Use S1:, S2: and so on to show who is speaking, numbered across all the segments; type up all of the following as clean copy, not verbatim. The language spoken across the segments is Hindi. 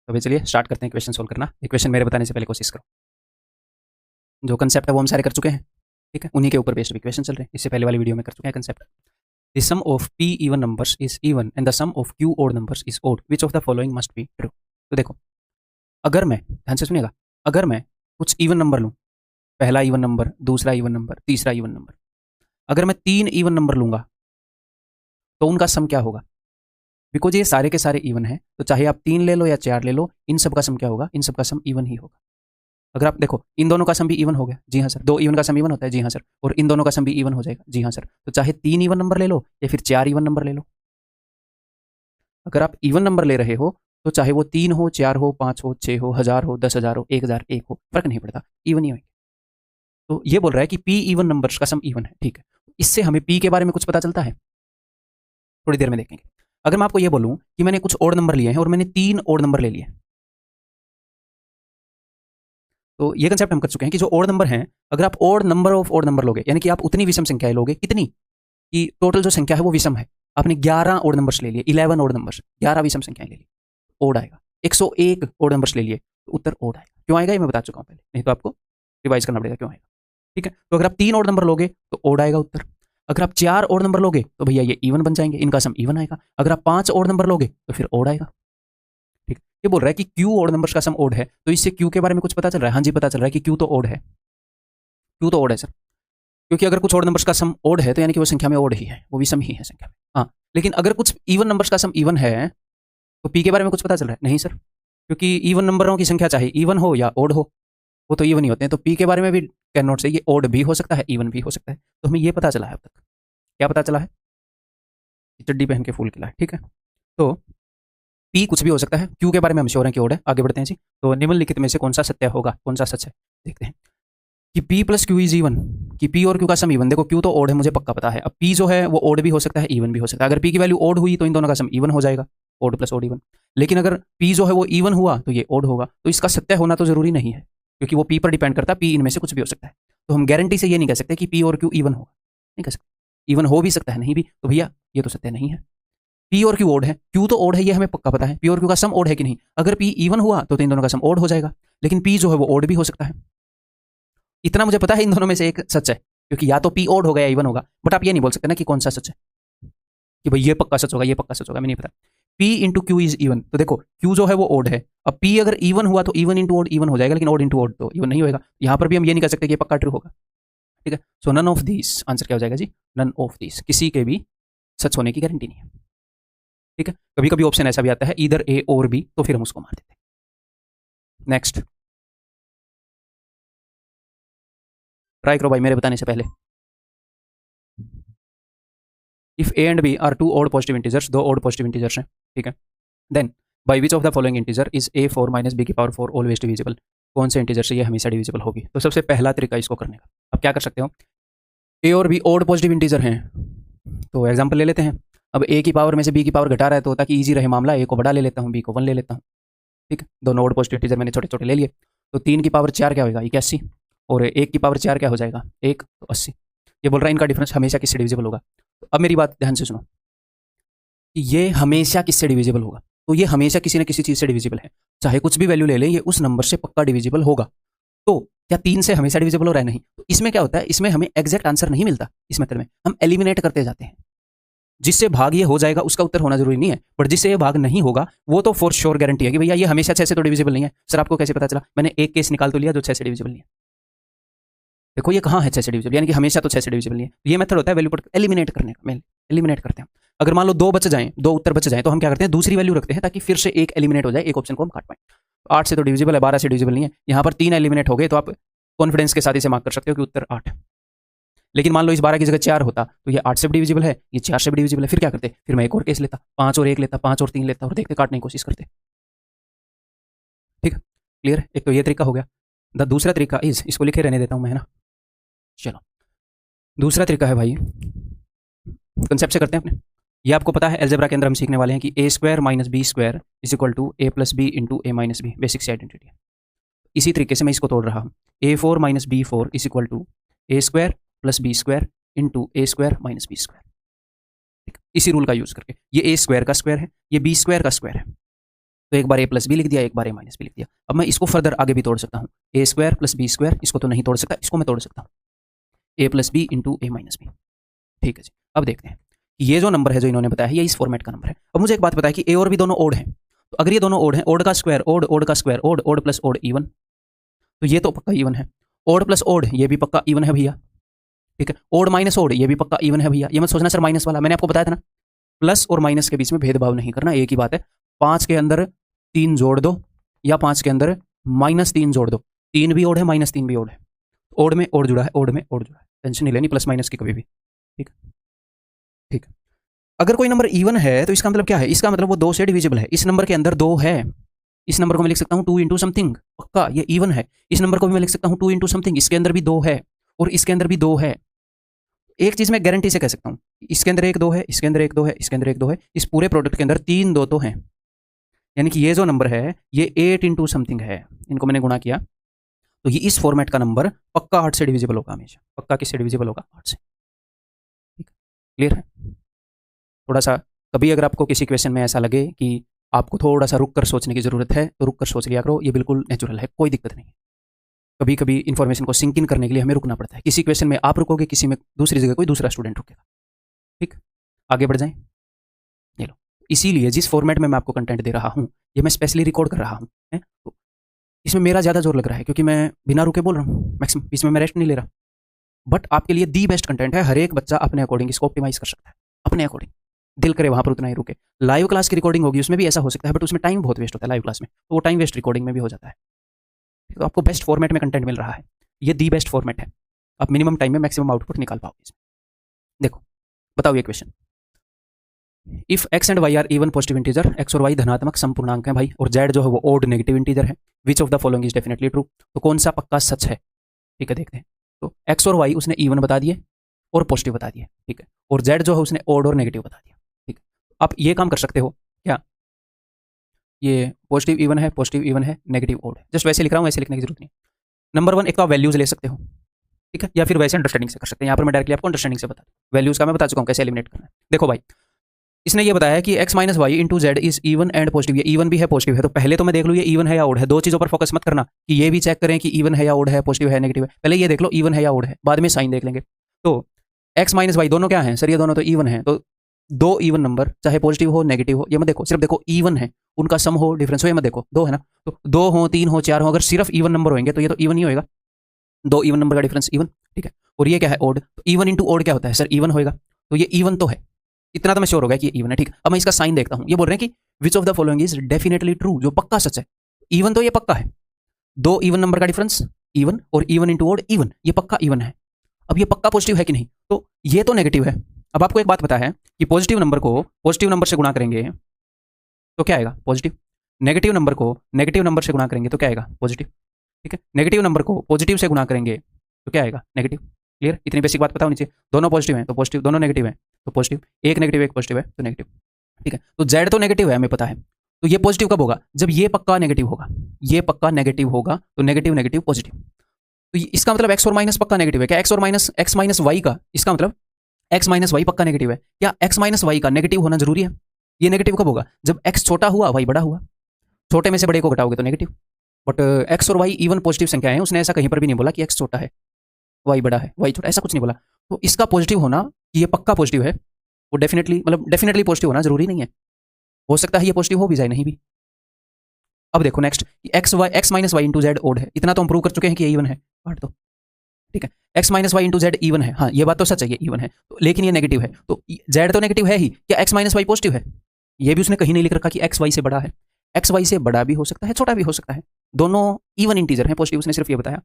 S1: तो भाई चलिए स्टार्ट करते हैं क्वेश्चन सोल्व करना। इक्वेशन मेरे बताने से पहले कोशिश करो। जो कंसेप्ट है वो हम सारे कर चुके हैं, ठीक है, उन्हीं के ऊपर बेस्ड इक्वेशन चल रहे हैं। इससे पहले वाली वीडियो में कर चुके हैं concept. The sum of p even numbers is even and the sum of q odd numbers is odd, which of the following must be true. तो देखो, अगर मैं, ध्यान से सुनिएगा, अगर मैं कुछ इवन नंबर लूँ, पहला इवन नंबर, दूसरा इवन नंबर, तीसरा इवन नंबर, अगर मैं 3 इवन नंबर लूंगा तो उनका सम क्या होगा? बिकॉज ये सारे के सारे इवन है, तो चाहे आप 3 ले लो या 4 ले लो, इन सब का सम क्या होगा? इन सब का सम इवन ही होगा। अगर आप देखो, इन दोनों का सम भी इवन हो गया, जी हाँ सर। 2 इवन का सम इवन होता है, जी हाँ सर। और इन दोनों का सम भी इवन हो जाएगा, जी हाँ सर। तो चाहे 3 इवन नंबर ले लो या फिर 4 इवन नंबर ले लो, अगर आप इवन नंबर ले रहे हो तो चाहे वो 3 हो, 4 हो, 5 हो, 6 हो, 1000 हो, 10,000 हो, 1001 हो, फर्क नहीं पड़ता, इवन ही होंगे। तो ये बोल रहा है कि पी इवन नंबर्स का सम इवन है, ठीक है। इससे हमें पी के बारे में कुछ पता चलता है, थोड़ी देर में देखेंगे। अगर मैं आपको ये बोलूं कि मैंने कुछ ओड नंबर लिए हैं और मैंने 3 ओड नंबर ले लिए, तो ये कंसेप्ट हम कर चुके हैं कि जो ओड नंबर हैं, अगर आप odd number of odd number लोगे, यानी कि आप उतनी विषम संख्याएं लोगे, कितनी कि टोटल जो संख्या है वो विषम है। आपने 11 ओड नंबर्स ले लिए, 11 ओड नंबर्स, 11 विषम संख्याएं ले ली, ओड आएगा। 101 ओड नंबर्स ले लिए तो उत्तर ओड आएगा। क्यों आएगा ये मैं बता चुका हूं पहले, नहीं तो आपको रिवाइज करना पड़ेगा क्यों आएगा, ठीक है। तो अगर आप 3 ओड नंबर लोगे तो ओड आएगा उत्तर। अगर आप 4 ओड नंबर लोगे तो भैया ये इवन बन जाएंगे, इनका सम इवन आएगा। अगर आप 5 ओड नंबर लोगे तो फिर ओड आएगा, ठीक है। ये बोल रहा है कि क्यू ओड नंबर्स का सम ओड है, तो इससे क्यू के बारे में कुछ पता चल रहा है? हाँ जी, पता चल रहा है कि क्यू तो ओड है। क्यू तो ओड है सर, क्योंकि अगर कुछ ओड नंबर्स का सम ओड है तो यानी कि वो संख्या में ओड ही है, वो विषम ही है संख्या में। हाँ, लेकिन अगर कुछ इवन नंबर्स का सम इवन है तो पी के बारे में कुछ पता चल रहा है? नहीं सर, क्योंकि इवन नंबरों की संख्या चाहे इवन हो या ओड हो, वो तो इवन ही होते हैं। तो पी के बारे में भी कैन नोट से ये ओड भी हो सकता है, इवन भी हो सकता है। तो हमें ये पता चला है अब तक। क्या पता चला है? चड्डी पहन के फूल खिला है, ठीक है। तो पी कुछ भी हो सकता है, क्यू के बारे में हम श्योर हैं कि ओड है। आगे बढ़ते हैं जी। तो निम्नलिखित में से कौन सा सत्य होगा, कौन सा सच है, देखते हैं। कि P plus Q is even, कि पी और क्यू का सम इवन। देखो, क्यू तो ओड है, मुझे पक्का पता है। अब पी जो है वो ओड भी हो सकता है, इवन भी हो सकता है। अगर पी की वैल्यू ओड हुई तो इन दोनों का सम इवन हो जाएगा, ओड प्लस ओड इवन। लेकिन अगर पी जो है वो इवन हुआ तो ये ओड होगा। तो इसका सत्य होना तो जरूरी नहीं है, क्योंकि वो पी पर डिपेंड करता है। पी इनमें से कुछ भी हो सकता है। तो हम गारंटी से ये नहीं कह सकते कि पी और क्यू इवन होगा, नहीं कह सकते। इवन हो भी सकता है, नहीं भी। तो भैया ये तो सत्य नहीं है। पी और क्यू ओड है, क्यू तो ओड है, ये हमें पक्का पता है। पी और क्यू का सम ओड है कि नहीं? अगर पी इवन हुआ तो इन दोनों का सम ओड हो जाएगा, लेकिन पी जो है वो ओड भी हो सकता है। इतना मुझे पता है इन दोनों में से एक सच है, क्योंकि या तो पी ओड होगा या इवन होगा। बट आप ये नहीं बोल सकते ना कि कौन सा सच है, कि भाई ये पक्का सच होगा, ये पक्का सच होगा, मैं नहीं पता। P into Q is even, तो देखो क्यू जो है वो ओड है। अब पी अगर इवन हुआ तो इवन इंटू ओड इवन हो जाएगा, लेकिन ओड इंटू ओड तो इवन नहीं होगा। यहां पर भी हम ये नहीं कर सकते कि ये पक्का ट्रू होगा, ठीक है। सो नन ऑफ दिस, आंसर क्या हो जाएगा जी? नन ऑफ दिस, किसी के भी सच होने की गारंटी नहीं है, ठीक है। कभी कभी ऑप्शन ऐसा भी आता है, इधर ए और बी, तो फिर हम उसको मार देते हैं। नेक्स्ट ट्राई करो भाई मेरे बताने से पहले। If a and b are two odd positive integers, दो ऑड पॉजिटिव इंटीजर्स हैं, ठीक है, then by which of the following integer is a 4 minus b की पावर 4 ऑलवेज डिविजिबल। कौन से इंटीजर से ये हमेशा डिविजिबल होगी? तो सबसे पहला तरीका इसको करने का, अब क्या कर सकते हो, ए और बी ऑड पॉजिटिव इंटीजर हैं, तो एग्जांपल ले लेते हैं। अब ए की पावर में से बी की पावर घटा रहा है, तो ताकि इजी रहे मामला, ए को बड़ा ले लेता हूँ, बी को 1 ले लेता हूँ, ठीक है। दोनों ऑड पॉजिटिव इंटीजर मैंने छोटे छोटे ले लिए। तो 3 की पावर 4 क्या होगा? 81, और 1 की पावर 4 क्या हो जाएगा? 1, तो 80। ये बोल रहा है इनका डिफरेंस हमेशा किससे डिविजिबल होगा। तो अब मेरी बात ध्यान से सुनो, ये हमेशा किससे डिविजिबल होगा? तो ये हमेशा किसी न किसी चीज से डिविजिबल है, चाहे कुछ भी वैल्यू ले लें, ये उस नंबर से पक्का डिविजिबल होगा। तो क्या 3 से हमेशा डिविजिबल हो रहा है? नहीं। तो इसमें क्या होता है, इसमें हमें एग्जैक्ट आंसर नहीं मिलता। इस मेथड में हम एलिमिनेट करते जाते हैं, जिससे भाग ये हो जाएगा उसका उत्तर होना जरूरी नहीं है, बट जिससे ये भाग नहीं होगा वो तो फॉर श्योर गारंटी है कि भैया ये हमेशा 6 से तो डिविजिबल नहीं है। सर आपको कैसे पता चला? मैंने एक केस निकाल तो लिया जो 6 से डिविजिबल नहीं है। देखो ये कहाँ है 6 से डिविजिबल, यानी कि हमेशा तो 6 से डिविजिबल नहीं है। ये मेथड होता है वैल्यू पर एलिमिनेट करने का, मैं एलिमिनेट करते हैं। अगर मान लो 2 बच जाएं, 2 उत्तर बच जाएं, तो हम क्या करते हैं, दूसरी वैल्यू रखते हैं, ताकि फिर से एक एलिमिनेट हो जाए, एक ऑप्शन को हम काट पाएं। 8 से तो डिविजिबल है, 12 से डिविजिबल नहीं है। यहाँ पर 3 एलिमिनेट हो गए, तो आप कॉन्फिडेंस के साथ इसे मार्क कर सकते हो कि उत्तर 8 है। लेकिन मान लो इस 12 की जगह 4 होता, तो ये 8 से भी डिविजिबल है, ये 4 से भी डिविजिबल है। फिर क्या करते? फिर मैं एक और केस लेता, 5 और 1 लेता, 5 और 3 लेता, और देखते काटने की कोशिश करते, ठीक है। क्लियर? एक तो ये तरीका हो गया। द दूसरा तरीका इज, इसको लिखे रहने देता हूं मैं, है ना। चलो, दूसरा तरीका है भाई, कंसेप्ट से करते हैं अपने। ये आपको पता है, अलजेब्रा के अंदर हम सीखने वाले हैं कि a square minus b square is equal to a plus b into a minus b, basic सी आइडेंटिटी है। इसी तरीके से मैं इसको तोड़ रहा हूँ। A 4 minus b 4 is equal to a square plus b square into a square minus b square, इसी रूल का यूज करके। ये ए स्क्वायर का स्क्वायर है, ये बी स्क्वायर का स्क्वायर है, तो एक बार ए प्लस बी लिख दिया, एक बार ए माइनस बी लिख दिया। अब मैं इसको फर्दर आगे भी तोड़ सकता हूँ, ए स्क्वायर प्लस बी स्क्वायर, इसको तो नहीं तोड़ सकता, इसको मैं तोड़ सकता हूँ, ए plus b into a minus B. ठीक है जी। अब देखते हैं ये जो नंबर है जो इन्होंने बताया है ये इस फॉर्मेट का नंबर है। अब मुझे एक बात पता है कि ए और बी दोनों ओड हैं, तो अगर ये दोनों ओड हैं, ओड का स्क्वायर ओड, ओड का square odd, odd plus odd even, तो ये तो पक्का इवन है। ओड प्लस ओड ये भी पक्का इवन है भैया। ठीक है, ओड माइनस ओड ये भी पक्का इवन है भैया। ये मत सोचना सर माइनस वाला, मैंने आपको बताया था ना, प्लस और माइनस के बीच में भेदभाव नहीं करना, एक ही बात है। 5 के अंदर 3 जोड़ दो या 5 के अंदर -3 जोड़ दो, 3 भी ओड है -3 भी ओड है, ओड में ओड जुड़ा है, ओड में ओड जुड़ा है, टेंशन नहीं लेनी प्लस माइनस की कभी भी। ठीक है, ठीक है। अगर कोई नंबर इवन है तो इसका मतलब क्या है, इसका मतलब वो 2 से डिविजिबल है। इस नंबर के अंदर 2 है, इस नंबर को मैं लिख सकता हूँ 2 इंटू समथिंग, पक्का ये इवन है। इस नंबर को भी मैं लिख सकता हूँ 2 इंटू समथिंग, इसके अंदर भी 2 है और इसके अंदर भी 2 है। एक चीज मैं गारंटी से कह सकता हूँ, इसके अंदर 1 2 है, इसके अंदर 1 2 है, इसके अंदर 1 2 है, इस पूरे प्रोडक्ट के अंदर 3 2 तो हैं। यानी कि ये जो नंबर है ये 8 इंटू समथिंग है, इनको मैंने गुणा किया, तो ये इस फॉर्मेट का नंबर पक्का 8 से डिविजिबल होगा हमेशा, पक्का किससे डिविजिबल होगा, 8 से। ठीक है, क्लियर है। थोड़ा सा कभी अगर आपको किसी क्वेश्चन में ऐसा लगे कि आपको थोड़ा सा रुक कर सोचने की जरूरत है तो रुक कर सोच लिया करो, ये बिल्कुल नेचुरल है, कोई दिक्कत नहीं है। कभी कभी इन्फॉर्मेशन को सिंक इन करने के लिए हमें रुकना पड़ता है, किसी क्वेश्चन में आप रुकोगे, किसी में दूसरी जगह कोई दूसरा स्टूडेंट रुकेगा। ठीक, आगे बढ़ जाएं। ये लो, इसीलिए जिस फॉर्मेट में मैं आपको कंटेंट दे रहा हूँ ये मैं स्पेशली रिकॉर्ड कर रहा हूँ, तो इसमें मेरा ज़्यादा जोर लग रहा है क्योंकि मैं बिना रुके बोल रहा हूँ मैक्सिमम, इसमें मैं रेस्ट नहीं ले रहा। बट आपके लिए दी बेस्ट कंटेंट है, हर एक बच्चा अपने अकॉर्डिंग इसको ऑप्टिमाइज कर सकता है, अपने अकॉर्डिंग दिल करे वहाँ पर उतना ही रुके। लाइव क्लास की रिकॉर्डिंग होगी उसमें भी ऐसा हो सकता है, बट उसमें टाइम बहुत वेस्ट होता है लाइव क्लास में, तो वो टाइम वेस्ट रिकॉर्डिंग में भी हो जाता है। तो आपको बेस्ट फॉर्मेट में कंटेंट मिल रहा है, ये दी बेस्ट फॉर्मेट है, आप मिनिमम टाइम में मैक्सिमम आउटपुट निकाल पाओगे इसमें। देखो बताओ ये question, if x and y are even positive integer, x और वाई धनात्मक संपूर्णांक है भाई, और जेड जो है वो ओड नेगेटिव इंटीजर है, which of the following is definitely true, तो कौन सा पक्का सच है। ठीक है, देखते हैं। तो एक्स और वाई उसने इवन बता दिए और पॉजिटिव बता दिए, ठीक है, और जेड जो है उसने ओड और नेगेटिव बता दिया। ठीक है, आप ये काम कर सकते हो क्या, ये पॉजिटिव इवन है, पॉजिटिव इवन है, नेगेटिव ओड है, जस्ट वैसे लिख रहा हूँ, वैसे लिखने की जरूरत नहीं। नंबर 1 एक तो आप वैल्यूज ले सकते हो, ठीक है, या फिर वैसे अंडरस्टैंडिंग से कर सकते हैं। यहाँ पर मैं डायरेक्टली आपको अंडरस्टैंडिंग से बता दूँ, वैल्यूज का मैं बता चुका हूँ कैसे एलिमिनेट करना है। देखो भाई, इसने ये बताया कि x minus y into z is even and positive, ये इवन भी है पॉजिटिव है, तो पहले तो मैं देख लूँ ये इवन है या ओड है। दो चीज़ों पर फोकस मत करना कि ये भी चेक करें कि इवन है या ओड है, पॉजिटिव है नेगेटिव है, पहले ये देख लो इवन है या ओड है, बाद में साइन देख लेंगे। तो x माइनस वाई दोनों क्या है सर, ये दोनों तो इवन है, तो दो इवन नंबर चाहे पॉजिटिव हो नेगेटिव हो, ये मत देखो, सिर्फ देखो इवन है, उनका सम हो डिफरेंस हो, ये मत देखो, दो है ना, तो 2 हो 3 हो 4 हो, अगर सिर्फ इवन नंबर होंगे तो ये तो इवन ही होएगा, दो इवन नंबर का डिफरेंस इवन। ठीक है, और ये क्या है ओड, तो इवन इंटू ओड क्या होता है सर, इवन होएगा, तो ये इवन तो है, इतना तो मैं श्योर हो गया कि ये इवन है। ठीक, अब मैं इसका साइन देखता हूँ, ये बोल रहे हैं कि विच of the following is definitely true, जो पक्का सच है। इवन तो ये पक्का है, दो इवन नंबर का डिफरेंस इवन, और इवन इंटू ओड इवन, ये पक्का इवन है। अब ये पक्का पॉजिटिव है कि नहीं, तो ये तो नेगेटिव है। अब आपको एक बात पता है कि पॉजिटिव नंबर को पॉजिटिव नंबर से गुणा करेंगे तो क्या आएगा, पॉजिटिव। नेगेटिव नंबर को नेगेटिव नंबर से गुणा करेंगे तो क्या आएगा, पॉजिटिव। ठीक है, नेगेटिव नंबर को पॉजिटिव से गुणा करेंगे तो क्या आएगा, नेगेटिव। क्लियर, इतनी बेसिक बात पता होनी चाहिए। दोनों पॉजिटिव हैं तो पॉजिटिव, दोनों नेगेटिव हैं तो पॉजिटिव, एक नेगेटिव एक पॉजिटिव है तो नेगेटिव। ठीक है, तो जेड तो नेगेटिव है हमें पता है, तो ये पॉजिटिव कब होगा, जब ये पक्का नेगेटिव होगा, ये पक्का नेगेटिव होगा, तो नेगेटिव नेगेटिव पॉजिटिव। तो इसका मतलब एक्स और माइनस पक्का नेगेटिव है क्या, एक्स माइनस वाई का, इसका मतलब एक्स माइनस वाई पक्का नेगेटिव है क्या, एक्स माइनस वाई का नेगेटिव होना जरूरी है। ये नेगेटिव कब होगा, जब एक्स छोटा हुआ वाई बड़ा हुआ, छोटे में से बड़े को घटाओगे तो नेगेटिव। बट एक्स और वाई इवन पॉजिटिव संख्या है, उसने ऐसा कहीं पर भी नहीं बोला कि एक्स छोटा है वाई बड़ा है, वाई छोटा, ऐसा कुछ नहीं बोला। तो इसका पॉजिटिव होना कि ये पक्का पॉजिटिव है, वो डेफिनेटली मतलब डेफिनेटली पॉजिटिव होना जरूरी नहीं है, हो सकता है ये पॉजिटिव हो भी जाए नहीं भी। अब देखो next, x minus y into z odd है, इतना तो हम प्रूव कर चुके हैं कि ये इवन है, काट दो। ठीक है, x minus y into z even है, हाँ ये बात तो सच है ये इवन है, तो लेकिन ये नेगेटिव है, तो जेड तो नेगेटिव है ही, क्या एक्स माइनस वाई पॉजिटिव है, ये भी उसने कहीं नहीं लिख रखा कि एक्स वाई से बड़ा है। एक्स वाई से बड़ा भी हो सकता है, छोटा भी हो सकता है, दोनों इवन इंटीजर हैं, पॉजिटिव उसने सिर्फ ये बताया।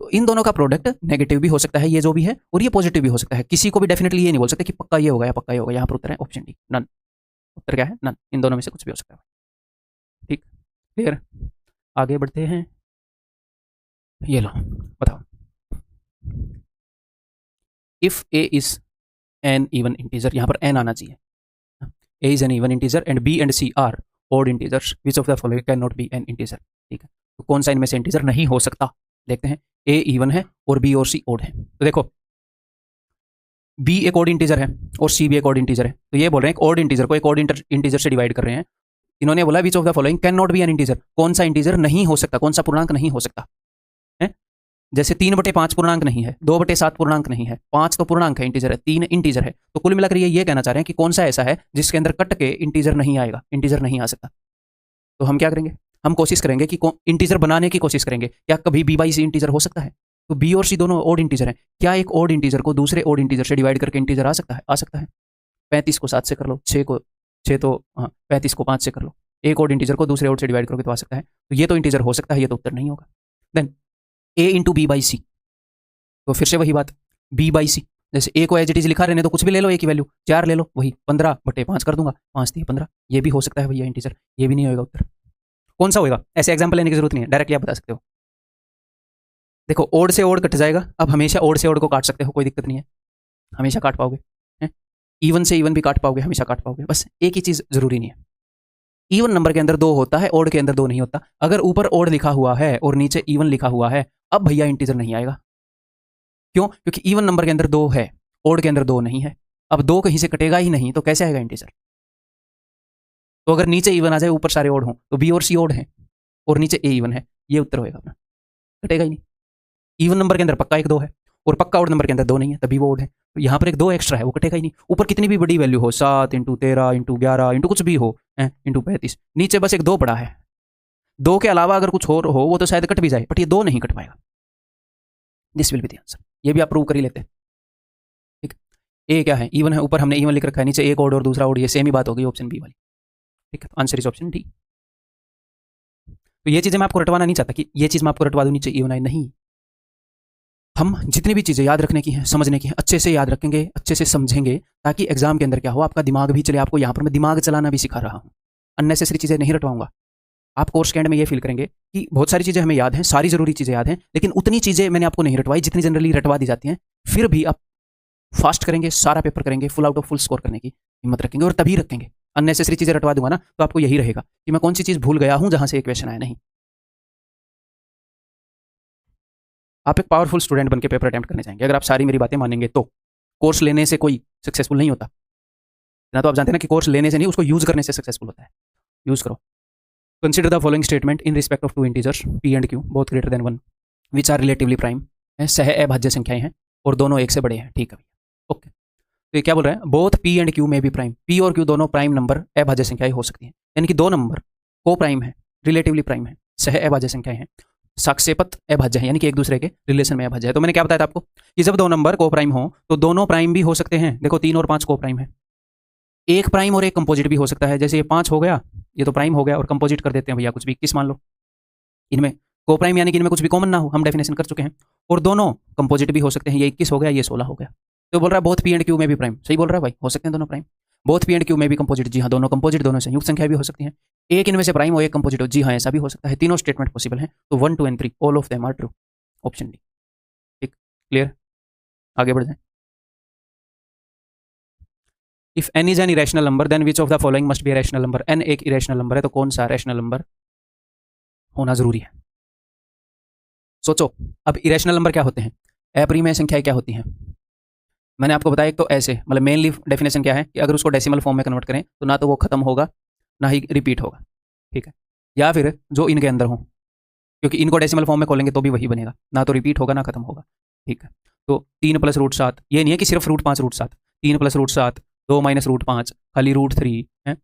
S1: तो इन दोनों का प्रोडक्ट नेगेटिव भी हो सकता है, ये जो भी है, और ये पॉजिटिव भी हो सकता है। किसी को भी डेफिनेटली ये नहीं बोल सकते कि पक्का ये होगा या पक्का ये होगा। यहाँ पर उत्तर है ऑप्शन डी, नन। उत्तर क्या है, नन, इन दोनों में से कुछ भी हो सकता है। ठीक, क्लियर, आगे बढ़ते हैं। ये लो बताओ, if A is an even integer, यहाँ पर एन आना चाहिए, a is an even integer and b and c are odd integers, which of the following can not be an integer. ठीक है, तो कौन सा इनमें से इंटीजर नहीं हो सकता, देखते हैं। ए इवन है और बी और सी ओड है, तो देखो बी एक ऑड इंटीजर है और सी भी एक ऑड इंटीजर है, तो ये बोल रहे हैं एक ऑड इंटीजर को एक ऑड इंटीजर से डिवाइड कर रहे हैं, इन्होंने बोला विच of the following can not be an integer, कौन सा इंटीजर नहीं हो सकता, कौन सा पूर्णांक नहीं हो सकता है। जैसे 3/5 पूर्णांक नहीं है, 2/7 पूर्णांक नहीं है, 5 तो पूर्णांक है, इंटीजर है, 3 इंटीजर है। तो कुल मिलाकर ये कहना चाह रहे हैं कि कौन सा ऐसा है जिसके अंदर कट के इंटीजर नहीं आएगा, इंटीजर नहीं आ सकता। तो हम क्या करेंगे, हम कोशिश करेंगे कि इंटीजर बनाने की कोशिश करेंगे। क्या कभी बी बाई सी इंटीजर हो सकता है? तो बी और सी दोनों ओड इंटीजर हैं। क्या एक ओड इंटीजर को दूसरे ओड इंटीजर से डिवाइड करके इंटीजर आ सकता है? आ सकता है। 35 को 7 से कर लो, 6 तो हाँ 35 को 5 से कर लो, एक ओड इंटीजर को दूसरे ओड से डिवाइड करोगे तो आ सकता है। तो ये तो इंटीजर हो सकता है, ये तो उत्तर नहीं होगा। Then a into b by c, तो फिर से वही बात, बी बाई सी, जैसे ए को एज इट इज लिखा रहने तो कुछ भी ले लो, ए की वैल्यू 4 ले लो, वही 15/5 कर दूंगा, 5 दिए 15, ये भी हो सकता है भैया इंटीजर, ये भी नहीं होगा उत्तर। कौन सा होगा? ऐसे एग्जाम्पल लेने की जरूरत नहीं है, डायरेक्टली आप बता सकते हो। देखो ओड से ओड कट जाएगा, अब हमेशा ओड से ओड को काट सकते हो, कोई दिक्कत नहीं है, हमेशा काट पाओगे। इवन से इवन भी काट पाओगे, हमेशा काट पाओगे, बस एक ही चीज जरूरी नहीं है, इवन नंबर के अंदर 2 होता है, ओड के अंदर 2 नहीं होता। अगर ऊपर ओड लिखा हुआ है और नीचे इवन लिखा हुआ है, अब भैया इंटीजर नहीं आएगा। क्यों? क्योंकि इवन नंबर के अंदर 2 है, ओड के अंदर 2 नहीं है। अब 2 कहीं से कटेगा ही नहीं, तो कैसे आएगा इंटीजर? तो अगर नीचे इवन आ जाए, ऊपर सारे ओड हों, तो बी और सी ओड है और नीचे ए इवन है, ये उत्तर होएगा अपना, कटेगा ही नहीं। इवन नंबर के अंदर पक्का एक 2 है और पक्का ओड नंबर के अंदर 2 नहीं है, तभी वो ओड है। तो यहाँ पर एक 2 एक्स्ट्रा है, वो कटेगा ही नहीं। ऊपर कितनी भी बड़ी वैल्यू हो, 7 इंटू 13 इंटू 11 इंटू कुछ भी हो, इंटू 35, नीचे बस एक 2 पड़ा है। 2 के अलावा अगर कुछ और हो वो तो शायद कट भी जाए, बट ये 2 नहीं कट पाएगा। This will be the answer. ये भी आप प्रूव कर ही लेते हैं। ठीक, ए क्या है? इवन है, ऊपर हमने इवन लिख रखा है, नीचे एक ओड और दूसरा ओड, ये सेम ही बात होगी, ऑप्शन बी वाली। ठीक है, आंसर इज ऑप्शन डी। तो ये चीजें मैं आपको रटवाना नहीं चाहता कि ये चीज मैं आपको रटवा दूं नीचे इवन आई, नहीं। हम जितनी भी चीजें याद रखने की हैं, समझने की हैं, अच्छे से याद रखेंगे, अच्छे से समझेंगे, ताकि एग्जाम के अंदर क्या हो, आपका दिमाग भी चले। आपको यहाँ पर मैं दिमाग चलाना भी सिखा रहा हूँ, अननेसेसरी चीजें नहीं रटवाऊंगा। आप कोर्स के एंड में ये फील करेंगे कि बहुत सारी चीजें हमें याद हैं, सारी जरूरी चीजें याद हैं, लेकिन उतनी चीजें मैंने आपको नहीं रटवाई जितनी जनरली रटवा दी जाती हैं। फिर भी आप फास्ट करेंगे, सारा पेपर करेंगे, full out of full score करने की हिम्मत रखेंगे, और तभी रखेंगे। अननेसेसरी चीजें रटवा दूंगा ना, तो आपको यही रहेगा कि मैं कौन सी चीज भूल गया हूं जहां से एक क्वेश्चन आया। नहीं, आप एक पावरफुल स्टूडेंट बनकर पेपर अटेम्प्ट करने जाएंगे अगर आप सारी मेरी बातें मानेंगे तो। कोर्स लेने से कोई सक्सेसफुल नहीं होता ना, तो आप जानते हैं ना कि कोर्स लेने से नहीं, उसको यूज करने से सक्सेसफुल होता है। यूज करो। Consider the following statement in respect of 2 integers p and q both greater than 1 which are relatively prime, सह अभाज्य संख्याएं हैं और दोनों एक से बड़े हैं। ठीक है भैया, ओके। तो ये क्या बोल रहा है? बोथ पी एंड क्यू में भी प्राइम, पी और क्यू दोनों प्राइम नंबर अभाज्य संख्याएं हो सकती हैं, यानी कि 2 नंबर को प्राइम है, रिलेटिवली प्राइम है, सह अभाज्य संख्याएं हैं, साक्ष्यपत अभाज्य है, यानी कि एक दूसरे के रिलेशन में अभाज्य है। तो मैंने क्या बताया था आपको कि जब 2 नंबर को प्राइम हो तो दोनों प्राइम भी हो सकते हैं। देखो 3 और 5 को प्राइम है, एक प्राइम और एक कंपोजिट भी हो सकता है। जैसे ये 5 हो गया, ये तो प्राइम हो गया, और कंपोजिट कर देते हैं भैया कुछ भी, किस मान लो, इनमें को प्राइम यानी कि इनमें कुछ भी कॉमन ना हो, हम डेफिनेशन कर चुके हैं। और दोनों कंपोजिट भी हो सकते हैं, ये 21 हो गया, ये 16 हो गया। तो बोल रहा है बोथ पी एंड क्यू में भी प्राइम, सही बोल रहा है भाई, हो सकते हैं दोनों prime. Both P and Q में भी कंपोजिट, जी हाँ, दोनों कंपोजिट, दोनों संयुक्त संख्या भी हो सकती हैं। एक इनमें से प्राइम हो, एक कंपोजिट हो, जी हाँ, ऐसा भी हो सकता है। तीनों स्टेटमेंट पॉसिबल है। तो 1, 2 and 3 all of them are true, option D. ठीक, क्लियर? आगे बढ़ जाए। If n is an irrational number then which of the following must be rational number. n एक इरेशनल नंबर है तो कौन सा रैशनल नंबर होना जरूरी है? सोचो। अब इरेशनल नंबर क्या होते हैं, अपरिमेय संख्याएं क्या होती हैं? मैंने आपको बताया, एक तो ऐसे, मतलब मेनली डेफिनेशन क्या है कि अगर उसको डेसिमल फॉर्म में कन्वर्ट करें तो ना तो वो खत्म होगा ना ही रिपीट होगा। ठीक है, या फिर जो इनके अंदर हो, क्योंकि इनको डेसिमल फॉर्म में खोलेंगे तो भी वही बनेगा, ना तो रिपीट होगा ना खत्म होगा। ठीक है, तो 3 + √7, ये नहीं है कि सिर्फ √5 √7, 3 + √7, 2 - √5, खाली √3 है,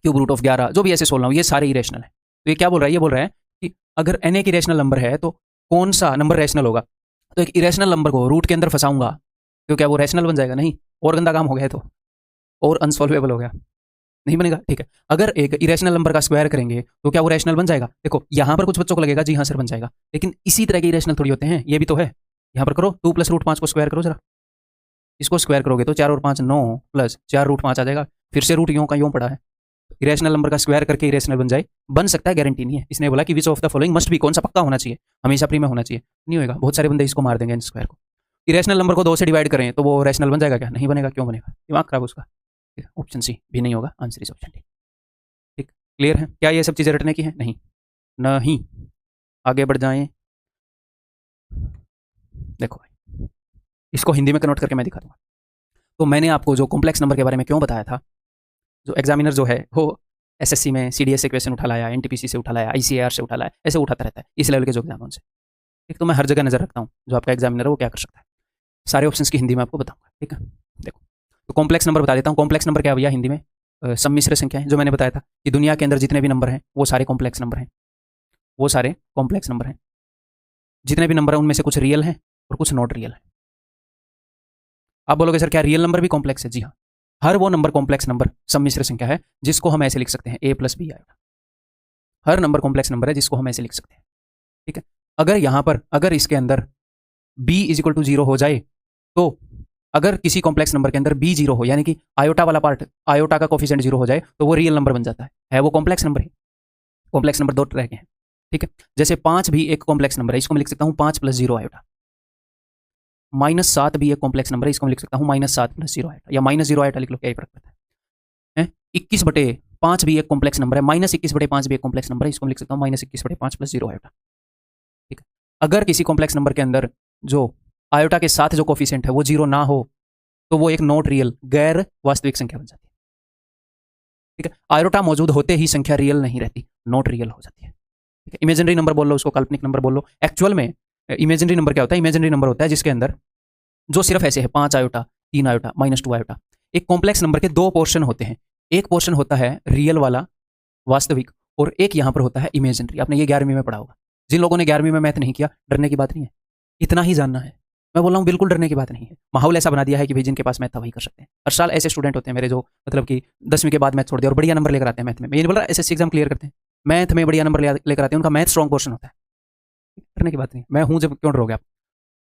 S1: क्यूब रूट ऑफ 11, जो भी ऐसे 16 ये सारे इरेशनल है। तो ये क्या बोल रहा है? ये बोल रहा है कि अगर n एक इरेशनल नंबर है तो कौन सा नंबर रैशनल होगा? तो एक इरेशनल नंबर को रूट के अंदर फंसाऊंगा तो क्या वो रैशनल बन जाएगा? नहीं, और गंदा काम हो गया है, तो और अनसॉल्वेबल हो गया, नहीं बनेगा। ठीक है, अगर एक इरेशनल नंबर का स्क्वायर करेंगे तो क्या वो रैशनल बन जाएगा? देखो यहाँ पर कुछ बच्चों को लगेगा जी हाँ सर बन जाएगा, लेकिन इसी तरह के इरेशनल थोड़ी होते हैं, ये भी तो है। यहाँ पर करो 2 + √5 को स्क्वायर करो जरा, इसको स्क्वायर करोगे तो 4 और 5 9 प्लस 4 √5 आ जाएगा, फिर से रूट यूं का यूं पड़ा है। इरेशनल नंबर का स्क्वायर करके इरेशनल बन जाए, बन सकता है, गारंटी नहीं है। इसने बोला कि विच of the following must B, कौन सा पक्का होना चाहिए, हमेशा प्री में होना चाहिए, नहीं होगा, बहुत सारे बंदे इसको मार देंगे स्क्वायर को। इरेशनल नंबर को 2 से डिवाइड करें तो वो रैशनल बन जाएगा क्या? नहीं बनेगा, क्यों बनेगा? दिमाग खराब उसका। ऑप्शन सी भी नहीं होगा, आंसर इज ऑप्शन डी। ठीक, क्लियर है? क्या ये सब चीज़ें रटने की है? नहीं, नहीं। आगे बढ़ जाएं। देखो भाई, इसको हिंदी में कन्वर्ट करके मैं दिखा दूंगा। तो मैंने आपको जो कॉम्प्लेक्स नंबर के बारे में क्यों बताया था, जो एग्जामिनर जो है वो एसएससी में सीडीएस से क्वेश्चन उठा लाया, एनटीपीसी से उठा लाया, आईसीएआर से उठा लाया, ऐसे उठाता रहता है इस लेवल के जो एग्जाम है उनसे। ठीक, तो मैं हर जगह नजर रखता हूँ जो आपका एग्जामिनर है वो क्या कर सकता है। सारे ऑप्शंस की हिंदी में आपको बताऊंगा। ठीक है, देखो तो कॉम्प्लेक्स नंबर बता देता हूँ। कॉम्प्लेक्स नंबर क्या है भैया हिंदी में? सम्मिश्र संख्या है, जो मैंने बताया था कि दुनिया के अंदर जितने भी नंबर हैं वो सारे कॉम्प्लेक्स नंबर हैं, वो सारे कॉम्प्लेक्स नंबर हैं। जितने भी नंबर हैं उनमें से कुछ रियल हैं और कुछ नॉट रियल हैं। आप बोलोगे सर क्या रियल नंबर भी कॉम्प्लेक्स है? जी हाँ, हर वो नंबर कॉम्प्लेक्स नंबर सम्मिश्र संख्या है जिसको हम ऐसे लिख सकते हैं a प्लस बी आएगा। हर नंबर कॉम्प्लेक्स नंबर है जिसको हम ऐसे लिख सकते हैं। ठीक है, अगर यहां पर अगर इसके अंदर b इज इक्वल टू 0 हो जाए, तो अगर किसी कॉम्प्लेक्स नंबर के अंदर b 0 हो, यानी कि आयोटा वाला पार्ट, आयोटा का कोफिशिएंट 0 हो जाए, तो वो रियल नंबर बन जाता है वो कॉम्प्लेक्स नंबर है। कॉम्प्लेक्स नंबर दो तरह के हैं। ठीक है, जैसे 5 भी एक कॉम्प्लेक्स नंबर है, इसको मैं लिख सकता हूँ 5 प्लस 0 आयोटा। -7 भी एक कॉम्प्लेक्स नंबर है, इसको मैं लिख सकता हूँ -7 प्लस 0 आयोटा, या -0 आयोटा लिख लो, क्या ही फर्क पड़ता है। 21/5 भी एक कॉम्प्लेक्स नंबर है, -21/5 भी एक कॉम्प्लेक्स नंबर है, इसको मैं लिख सकता हूँ -21/5 प्लस 0 आयोटा। ठीक है, अगर किसी कॉम्प्लेक्स नंबर के अंदर जो आयोटा के साथ जो कोफिशिएंट है वो 0 ना हो, तो वो एक नॉट रियल, गैर वास्तविक संख्या बन जाती है। ठीक है, आयोटा मौजूद होते ही संख्या रियल नहीं रहती, नॉट रियल हो जाती है। ठीक है, इमेजिनरी नंबर बोल लो उसको, काल्पनिक नंबर बोल लो। एक्चुअल में इमेजिनरी नंबर क्या होता है? इमेजिनरी नंबर होता है जिसके अंदर जो सिर्फ ऐसे है 5 आयोटा, 3 आयोटा, -2 आयोटा। एक कॉम्प्लेक्स नंबर के दो पोर्शन होते हैं, एक पोर्शन होता है रियल वाला वास्तविक, और एक यहां पर होता है इमेजिनरी। आपने ये 11वीं में पढ़ा होगा। जिन लोगों ने 11वीं में मैथ नहीं किया, डरने की बात नहीं है, इतना ही जानना है। मैं बोल रहा हूँ बिल्कुल डरने की बात नहीं है। माहौल ऐसा बना दिया है कि भाई जिनके पास मैथ था वही कर सकते हैं। हर साल ऐसे स्टूडेंट होते हैं मेरे जो मतलब कि 10वीं के बाद मैथ छोड़ दिया और बढ़िया नंबर लेकर आते हैं मैथ में। मैं ये नहीं बोल रहा एसएससी एग्जाम क्लियर करते हैं, मैथ में बढ़िया नंबर लेकर आते हैं, उनका मैथ स्ट्रॉन्ग पोर्शन होता है। डरने की बात नहीं, मैं हूं जब क्यों डरोगे आप?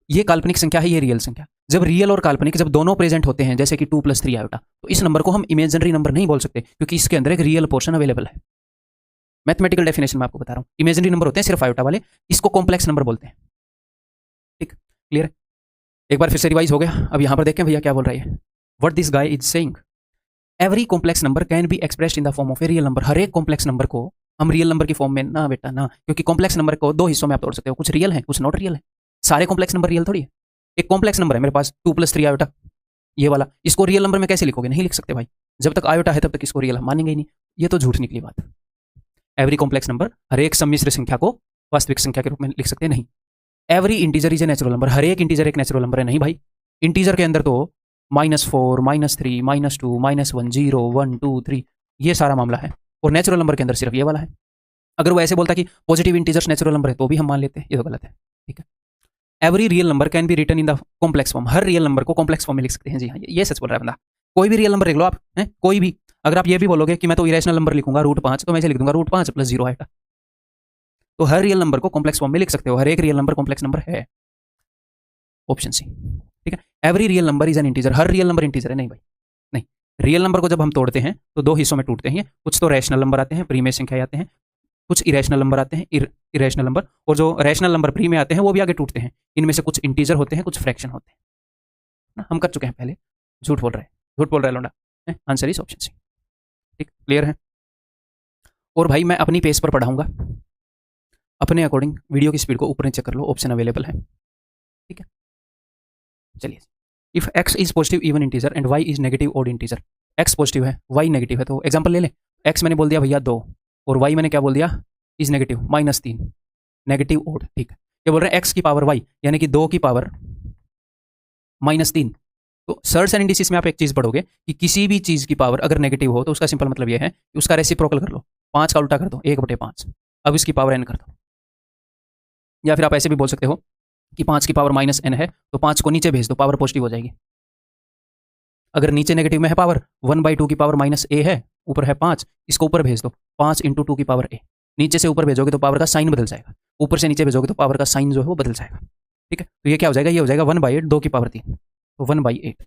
S1: ये काल्पनिक संख्या है, ये रियल संख्या। जब रियल और काल्पनिक जब दोनों प्रेजेंट होते हैं, जैसे कि 2 + 3 आयोटा, तो इस नंबर को हम इमेजिनरी नंबर नहीं बोल सकते, क्योंकि इसके अंदर एक रियल पोर्शन अवेलेबल है। मैथमेटिकल डेफिनेशन में आपको बता रहा हूं, इमेजिनरी नंबर होते हैं सिर्फ आयोटा वाले, इसको कॉम्प्लेक्स नंबर बोलते हैं। ठीक, क्लियर है? एक बार फिर से रिवाइज हो गया। अब यहां पर देखें भैया क्या बोल रही है, what this guy is saying, every complex number can be expressed in the form of a real number. हर एक कॉम्प्लेक्स नंबर को हम रियल नंबर की फॉर्म में ना बेटा ना, क्योंकि कॉम्प्लेक्स नंबर को दो हिस्सों में आप तोड़ सकते हो, कुछ रियल है कुछ नॉट रियल है। सारे कॉम्प्लेक्स नंबर रियल थोड़ी है। एक कॉम्प्लेक्स नंबर है मेरे पास 2 + 3 आयोटा, ये वाला, इसको रियल नंबर में कैसे लिखोगे? नहीं लिख सकते भाई, जब तक आयोटा है तब तक इसको रियल हम मानेंगे ही नहीं। ये तो झूठ निकली बात। एवरी कॉम्प्लेक्स नंबर, हर एक सम्मिश्र संख्या को वास्तविक संख्या के रूप में लिख सकते हैं? नहीं। Every integer is a natural number, हर एक इंटीजर एक नेचुरल नंबर है? नहीं भाई, इंटीजर के अंदर तो -4, -3, -2, -1, 0, 1, 2, 3 ये सारा मामला है, और नेचुरल नंबर के अंदर सिर्फ ये वाला है। अगर वो ऐसे बोलता कि पॉजिटिव इंटीजर्स नेचुरल नंबर है, तो भी हम मान लेते हैं, ये तो गलत है। ठीक है, every real number can be written in the complex form, हर रियल नंबर को कॉम्प्लेक्स फॉर्म में लिख सकते हैं। जी हाँ, ये सच बोल रहा है बंदा। कोई भी रियल नंबर लिख लो आप, हैं कोई भी। अगर आप ये भी बोलोगे कि मैं तो इरेशनल नंबर लिखूंगा √5, तो मैं इसे लिख दूंगा √5 + 0 आएगा। तो हर रियल नंबर को कॉम्प्लेक्स फॉर्म में लिख सकते हो, हर एक रियल नंबर कॉम्प्लेक्स नंबर है। Option C. ठीक है, every real number is an integer, हर रियल नंबर इंटीजर है? नहीं भाई, नहीं। रियल नंबर को जब हम तोड़ते हैं तो दो हिस्सों में टूटते हैं, कुछ तो रैशनल नंबर आते हैं, प्री में संख्या आते हैं, कुछ इरेशनल नंबर आते हैं, इरेशनल नंबर, और जो रैशनल नंबर प्री में आते हैं वो भी आगे टूटते हैं। इनमें से कुछ इंटीजर होते हैं, कुछ फ्रैक्शन होते हैं। हम कर चुके हैं पहले, झूठ बोल रहे हैं, झूठ बोल रहा है लौंडा। Answer is option C. ठीक, क्लियर है? और भाई मैं अपनी पेस पर पढ़ाऊंगा, अपने अकॉर्डिंग वीडियो की स्पीड को ऊपर नीचे कर लो, ऑप्शन अवेलेबल है। ठीक है, चलिए। If x is positive even integer and y is negative odd integer, x positive है y नेगेटिव है, तो एग्जांपल ले लें। x मैंने बोल दिया भैया 2, और y मैंने क्या बोल दिया, इज नेगेटिव -3, नेगेटिव ऑड। ठीक है, ये बोल रहे हैं x की पावर y यानी कि 2 की पावर -3। तो सर्ट्स एंड इंडिसेस में आप एक चीज पढ़ोगे कि किसी भी चीज की पावर अगर नेगेटिव हो तो उसका सिंपल मतलब यह है कि उसका रेसिप्रोकल कर लो, 5 का उल्टा कर दो, 1/5। अब इसकी पावर n कर दो। या फिर आप ऐसे भी बोल सकते हो कि 5 की पावर -n है, तो 5 को नीचे भेज दो, पावर पॉजिटिव हो जाएगी। अगर नीचे नेगेटिव में है पावर, 1/2 की पावर -a है, ऊपर है 5, इसको ऊपर भेज दो, 5 × 2 की पावर a। नीचे से ऊपर भेजोगे तो पावर का साइन बदल जाएगा, ऊपर से नीचे भेजोगे तो पावर का साइन जो है वो बदल जाएगा। ठीक है, तो ये क्या हो जाएगा, ये हो जाएगा 1/8, 2 की पावर 3, तो 1/8।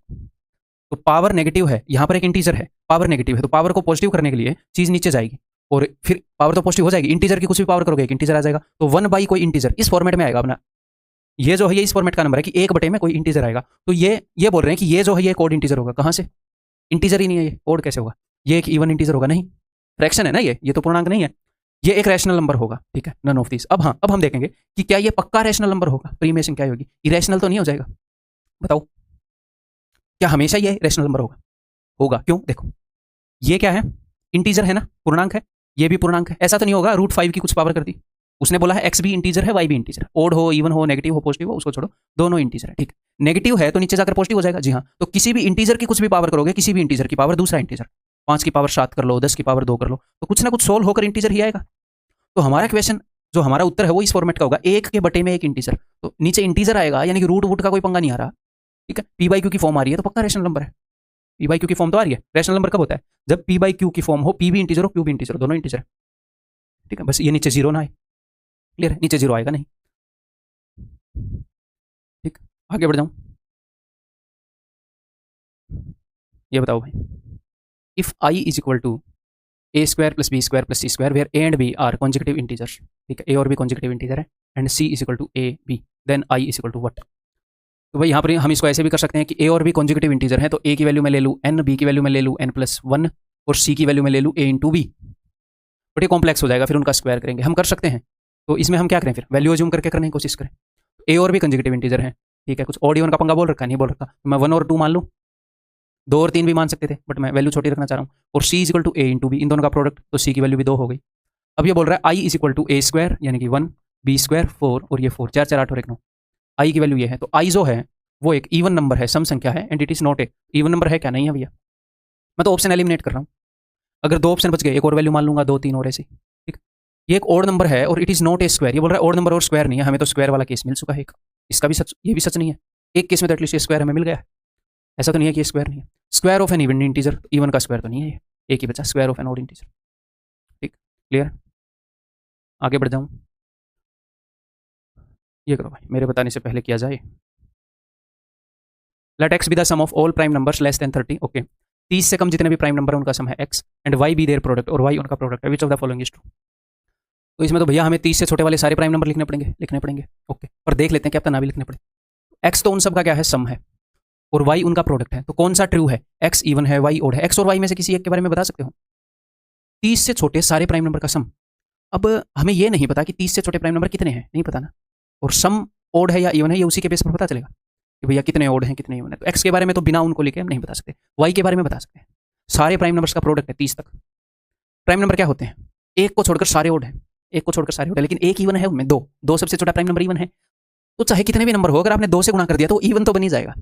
S1: तो पावर नेगेटिव है, यहाँ पर एक इंटीजर है, पावर नेगेटिव है, तो पावर को पॉजिटिव करने के लिए चीज नीचे जाएगी, और फिर पावर तो पॉजिटिव हो जाएगी। इंटीजर की कुछ भी पावर करोगे एक इंटीजर आ जाएगा, तो 1/ कोई इंटीजर इस फॉर्मेट में आएगा अपना। ये जो है ये इस फॉर्मेट का नंबर है कि 1/, में कोई इंटीजर आएगा, तो ये बोल रहे हैं कि ये जो है ये कोड इंटीजर होगा। कहां से? इंटीजर ही नहीं है, ये कोड कैसे होगा? ये एक इवन इंटीजर होगा? नहीं, फ्रैक्शन है ना, ये तो पूर्णांक नहीं है, ये एक रैशनल नंबर होगा। ठीक है, नन ऑफ दिस। अब हाँ, अब हम देखेंगे कि क्या ये पक्का रैशनल नंबर होगा, प्री में संख्या होगी, इरेशनल तो नहीं हो जाएगा। बताओ, क्या हमेशा ये रैशनल नंबर होगा? होगा, क्यों? देखो, ये क्या है, इंटीजर है ना, पूर्णांक है, ये भी पूर्णांक है। ऐसा तो नहीं होगा √5 की कुछ पावर कर दी। उसने बोला है एक्स भी इंटीजर है, वाई भी इंटीजर है, ओड हो, इवन हो, नेगेटिव हो, पॉजिटिव हो, उसको छोड़ो, दोनों इंटीजर है, ठीक। नेगेटिव है तो नीचे जाकर पॉजिटिव हो जाएगा, जी हाँ। तो किसी भी इंटीजर की कुछ भी पावर करोगे, किसी भी इंटीजर की पावर दूसरा इंटीजर, 5 की पावर 7 कर लो, 10 की पावर 2 कर लो, तो कुछ ना कुछ सोल्व होकर इंटीजर ही आएगा। तो हमारा क्वेश्चन, जो हमारा उत्तर है वो इस फॉर्मेट का होगा, 1 के बटे में एक इंटीजर, तो नीचे इंटीजर आएगा, यानी कि रूट वूट का कोई पंगा नहीं आ रहा, ठीक है। पी बाई क्यू की फॉर्म आ रही है तो पक्का रैशनल नंबर है। पी बाई क्यू की फॉर्म तो आ रही है। रैशनल नंबर कब होता है? जब पी बाई क्यू की फॉर्म हो, पी भी इंटीजर हो, क्यू भी इंटीजर हो, दोनों इंटीजर है, ठीक है। बस ये नीचे जीरो ना आए, क्लियर है, नीचे जीरो आएगा नहीं, ठीक। आगे बढ़ जाऊं, ये बताओ भाई, if I is equal to a square plus b square plus c square where a and b are consecutive integers, ठीक है, ए और बी कॉन्जिक्यूटिव इंटीजर है, and c is equal to a b, then I is equal to what? तो भाई यहाँ पर हम इसको ऐसे भी कर सकते हैं कि ए और बी कॉन्जिक्यूटिव इंटीजर है, तो ए की वैल्यू में ले लूँ एन, बी की वैल्यू में ले लूँ n+1, और सी की वैल्यू में ले लूँ a इंटू बी। बट ये कॉम्प्लेक्स हो जाएगा, फिर उनका स्क्वायर करेंगे, हम कर सकते हैं। तो इसमें हम क्या करें, फिर वैल्यू अज्यूम करके करने की कोशिश करें। ए और बी कॉन्जिक्यूटिव इंटीजर है, ठीक है, कुछ ऑड इवन का पंगा बोल रखा, नहीं बोल रखा, तो मैं 1 और 2 मान लूँ, 2 और 3 भी मान सकते थे, बट मैं वैल्यू छोटी रखना चाह रहा हूँ। और c is equal to a into b, इन दोनों का प्रोडक्ट, तो सी की वैल्यू भी 2 हो गई। अब ये बोल रहा है i is equal to a square, यानी कि 1, बी स्क्वायर 4, और ये 4, 4 4 8 और 1 9, आई की वैल्यू ये है। तो आई जो है वो एक इवन नंबर है, सम संख्या है, and it is not a even number है क्या? नहीं है भैया। मैं तो ऑप्शन एलिमिनेट कर रहा हूँ, अगर 2 ऑप्शन बच गए, एक और वैल्यू मान लूंगा, 2 3 और ऐसे, ठीक। ये एक ऑड नंबर है और it is not a square, ये बोल रहा है ऑड नंबर और स्क्वायर नहीं है, हमें तो स्क्वायर वाला केस मिल चुका है एक, इसका भी सच, ये भी सच नहीं है। एक केस में तो एटलीस्ट ये स्क्वायर हमें मिल गया है, ऐसा तो नहीं है कि ये स्क्वायर नहीं है। Square of an even integer, even का स्क्वायर तो नहीं है ये, एक ही बचा, square of an odd integer, ठीक, क्लियर। आगे बढ़ जाऊँ, ये करो भाई, मेरे बताने से पहले किया जाए। Let x be the sum of all prime numbers less than 30, okay. 30 से कम जितने भी प्राइम नंबर है उनका सम है x, and y be their product, और y उनका प्रोडक्ट है, which of the following is true. तो इसमें तो भैया हमें 30 से छोटे वाले सारे प्राइम नंबर लिखने पड़ेंगे, ओके। पर देख लेते हैं क्या पता ना भी लिखने पड़े। x तो उन सब का क्या है, सम है, और y उनका प्रोडक्ट है, तो कौन सा ट्रू है? x इवन है, y ओड है। x और y में से किसी एक के बारे में बता सकते हो? 30 से छोटे सारे प्राइम नंबर का सम। अब हमें ये नहीं पता कि 30 से छोटे प्राइम नंबर कितने हैं, नहीं पता ना, और सम ओड है या इवन है, ये उसी के बेस पर पता चलेगा कि भैया कितने ओड हैं कितने इवन है। तो x के बारे में तो बिना उनको लिखे हम नहीं बता सकते, y के बारे में बता सकते हैं। सारे प्राइम नंबर्स का प्रोडक्ट है 30 तक। प्राइम नंबर क्या होते हैं? एक को छोड़कर सारे ओड हैं, एक को छोड़कर सारे ओड है, लेकिन एक इवन है उनमें, दो सबसे छोटा प्राइम नंबर इवन है। तो चाहे कितने भी नंबर हो, अगर आपने 2 से गुणा कर दिया तो इवन तो बन ही जाएगा,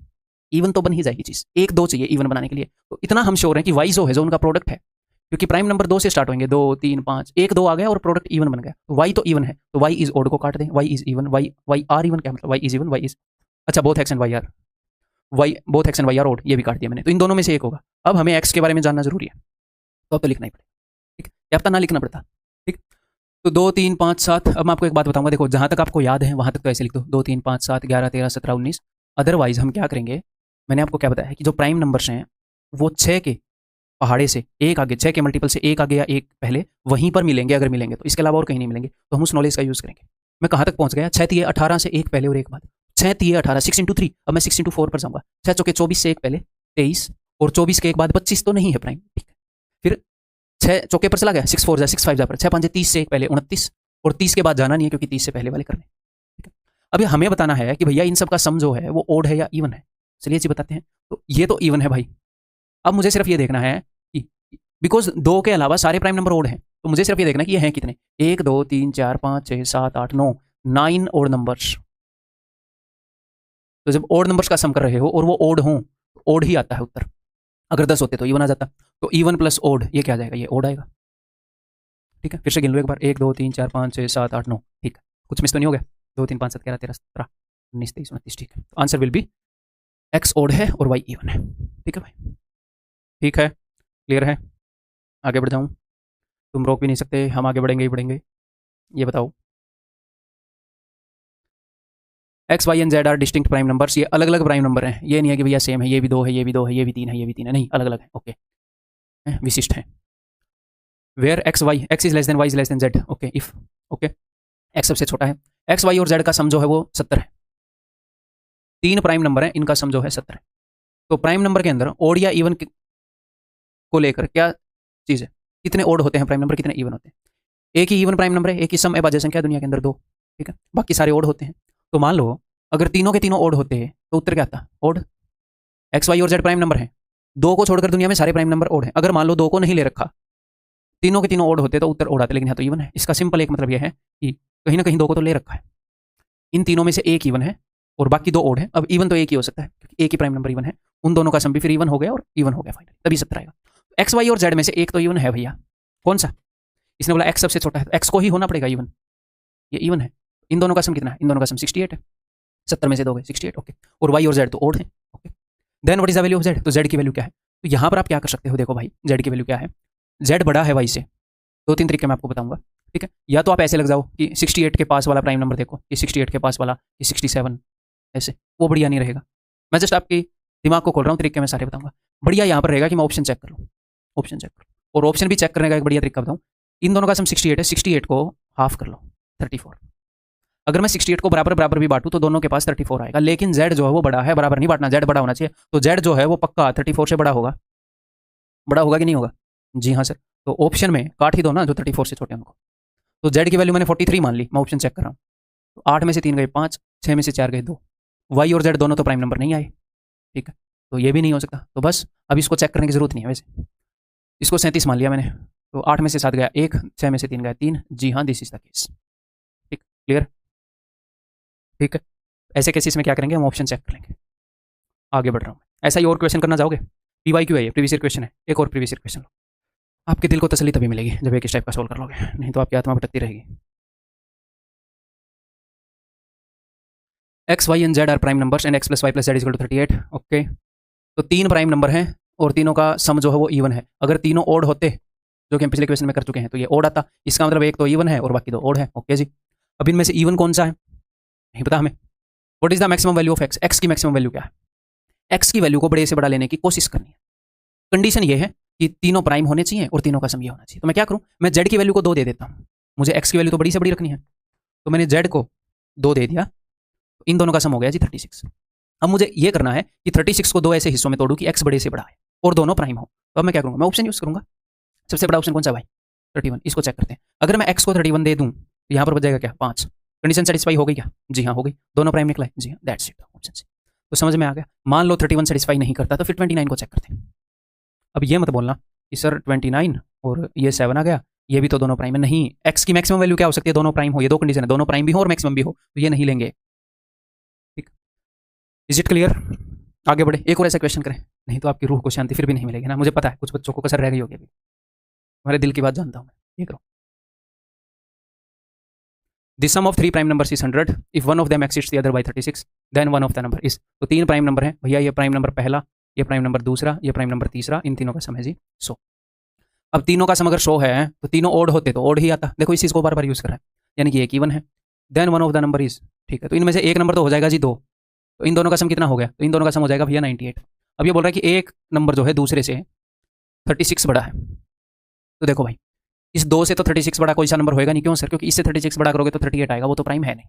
S1: इवन तो बन ही जाएगी चीज। 1 2 चाहिए इवन बनाने के लिए, तो इतना हम श्योर है कि y जो है, जो उनका प्रोडक्ट है, क्योंकि प्राइम नंबर 2 से स्टार्ट होंगे, 2 3 5, 1 2 आ गया और प्रोडक्ट इवन बन गया, तो y तो इवन है, तो y इज ओड को काट दें, y is even, y are even, क्या मतलब y is even, y is, अच्छा, both x and y are, both x and y are odd, ये भी काट दिया मैंने, तो इन दोनों में से एक होगा। अब हमें x के बारे में जानना जरूरी है, तो अब तो लिखना ही पड़ेगा, ठीक, या अब तक ना लिखना पड़ता, ठीक। तो 2 3 5 7, अब मैं आपको एक बात बताऊंगा, देखो जहां तक आपको याद है वहां तक तो ऐसे लिख दो, 2 3 5 7 11 13 17 19। अदरवाइज हम क्या करेंगे, मैंने आपको क्या बताया है कि जो प्राइम नंबर्स हैं वो 6 के पहाड़े से एक आगे, 6 के मल्टीपल से एक आगे या एक पहले वहीं पर मिलेंगे, अगर मिलेंगे तो, इसके अलावा और कहीं नहीं मिलेंगे, तो हम उस नॉलेज का यूज़ करेंगे। मैं कहाँ तक पहुंच गया, 6 तिये 18 से एक पहले और एक बाद, 6 तिये 18, 6 इंटू 3, अब मैं 6 इंटू 4 पर जाऊंगा, 6 चौके 24 से एक पहले 23, और 24 के एक बाद 25 तो नहीं है प्राइम, ठीक है। फिर 6 चौके पर चला गया, 6 4 जा 6 5 जा पर, 6 5 30 से एक पहले 29, और 30 के बाद जाना नहीं है क्योंकि 30 से पहले वाले करने, ठीक है। अभी हमें बताना है कि भैया इन सब का सम जो है वो ओड है या इवन है, चलिए जी बताते हैं। तो ये तो इवन है भाई, अब मुझे सिर्फ ये देखना है कि बिकॉज 2 के अलावा सारे प्राइम नंबर ओड हैं, तो मुझे सिर्फ ये देखना है कि ये हैं कितने, 1 2 3 4 5 6 7 8 9, 9 ओड नंबर्स। तो जब ओड नंबर्स का सम कर रहे हो और वो ओड हो, ओड ही आता है उत्तर। अगर 10 होते तो इवन आ जाता, तो इवन प्लस ओड ये क्या आ जाएगा, ये ओड आएगा, ठीक है। फिर से गिन लो एक बार, 1 2 3 4 5 6 7 8 9, ठीक है, कुछ मिस तो नहीं हो गया, 2 3 5 7 11 13 17 19 23 29, ठीक है। तो answer will be x odd है और वाई इवन है, ठीक है भाई, ठीक है, क्लियर है। आगे बढ़ जाऊं, तुम रोक भी नहीं सकते, हम आगे बढ़ेंगे ही बढ़ेंगे। ये बताओ, x y and z are distinct prime numbers, ये अलग अलग प्राइम नंबर हैं, ये नहीं है कि भैया सेम है, ये भी 2 है, ये भी 2 है, ये भी 3 है, ये भी 3 है, नहीं, अलग अलग है, ओके, विशिष्ट है। Where x is less than y is less than z, okay, if, okay, x सबसे छोटा है, एक्स वाई और जेड का सम जो है वो 70 है, 3 प्राइम नंबर है, इनका सम जो है 70 है। तो प्राइम नंबर के अंदर ओड या इवन को लेकर क्या चीज़ है, कितने ओड होते हैं प्राइम नंबर, कितने इवन होते हैं? एक ही इवन प्राइम नंबर है, एक ही सम अभाज्य संख्या दुनिया के अंदर 2, ठीक है, बाकी सारे ओड होते हैं। तो मान लो अगर तीनों के तीनों ओड होते हैं तो उत्तर क्या आता, ओड। एक्स वाई और जेड प्राइम नंबर है, 2 को छोड़कर दुनिया में सारे प्राइम नंबर ओड हैं। अगर मान लो 2 को नहीं ले रखा, तीनों के तीनों ओड होते तो उत्तर ओड आते, लेकिन यहाँ तो इवन है। इसका सिंपल एक मतलब यह है कि कहीं ना कहीं दो को तो ले रखा है, इन तीनों में से एक इवन है और बाकी दो ओड है। अब इवन तो एक ही हो सकता है क्योंकि एक ही प्राइम नंबर इवन है, उन दोनों का सम भी फिर इवन हो गया और इवन हो गया फाइनली, तभी 70 आएगा। एक्स वाई और जेड में से एक तो इवन है भैया, कौन सा? इसने बोला एक्स सबसे छोटा है तो एक्स को ही होना पड़ेगा इवन, ये इवन है। इन दोनों का सम कितना है? इन दोनों का सम 68 है, 70 में से दो गए 68, ओके। और वाई और जेड तो ओड है, okay. Then what is the value of z? तो जेड की वैल्यू क्या है? तो यहाँ पर आप क्या कर सकते हो, देखो भाई जेड की वैल्यू क्या है। जेड बड़ा है वाई से, दो तीन तरीके मैं आपको बताऊंगा, ठीक है। या तो आप ऐसे लग जाओ कि 68 के पास वाला प्राइम नंबर देखो, कि 68 के पास वाला, कि 67, ऐसे वो बढ़िया नहीं रहेगा। मैं जस्ट आपके दिमाग को खोल रहा हूँ, तरीके मैं सारे बताऊंगा। बढ़िया यहाँ पर रहेगा कि मैं ऑप्शन चेक कर लूँ, ऑप्शन चेक करो। और ऑप्शन भी चेक करने का एक बढ़िया तरीका बताऊँ, इन दोनों का सम 68 है, 68 को हाफ कर लो 34। अगर मैं 68 को बराबर बराबर भी बांटूं तो दोनों के पास 34 आएगा, लेकिन जेड जो है वो बड़ा है, बराबर नहीं बांटना, जेड बड़ा होना चाहिए। तो जेड जो है वो पक्का 34 से बड़ा होगा, बड़ा होगा कि नहीं होगा? जी हाँ सर। तो ऑप्शन में काट ही दो ना जो 34 से छोटे उनको। तो जेड की वैल्यू मैंने 43 मान ली, मैं ऑप्शन चेक कर रहा हूँ। तो 8 में से 3 गए 5, 6 में से 4 गए 2। वाई और जेड दोनों तो प्राइम नंबर नहीं आए, ठीक है, तो ये भी नहीं हो सकता। तो बस अब इसको चेक करने की जरूरत नहीं है, वैसे इसको 37 मान लिया मैंने। तो 8 में से 7 गया 1, 6 में से 3 गया 3। जी हाँ, दिस इज द केस। ठीक, क्लियर? ठीक है, ऐसे केसेस में क्या करेंगे, हम ऑप्शन चेक कर लेंगे। आगे बढ़ रहा हूँ। ऐसा ही और क्वेश्चन करना चाहोगे? PYQ है ये, प्रीवियस ईयर क्वेश्चन है। एक और प्रीवियस ईयर क्वेश्चन लो, आपके दिल को तसल्ली तभी मिलेगी जब एक इस टाइप का सोल्व कर लोगे, नहीं तो आपकी आत्मा भटकती रहेगी। X y and z are prime numbers and x plus y plus z equal to 38, okay. तो तीन प्राइम नंबर हैं और तीनों का सम जो है वो इवन है। अगर तीनों ओड होते, जो कि हम पिछले क्वेश्चन में कर चुके हैं, तो ये ओड आता। इसका मतलब एक तो इवन है और बाकी दो ओड है, ओके जी। अब इनमें से इवन कौन सा है नहीं पता हमें। What is the maximum value of x? X की मैक्सिमम वैल्यू क्या है? एक्स की वैल्यू को बड़े से बड़ा लेने की कोशिश करनी है। कंडीशन ये है कि तीनों प्राइम होने चाहिए और तीनों का सम ये होना चाहिए। तो मैं क्या करूं, मैं जेड की वैल्यू को 2 दे देता हूं, मुझे एक्स की वैल्यू तो बड़ी से बड़ी रखनी है। तो मैंने जेड को 2 दे दिया, तो इन दोनों का सम हो गया जी 36। अब मुझे ये करना है कि 36 को 2 ऐसे हिस्सों में तोड़ूं कि एक्स बड़े से बड़ा है और दोनों प्राइम हो। तो अब मैं क्या करूंगा, मैं ऑप्शन यूज करूंगा। सबसे बड़ा ऑप्शन कौन सा भाई? 31। इसको चेक करते हैं। अगर मैं एक्स को 31 दे दूं तो यहाँ पर बच जाएगा क्या? 5। कंडीशन सेटिस्फाई हो गई क्या? जी हाँ हो गई। दोनों प्राइम निकला है, जी हाँ, दैट्स इट ऑप्शन से। तो समझ में आ गया। मान लो 31 सेटिस्फाई नहीं करता तो फिर 29 को चेक करते हैं। अब ये मत बोलना कि सर 29 और ये 7 आ गया, ये भी तो दोनों प्राइम है। नहीं, एक्स की मैक्सिमम वैल्यू क्या हो सकती है? दोनों प्राइम हो। ये दो कंडीशन है, दोनों प्राइम भी हो और मैक्सिमम भी हो, तो ये नहीं लेंगे। ठीक, इज इट क्लियर? आगे बढ़े, एक और ऐसा क्वेश्चन करें, नहीं तो आपकी रूह को शांति फिर भी नहीं मिलेगी ना। मुझे पता है कुछ बच्चों को कसर रह गई होगी अभी, हमारे दिल की बात जानता हूँ मैं। ये करो, the sum of 3 prime numbers is 100 if one of them exceeds the other by 36 then one of the number is। तो 3 प्राइम नंबर है भैया, ये प्राइम नंबर पहला, ये प्राइम नंबर दूसरा, ये प्राइम नंबर तीसरा, इन तीनों का सम है जी 100। अब तीनों का सम अगर 100 है तो तीनों ओड होते तो ओड ही आता। देखो इस चीज को बार बार यूज कर रहा है, यानी कि एक इवन है। Then one of the number is, ठीक है, तो इनमें से एक नंबर तो हो जाएगा जी 2। तो इन दोनों का सम कितना हो गया? तो इन दोनों का सम हो जाएगा भैया 98। अब ये बोल रहा है कि एक नंबर जो है दूसरे से 36 बड़ा है। तो देखो भाई, इस 2 से तो 36 बड़ा कोई सा नंबर होएगा नहीं। क्यों सर? क्योंकि इससे 36 बड़ा करोगे तो 38 आएगा, वो तो प्राइम है नहीं।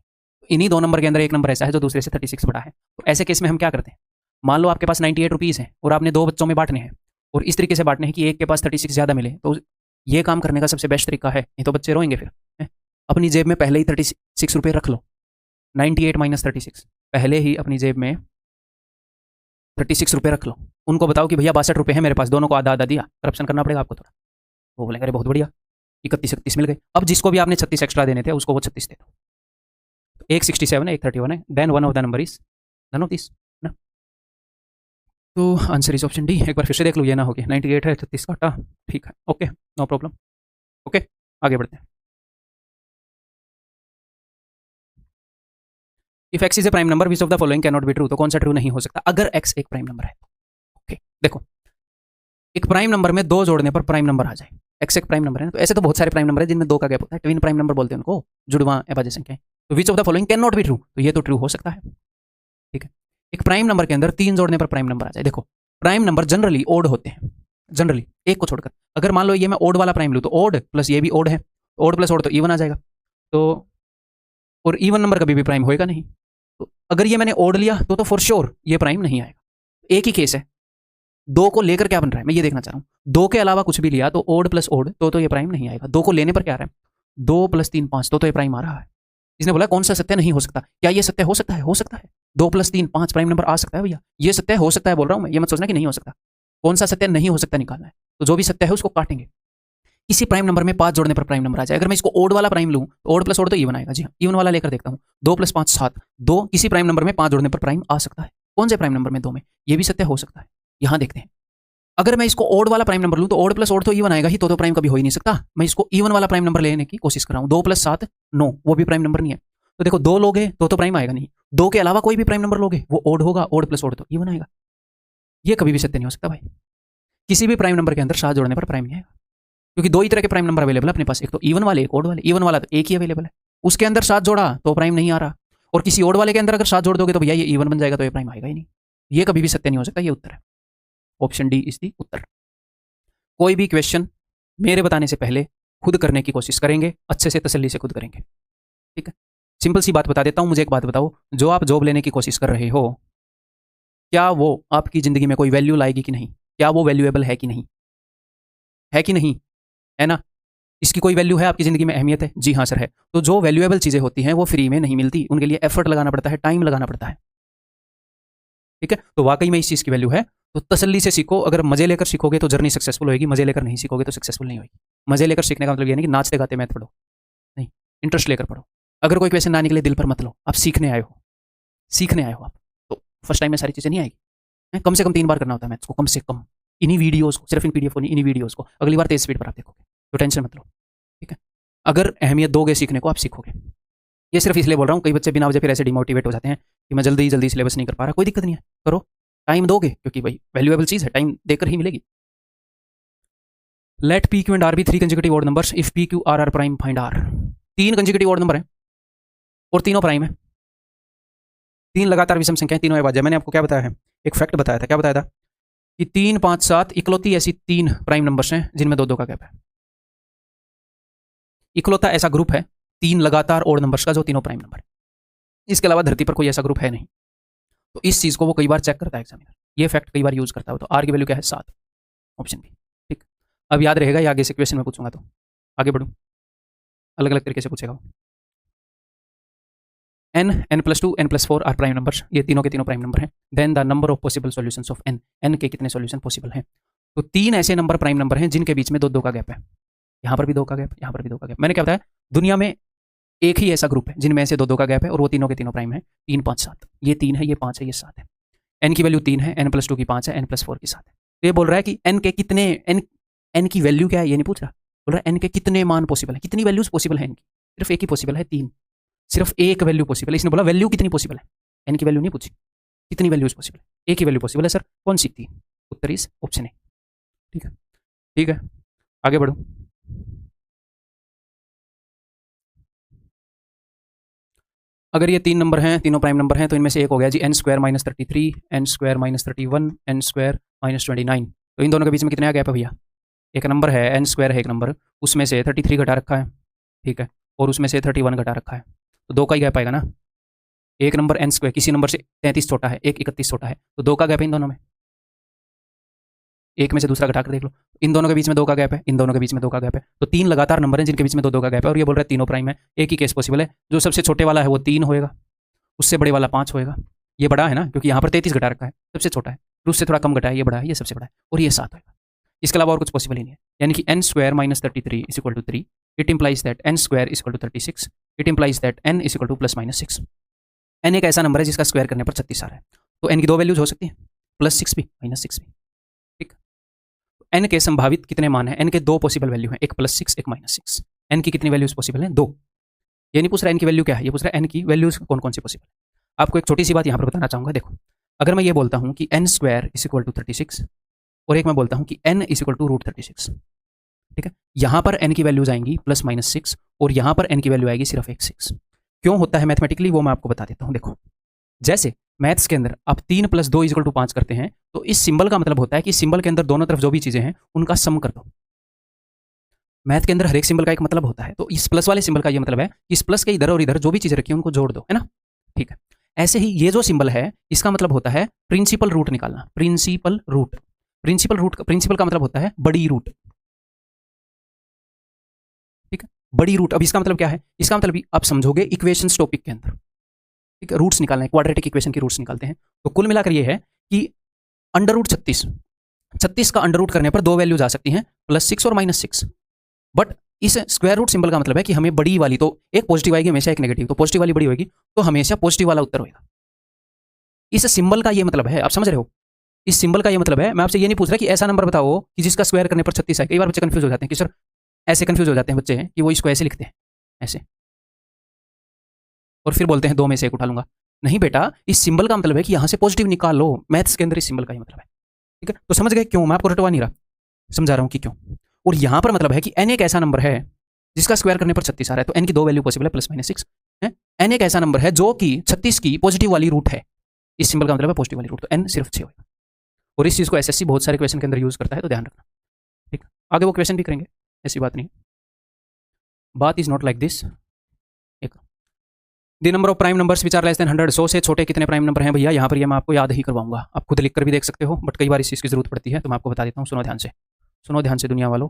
S1: इन्हीं 2 नंबर के अंदर एक नंबर ऐसा है जो दूसरे से 36 बड़ा है। तो ऐसे केस में हम क्या करते हैं, मान लो आपके पास 98 रुपीज़ है और आपने 2 बच्चों में बांटने हैं और इस तरीके से बांटने हैं कि एक के पास 36 ज़्यादा मिले। तो ये काम करने का सबसे बेस्ट तरीका है, नहीं तो बच्चे रोएंगे फिर, अपनी जेब में पहले ही 36 रुपये रख लो। 98 माइनस 36, पहले ही अपनी जेब में 36 रुपये रख लो। उनको बताओ कि भैया 62 रुपये है मेरे पास, दोनों को आधा आधा दिया, करप्शन करना पड़ेगा आपको थोड़ा। वो बोलेंगे अरे बहुत बढ़िया, 31 मिल गए। अब जिसको भी आपने 36 एक्स्ट्रा देने थे उसको वो 36 दे दो। एक 67 है, एक 31 है, then one of the number is none of this ना। तो आंसर इज ऑप्शन डी। एक बार फिर से देख लो, ये ना हो गया 98 है 36 काटा, ठीक है, ओके, नो प्रॉब्लम। ओके, आगे बढ़ते हैं। If x is a prime number which of the following can not B true. तो कौन सा ट्रू नहीं हो सकता अगर एक्स एक प्राइम नंबर है? ओके, देखो एक प्राइम नंबर में 2 जोड़ने पर प्राइम नंबर आ जाए, एक्स एक प्राइम नंबर है ना। तो ऐसे तो बहुत सारे प्राइम नंबर है जिनमें 2 का गैप होता है, ट्विन प्राइम नंबर बोलते हैं उनको, जुड़वा अभाज्य संख्याएं। तो विच of the following can not B true, तो ये तो ट्रू हो सकता है, ठीक है। एक प्राइम नंबर के अंदर 3 जोड़ने पर प्राइम नंबर आ जाए। देखो प्राइम नंबर जनरली ओड होते हैं, जनरली एक को छोड़कर। अगर मान लो ये मैं ओड वाला प्राइम लूँ तो ओड प्लस ये भी ओड है, ओड प्लस ओड तो इवन आ जाएगा। तो और इवन नंबर कभी भी प्राइम होएगा नहीं। तो अगर ये मैंने ओड लिया तो फॉर श्योर ये प्राइम नहीं आएगा। एक ही केस है, 2 को लेकर क्या बन रहा है मैं ये देखना चाह रहा हूँ। 2 के अलावा कुछ भी लिया तो ओड प्लस ओड तो ये प्राइम नहीं आएगा। 2 को लेने पर क्या आ रहा है, 2 + 3 5, तो ये प्राइम आ रहा है। इसने बोला कौन सा सत्य नहीं हो सकता? क्या ये सत्य हो सकता है? हो सकता है। 2 + 3 5 प्राइम नंबर आ सकता है भैया, ये सत्य हो सकता है बोल रहा हूँ मैं, ये मत सोचना कि नहीं हो सकता। कौन सा सत्य नहीं हो सकता निकालना है। तो जो भी सत्य है उसको काटेंगे। किसी प्राइम नंबर में 5 जोड़ने पर प्राइम नंबर आ जाए। अगर मैं इसको ओड वाला प्राइम लूँ तो ओड प्लस ओड तो इवन आएगा। जी हाँ, इवन वाला लेकर देखता हूँ। 2 + 5 7। 2 किसी प्राइम नंबर में 5 जोड़ने पर प्राइम आ सकता है। कौन से प्राइम नंबर में? 2 में। ये भी सत्य हो सकता है। यहाँ देखते हैं। अगर मैं इसको ओड वाला प्राइम नंबर लूँ तो ओड प्लस ओड तो इवन आएगा ही, तो प्राइम कभी हो ही नहीं सकता। मैं इसको इवन वाला प्राइम नंबर लेने की कोशिश कर रहा हूँ। 2 + 7 9, वो भी प्राइम नंबर नहीं है। तो देखो 2 लोगे तो प्राइम आएगा नहीं। 2 के अलावा कोई भी प्राइम नंबर लोगे वो ओड होगा, ओड प्लस ओड तो इवन आएगा। ये कभी भी सत्य नहीं हो सकता भाई। किसी भी प्राइम नंबर के अंदर 7 जोड़ने पर प्राइम नहीं आएगा, क्योंकि 2 ही तरह के प्राइम नंबर अवेलेबल है अपने पास, एक तो इवन वाले, एक ओड वाले। इवन वाला तो एक ही अवेलेबल है, उसके अंदर 7 जोड़ा तो प्राइम नहीं आ रहा, और किसी ओड वाले के अंदर अगर 7 जोड़ दोगे तो भैया ये इवन बन जाएगा, तो ये प्राइम आएगा ही नहीं। ये कभी भी सत्य नहीं हो सकता। ये उत्तर है, ऑप्शन डी इज दी उत्तर। कोई भी क्वेश्चन मेरे बताने से पहले खुद करने की कोशिश करेंगे, अच्छे से तसल्ली से खुद करेंगे, ठीक है। सिंपल सी बात बता देता हूं। मुझे एक बात बताओ, जो आप जॉब लेने की कोशिश कर रहे हो, क्या वो आपकी जिंदगी में कोई वैल्यू लाएगी कि नहीं? क्या वो वैल्यूएबल है कि नहीं? है कि नहीं? है ना? इसकी कोई वैल्यू है आपकी ज़िंदगी में, अहमियत है? जी हाँ सर है। तो जो वैल्यूएबल चीज़ें होती हैं वो फ्री में नहीं मिलती, उनके लिए एफर्ट लगाना पड़ता है, टाइम लगाना पड़ता है, ठीक है। तो वाकई में इस चीज़ की वैल्यू है। तो तसल्ली से सीखो। अगर मजे लेकर सीखोगे तो जर्नी सक्सेसफुल होगी, मजे लेकर नहीं सीखोगे तो सक्सेसफुल नहीं होगी। मजे लेकर सीखने का मतलब ये नहीं कि नाचते गाते मैथ पढ़ो, नहीं, इंटरेस्ट लेकर पढ़ो। अगर कोई क्वेश्चन ना निकले दिल पर मत लो, आप सीखने आए हो, सीखने आए हो आप। तो फर्स्ट टाइम में सारी चीज़ें नहीं आएगी, कम से कम 3 बार करना होता है मैथ्स को, कम से कम। इन्हीं वीडियोज़ को, सिर्फ इन पीडीएफ को नहीं, इन्हीं वीडियोज़ को अगली बार तेज स्पीड पर आप देखोगे, तो टेंशन मत लो, ठीक है। अगर अहमियत दोगे सीखने को, आप सीखोगे। ये सिर्फ इसलिए बोल रहा हूँ, कई बच्चे बिना वजह फिर ऐसे डिमोटिवेट हो जाते हैं कि मैं जल्दी सिलेबस नहीं कर पा रहा। कोई दिक्कत नहीं है, करो, टाइम दोगे, क्योंकि भाई वैल्यूएबल चीज़ है, टाइम देकर ही मिलेगी। Let p q and r be 3 consecutive odd numbers if p q r are prime find r. 3 consecutive odd number है और तीनों प्राइम है। 3 लगातार विषम संख्याएं, तीनों अभाज्य। मैंने आपको क्या बताया है? एक फैक्ट बताया था। क्या बताया था? कि 3 5 7 इकलौती ऐसी 3 प्राइम नंबर्स हैं जिनमें 2 2 का गैप है। इकलौता ऐसा ग्रुप है 3 लगातार ऑड नंबर्स का जो तीनों प्राइम नंबर है। इसके अलावा धरती पर कोई ऐसा ग्रुप है नहीं। तो इस चीज़ को वो कई बार चेक करता है एग्जामिनर, ये फैक्ट कई बार यूज करता है। तो आर की वैल्यू क्या है? 7, ऑप्शन बी, ठीक। अब याद रहेगा, ये आगे से क्वेश्चन में पूछूंगा, तो आगे बढ़ूँ, अलग अलग तरीके से पूछेगा। n, n+2, n+4 are prime numbers, ये तीनों के तीनों प्राइम नंबर हैं। Then the number of possible solutions of n, n के कितने सॉल्यूशन पॉसिबल हैं? तो 3 ऐसे नंबर प्राइम नंबर हैं जिनके बीच में 2 2 का गैप है। यहाँ पर भी 2 का गैप, यहाँ पर भी 2 का गैप। मैंने क्या बताया? दुनिया में एक ही ऐसा ग्रुप है जिनमें से 2 2 का गैप है, और वो तीनों के तीनों प्राइम है। 3 5 7, ये 3 है, ये 5 है, ये 7 है। n की वैल्यू 3 है, n+2 की 5 है, n+4 की 7 है। तो ये बोल रहा है कि n के कितने, n की वैल्यू क्या है ये नहीं पूछ रहा, बोल रहा है n के कितने मान पॉसिबल है, कितनी वैल्यूज पॉसिबल है n की। सिर्फ एक ही पॉसिबल है, 3, सिर्फ एक वैल्यू पॉसिबल है। इसने बोला वैल्यू कितनी पॉसिबल है, n की वैल्यू नहीं पूछी, कितनी वैल्यूज पॉसिबल है। एक ही वैल्यू पॉसिबल है सर, कौन सी थी? उत्तर इस ऑप्शन है, ठीक है, ठीक है। आगे बढ़ो। अगर ये 3 नंबर हैं, तीनों प्राइम नंबर हैं, तो इनमें से एक हो गया जी n² - 33, n² - 31, n² - 29। तो इन दोनों के बीच में कितना गैप है भैया? एक नंबर है n² है, एक नंबर, उसमें से 33 घटा रखा है, ठीक है, और उसमें से 31 घटा रखा है, तो 2 का ही गैप आएगा ना। एक नंबर n², किसी नंबर से 33 छोटा है, एक 31 छोटा है, तो 2 का गैप है इन दोनों में। एक में से दूसरा घटा कर देख लो, इन दोनों के बीच में 2 का गैप है, इन दोनों के बीच में 2 का गैप है। तो 3 लगातार नंबर हैं जिनके बीच में 2 2 का गैप है, और ये बोल रहा है तीनों प्राइम है। एक ही केस पॉसिबल है, जो सबसे छोटे वाला है वो 3 होएगा, उससे बड़े वाला 5 होएगा। ये बड़ा है ना, क्योंकि यहाँ पर 33 घटा रखा है, सबसे छोटा है, फिर उससे थोड़ा कम घटा है, ये बड़ा है, ये सबसे बड़ा है, और ये 7 होएगा। इसके अलावा और कुछ पॉसिबल ही नहीं है। यानी कि n² - 33 = 3, it implies that n² = 36, it implies that n = +-6। n एक ऐसा नंबर है जिसका स्क्वायर करने पर 36 आ रहा है, तो n की 2 वैल्यूज हो सकती हैं, +6 भी, -6 भी, ठीक। n के संभावित कितने मान हैं? n के 2 पॉसिबल वैल्यू हैं, एक +6, एक -6। n की कितनी वैल्यूज पॉसिबल हैं? 2। ये नहीं पूछ रहा n की वैल्यू क्या है, ये पूछ रहा है n की वैल्यूज कौन कौन सी पॉसिबल है। आपको एक छोटी सी बात यहाँ पर बताना चाहूँगा, देखो, अगर मैं ये बोलता हूँ कि n² = 36, और एक मैं बोलता हूँ कि n = √36, ठीक है, यहाँ पर n की वैल्यूज आएंगी +-6, और यहाँ पर n की वैल्यू आएगी सिर्फ एक 6। क्यों होता है मैथमेटिकली, वो मैं आपको बता देता हूँ। देखो, जैसे मैथ्स के अंदर आप 3 + 2 = 5 करते हैं, तो इस सिंबल का मतलब होता है कि सिंबल के अंदर दोनों तरफ जो भी चीजें हैं उनका सम कर दो। मैथ के अंदर हर एक सिंबल का एक मतलब होता है, तो इस प्लस वाले सिंबल का ये मतलब है कि इस प्लस के इधर और इधर जो भी चीजें रखी हैं उनको जोड़ दो, है ना, ठीक है। ऐसे ही ये जो सिंबल है इसका मतलब होता है प्रिंसिपल रूट निकालना। प्रिंसिपल रूट, प्रिंसिपल का मतलब होता है बड़ी रूट, ठीक है, बड़ी रूट। अब इसका मतलब क्या है? इसका मतलब भी आप समझोगे इक्वेशंस टॉपिक के अंदर, ठीक है, रूट्स निकालना है, क्वाड्रेटिक इक्वेशन की रूट्स निकालते हैं। तो कुल मिलाकर ये है कि √36 का अंडर रूट करने पर 2 वैल्यूज आ सकती हैं, +6 और -6। बट इस स्क्वायर रूट सिंबल का मतलब है कि हमें बड़ी वाली, तो एक पॉजिटिव आएगी हमेशा, एक नेगेटिव, तो पॉजिटिव वाली बड़ी होगी, तो हमेशा पॉजिटिव वाला उत्तर होगा। इस सिंबल का ये मतलब है, आप समझ रहे हो, इस सिंबल का ये मतलब है। मैं आपसे ये नहीं पूछ रहा कि ऐसा नंबर बताओ कि जिसका स्क्वायर करने पर 36 है। कई बार बच्चे कंफ्यूज हो जाते हैं कि सर ऐसे कंफ्यूज हो जाते हैं बच्चे कि वो इसको ऐसे लिखते हैं, ऐसे, और फिर बोलते हैं 2 में से 1 उठा लूंगा। नहीं बेटा, इस सिंबल का मतलब है कि यहां से पॉजिटिव निकाल लो, मैथ्स के अंदर इस सिंबल का ये मतलब है। ठीक है, तो समझ गए क्यों? मैं आपको रटवा नहीं रहा, समझा रहा हूं कि क्यों। और यहां पर मतलब है कि n एक ऐसा नंबर है जिसका स्क्वायर करने पर 36 आ रहा है, तो n की 2 वैल्यू पॉसिबल है, +-6 है। n एक ऐसा नंबर है जो कि 36 की पॉजिटिव वाली रूट है। इस सिंबल का मतलब है पॉजिटिव वाली रूट, तो n सिर्फ 6 होगा। और इस चीज को एसएससी बहुत सारे क्वेश्चन के अंदर यूज करता है, तो ध्यान रखना। ठीक, आगे वो क्वेश्चन भी करेंगे, ऐसी बात नहीं। बात इज नॉट लाइक दिस। एक the number of prime numbers which are less than 100, 100 से छोटे कितने प्राइम नंबर हैं भैया? यहाँ पर ये मैं आपको याद ही करवाऊंगा, आप खुद लिख कर भी देख सकते हो, बट कई बार इस चीज़ की जरूरत पड़ती है, तो मैं आपको बता देता हूँ। सुनो ध्यान से, सुनो ध्यान से दुनिया वालों,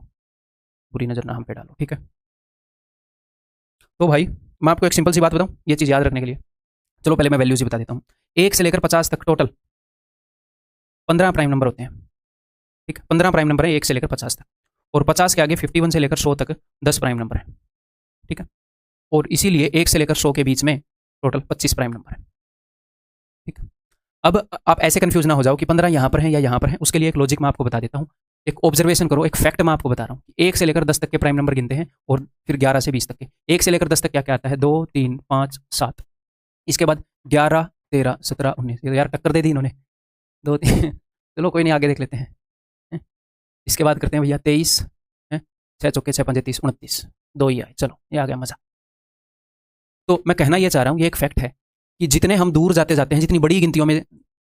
S1: बुरी नजर ना हम पे डालो, ठीक है? तो भाई मैं आपको एक सिंपल सी बात बताऊँ ये चीज़ याद रखने के लिए। चलो पहले मैं वैल्यूज ही बता देता हूँ। 1 से लेकर 50 तक टोटल 15 प्राइम नंबर होते हैं। ठीक, 15 प्राइम नंबर है 1 से लेकर 50 तक, और 50 के आगे 51 से लेकर 100 तक 10 प्राइम नंबर है। ठीक है, और इसीलिए 1 से लेकर 100 के बीच में टोटल 25 प्राइम नंबर है। ठीक है, अब आप ऐसे कंफ्यूज ना हो जाओ कि 15 यहाँ पर है या यहाँ पर है। उसके लिए एक लॉजिक मैं आपको बता देता हूँ, एक ऑब्जर्वेशन करो, एक फैक्ट मैं आपको बता रहा हूँ। 1 से लेकर 10 तक के प्राइम नंबर गिनते हैं, और फिर 11 से 20 तक के। 1 से लेकर 10 तक क्या क्या आता है? 2, 3, 5, 7। इसके बाद 11, 13, 17, 19। यार टक्कर दे दी इन्होंने, 2, 3 चलो कोई नहीं, आगे देख लेते हैं। इसके बाद करते हैं भैया 23, 6 चौके 6 पंजे 30, 29, 2 ही आए। चलो ये आ गया मजा। तो मैं कहना ये चाह रहा हूँ, ये एक फैक्ट है कि जितने हम दूर जाते जाते हैं, जितनी बड़ी गिनतियों में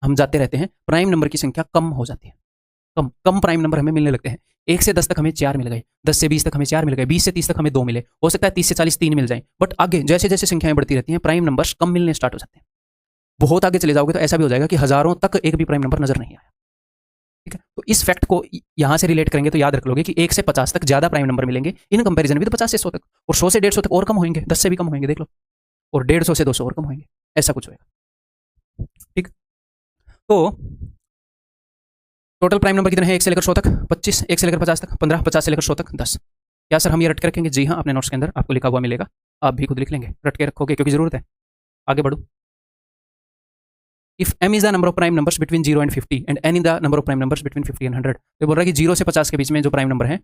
S1: हम जाते रहते हैं, प्राइम नंबर की संख्या कम हो जाती है। कम कम प्राइम नंबर हमें मिलने लगते हैं। 1 से 10 तक हमें 4 मिल गए, 10 से 20 तक हमें 4 मिल गए, 20 से 30 तक हमें 2 मिले, हो सकता है 30 से 40 3 मिल जाएं। बट आगे जैसे जैसे संख्याएं बढ़ती रहती हैं, प्राइम नंबर्स कम मिलने स्टार्ट हो जाते हैं। बहुत आगे चले जाओगे तो ऐसा भी हो जाएगा कि हजारों तक एक भी प्राइम नंबर नजर नहीं आया। ठीक है, तो इस फैक्ट को यहां से रिलेट करेंगे तो याद रख लोगे कि 1 से 50 तक ज्यादा प्राइम नंबर मिलेंगे इन कंपैरिजन विद 50 से 100 तक, और 100 से 150 तक और कम होंगे, 10 से भी कम होंगे, देख लो, और 150 से 200 और कम होंगे, ऐसा कुछ होगा। ठीक, तो टोटल प्राइम नंबर कितने हैं 1 से लेकर 100 तक? 25, 1 से लेकर 50 तक 15, 50 से लेकर 100 तक 10। क्या सर हम ये रट के रखेंगे? जी हाँ, अपने नोट्स के अंदर आपको लिखा हुआ मिलेगा, आप भी खुद लिख लेंगे, रट के रखोगे क्योंकि जरूरत है। आगे बढ़ो। If m is the number of prime numbers between 0 and 50 and n is the number of prime numbers between 50 and 100, तो बोल रहा है कि 0 से 50 के बीच में जो प्राइम नंबर है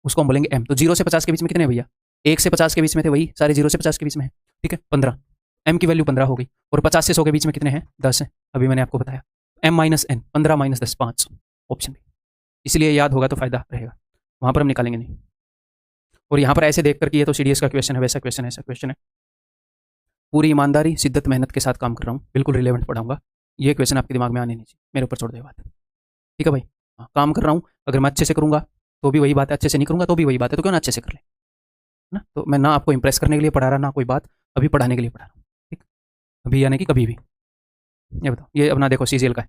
S1: उसको हम बोलेंगे m। तो 0 से 50 के बीच में कितने हैं भैया? 1 से 50 के बीच में थे वही सारे 0 से 50 के बीच में है। ठीक है, 15, m की वैल्यू 15 हो गई। और 50 से 100 के बीच में कितने हैं? 10 है, अभी मैंने आपको बताया। m minus n, 15 minus 10, 5, option B. इसलिए याद होगा तो फायदा रहेगा, वहां पर हम निकालेंगे नहीं। और यहाँ पर ऐसे देख कर कि ये तो सीडीएस का क्वेश्चन है, वैसा क्वेश्चन है, ऐसा क्वेश्चन है। पूरी ईमानदारी, शिद्दत, मेहनत के साथ काम कर रहा हूँ, बिल्कुल रिलेवेंट पढ़ाऊंगा। ये क्वेश्चन आपके दिमाग में आने नहीं चाहिए, मेरे ऊपर छोड़ दे बात। ठीक है भाई, हाँ, काम कर रहा हूँ, अगर मैं अच्छे से करूँगा तो भी वही बात है, अच्छे से नहीं करूँगा तो भी वही बात है, तो क्यों ना अच्छे से कर ले ना। तो मैं ना आपको इंप्रेस करने के लिए पढ़ा रहा, ना कोई बात, अभी पढ़ाने के लिए पढ़ा रहा हूँ। ठीक, अभी यानी कि कभी भी। ये बताओ, ये अपना देखो सीजीएल का है।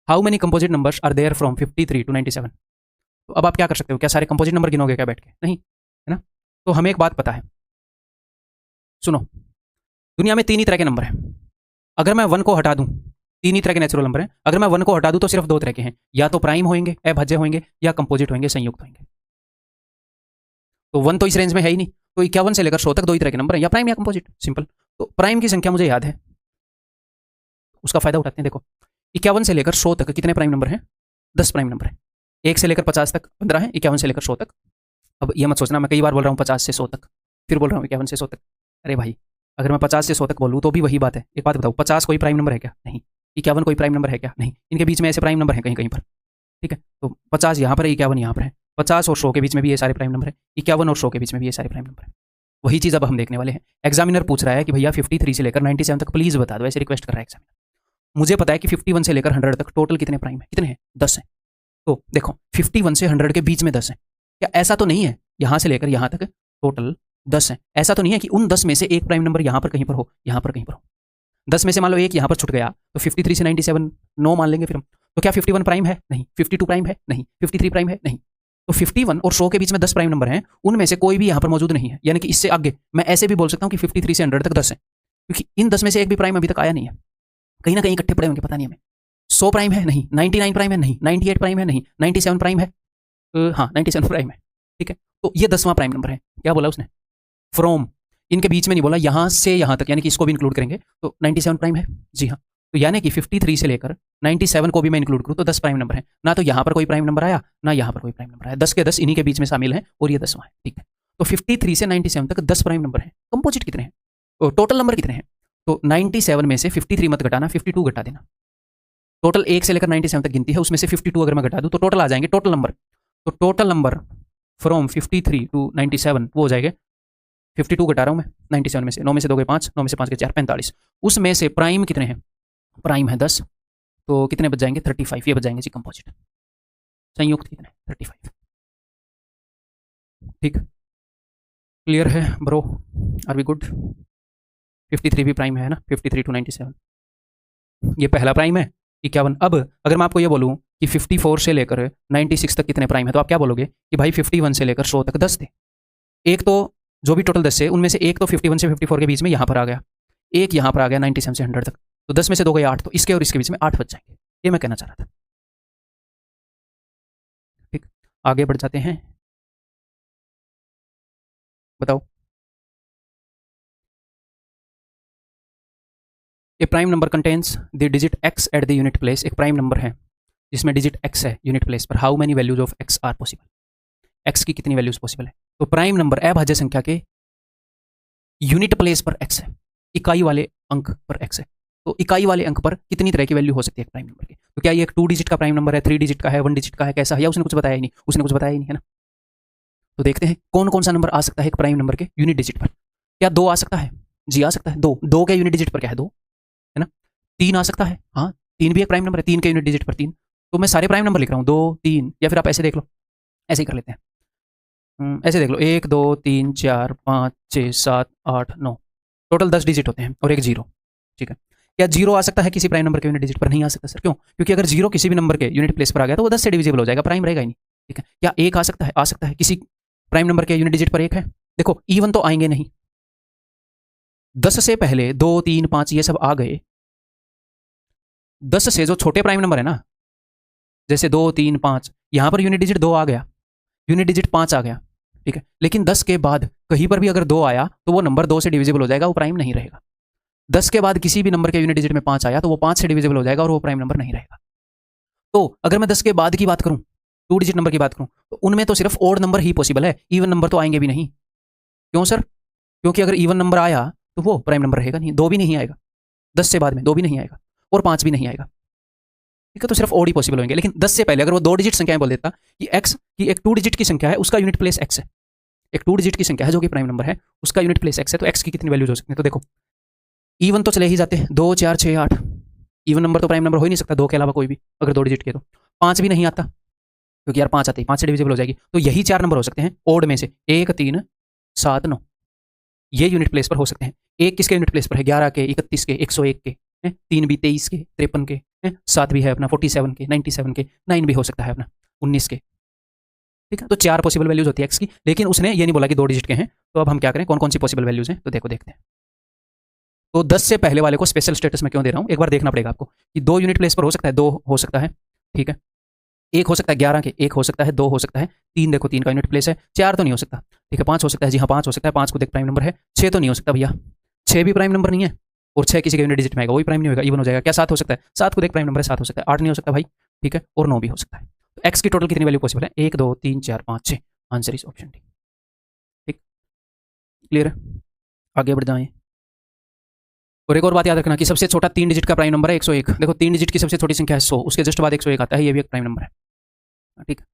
S1: How many composite numbers are there from 53 to 97? तो अब आप क्या कर सकते हो? क्या सारे कंपोजिट नंबर गिनोगे क्या बैठ के? नहीं, है ना। तो हमें एक बात पता है, सुनो, दुनिया में 3 ही तरह के नंबर हैं। अगर मैं 1 को हटा दूं, 3 ही तरह के नेचुरल नंबर हैं, अगर मैं 1 को हटा दूं तो सिर्फ 2 तरह के हैं, या तो प्राइम होंगे, अभाज्य होंगे, या कंपोजिट होंगे, संयुक्त होंगे। तो 1 तो इस रेंज में है ही नहीं, तो 51 से लेकर 100 तक 2 ही तरह के नंबर हैं, या प्राइम या कंपोजिट, सिंपल। तो प्राइम की संख्या मुझे याद है, उसका फायदा उठाते हैं। देखो 51 से लेकर 100 तक कितने प्राइम नंबर हैं? 10 प्राइम नंबर है। 1 से लेकर 50 तक 15 है, 51 से लेकर 100 तक। अब ये मत सोचना मैं कई बार बोल रहा हूँ 50 से 100 तक, फिर बोल रहा हूँ 51 से 100 तक। अरे भाई, अगर मैं 50 से 100 तक बोलूँ तो भी वही बात है। एक बात बताओ, 50 कोई प्राइम नंबर है क्या? नहीं। 51 कोई प्राइम नंबर है क्या? नहीं। इनके बीच में ऐसे प्राइम नंबर है कहीं कहीं पर। ठीक है, तो 50 यहाँ पर है, 51 यहाँ पर है, 50 और 100 के बीच में भी ये सारे प्राइम नंबर है, 51 और 100 के बीच में भी ये सारे प्राइम नंबर है। वही चीज़ अब हम देखने वाले हैं। एग्जामिनर पूछ रहा है कि भैया 53 से लेकर 97 तक प्लीज बता दो, ऐसे रिक्वेस्ट कर रहा है एग्जामिनर। मुझे पता है कि 51 से लेकर 100 तक टोटल कितने प्राइम है? कितने हैं? 10 हैं। तो देखो 51 से 100 के बीच में 10 है। क्या ऐसा तो नहीं है यहाँ से लेकर यहाँ तक टोटल 10 है? ऐसा तो नहीं है कि उन 10 में से एक प्राइम नंबर यहाँ पर कहीं पर हो, यहाँ पर कहीं पर हो। 10 में से मान लो एक यहाँ पर छुट गया, तो 53 से 97 9 मान लेंगे फिर हम। तो क्या 51 प्राइम है? नहीं। 52 प्राइम है? नहीं। 53 प्राइम है? नहीं। तो 51 और 100 के बीच में 10 प्राइम नंबर हैं, उनमें से कोई भी यहाँ पर मौजूद नहीं है। यानी कि इससे आगे मैं ऐसे भी बोल सकता हूँ कि 53 से 100 तक 10 है, क्योंकि इन 10 में से एक भी प्राइम अभी तक आया नहीं है, कहीं ना कहीं इकट्ठे पड़े होंगे, पता नहीं हमें। 100 प्राइम है? नहीं। 99 प्राइम है? नहीं। 98 प्राइम है? नहीं। 97 प्राइम है? हाँ 97 प्राइम है, ठीक है। तो ये 10वां प्राइम नंबर है। क्या बोला उसने? फ्रॉम, इनके बीच में नहीं बोला, यहाँ से यहाँ तक, यानी कि इसको भी इंक्लूड करेंगे तो 97 प्राइम है। जी हाँ, तो यानी कि 53 से लेकर 97 को भी मैं इंक्लूड करूँ तो 10 प्राइम नंबर है। ना तो यहाँ पर कोई प्राइम नंबर आया, ना यहाँ पर कोई प्राइम नंबर आया, 10 के 10 इन्हीं के बीच में शामिल हैं और ये 10वां है, ठीक है। तो 53 से 97 तक 10 प्राइम नंबर है। कंपोजिट कितने हैं? टोटल नंबर कितने हैं? तो 97 में से 53 मत घटाना, 52 घटा देना। टोटल 1 से लेकर 97 तक गिनती है, उसमें से 52 अगर मैं घटा दूं तो टोटल आ जाएंगे टोटल नंबर। तो टोटल नंबर फ्रॉम 53 टू 97 वो हो जाएगा, 52 घटा रहा हूं मैं 97 में से, 9 में से 2 गए 5, 9 में से 5 गए 4, 45। उसमें से प्राइम कितने हैं? प्राइम है 10, तो कितने बच जाएंगे? 35, ये बच जाएंगे जी कंपोजिट। संयुक्त कितने? 35। ठीक, क्लियर है ब्रो? Are we good? 53 भी प्राइम है ना, 53 टू 97 ये पहला प्राइम है, 51। अब अगर मैं आपको ये बोलूं कि 54 से लेकर 96 तक कितने प्राइम है, तो आप क्या बोलोगे कि भाई 51 से लेकर 100 तक 10 थे। एक तो जो भी टोटल 10 है उनमें से एक तो 51 से 54 के बीच में यहाँ पर आ गया, एक यहाँ पर आ गया 97 से 100 तक, तो 10 में से 2 गए 8, तो इसके और इसके बीच में 8 बच जाएंगे। ये मैं कहना चाह रहा था। ठीक, आगे बढ़ जाते हैं, बताओ। A prime number contains the digit x at the unit place. एक प्राइम नंबर है जिसमें डिजिट x है यूनिट प्लेस पर। How many values of x are possible? x की कितनी वैल्यूज पॉसिबल है? तो प्राइम नंबर अभाज्य संख्या के यूनिट प्लेस पर x है, इकाई वाले अंक पर x है। तो इकाई वाले अंक पर कितनी तरह की वैल्यू हो सकती है एक प्राइम नंबर की? तो क्या ये एक 2 डिजिट का प्राइम नंबर है, 3 डिजिट का है, 1 डिजिट का है, कैसा है? या उसने कुछ बताया ही नहीं? उसने कुछ बताया ही नहीं, है ना। तो देखते हैं कौन कौन सा नंबर आ सकता है एक प्राइम नंबर के यूनिट डिजिट पर। क्या 2 आ सकता है? जी आ सकता है। 2 के यूनिट डिजिट पर क्या है? 2, है ना। 3 आ सकता है, हाँ 3 भी एक प्राइम नंबर है, 3 के यूनिट डिजिट पर 3। तो मैं सारे प्राइम नंबर लिख रहा हूँ 2 3, या फिर आप ऐसे देख लो, ऐसे ही कर लेते हैं। ऐसे देख लो 1 2 3 4 5 6 7 8 9, टोटल 10 डिजिट होते हैं और एक 0, ठीक है। क्या 0 आ सकता है किसी प्राइम नंबर के यूनिट डिजिट पर? नहीं आ सकता सर। क्यों? क्योंकि अगर 0 किसी भी नंबर के यूनिट प्लेस पर आ गया तो वो 10 से डिविजिबल हो जाएगा, प्राइम रहेगा ही नहीं, ठीक है। क्या 1 आ सकता है? आ सकता है, किसी प्राइम नंबर के यूनिट डिजिट पर 1 है। देखो इवन तो आएंगे नहीं, 10 से पहले 2 3 5 ये सब आ गए। 10 से जो छोटे प्राइम नंबर है ना, जैसे 2 3 5, यहां पर यूनिट डिजिट 2 आ गया, यूनिट डिजिट 5 आ गया, ठीक है। लेकिन 10 के बाद कहीं पर भी अगर 2 आया तो वो नंबर 2 से डिविजिबल हो जाएगा, वो प्राइम नहीं रहेगा। 10 के बाद किसी भी नंबर के यूनिट डिजिट में 5 आया तो वो 5 से डिविजिबल हो जाएगा और वो प्राइम नंबर नहीं रहेगा। तो अगर मैं 10 के बाद की बात करूं, 2 डिजिट नंबर की बात करूं, तो उनमें तो सिर्फ ओड नंबर ही पॉसिबल है, इवन नंबर तो आएंगे भी नहीं। क्यों सर? क्योंकि अगर इवन नंबर आया तो वो प्राइम नंबर रहेगा नहीं, 2 भी नहीं आएगा, 10 से बाद में 2 भी नहीं आएगा और 5 भी नहीं आएगा, ठीक है। तो सिर्फ ओड ही पॉसिबल होंगे। लेकिन 10 से पहले अगर वो 2 डिजिट संख्याएं बोल देता कि x की एक 2 डिजिट की संख्या है, उसका यूनिट प्लेस x है, एक 2 डिजिट की संख्या है जो कि प्राइम नंबर है, उसका यूनिट प्लेस x है, तो x की कितनी वैल्यूज हो सकती है? तो देखो इवन तो चले ही जाते हैं, 2 4 6 8, इवन नंबर तो प्राइम नंबर हो ही नहीं सकता 2 के अलावा कोई भी, अगर 2 डिजिट के। तो 5 भी नहीं आता, क्योंकि यार 5 आते ही 5 से डिविजिबल हो जाएगी। तो यही 4 नंबर हो सकते हैं ओड में से, 1 3 7 9, ये यूनिट प्लेस पर हो सकते हैं। 1 किसके यूनिट प्लेस पर है? 11 के, 31 के, 101 के, 3 भी 23 के, 53 के, 7 भी है अपना 47 के, 97 के, 9 भी हो सकता है अपना 19 के, ठीक है। तो 4 पॉसिबल वैल्यूज होती है एक्स की, लेकिन उसने ये नहीं बोला कि 2 डिजिट के हैं। तो अब हम क्या करें, कौन कौन सी पॉसिबल वैल्यूज हैं, तो देखो देखते हैं। तो 10 से पहले वाले को स्पेशल स्टेटस में क्यों दे रहा हूँ, एक बार देखना पड़ेगा आपको कि 2 यूनिट प्लेस पर हो सकता है, 2 हो सकता है, ठीक है। 1 हो सकता है 11 के, 1 हो सकता है, 2 हो सकता है, 3 देखो 3 का यूनिट प्लेस है, 4 तो नहीं हो सकता, ठीक है। 5 हो सकता है, जी हाँ 5 हो सकता है, 5 को देख प्राइम नंबर है। 6 तो नहीं हो सकता भैया, 6 भी प्राइम नंबर नहीं है, और 6 किसी के यूनिट डिजिट में आएगा, वही प्राइम नहीं होगा, इवन हो जाएगा। क्या 7 हो सकता है? 7 को देख प्राइम नंबर है, 7 हो सकता है। 8 नहीं हो सकता भाई, ठीक है, और 9 भी हो सकता है। तो एक्स की टोटल कितनी वैल्यू पॉसिबल है? 1 2 3 4 5 6, आंसर इज ऑप्शन डी, ठीक, क्लियर है। आगे बढ़ जाएं। और एक और बात याद रखना कि सबसे छोटा 3 डिजिट का प्राइम नंबर है 101। देखो 3 डिजिट की सबसे छोटी संख्या है 100, उसके जस्ट बाद 101 आता है, ये भी एक प्राइम नंबर है, ठीक है।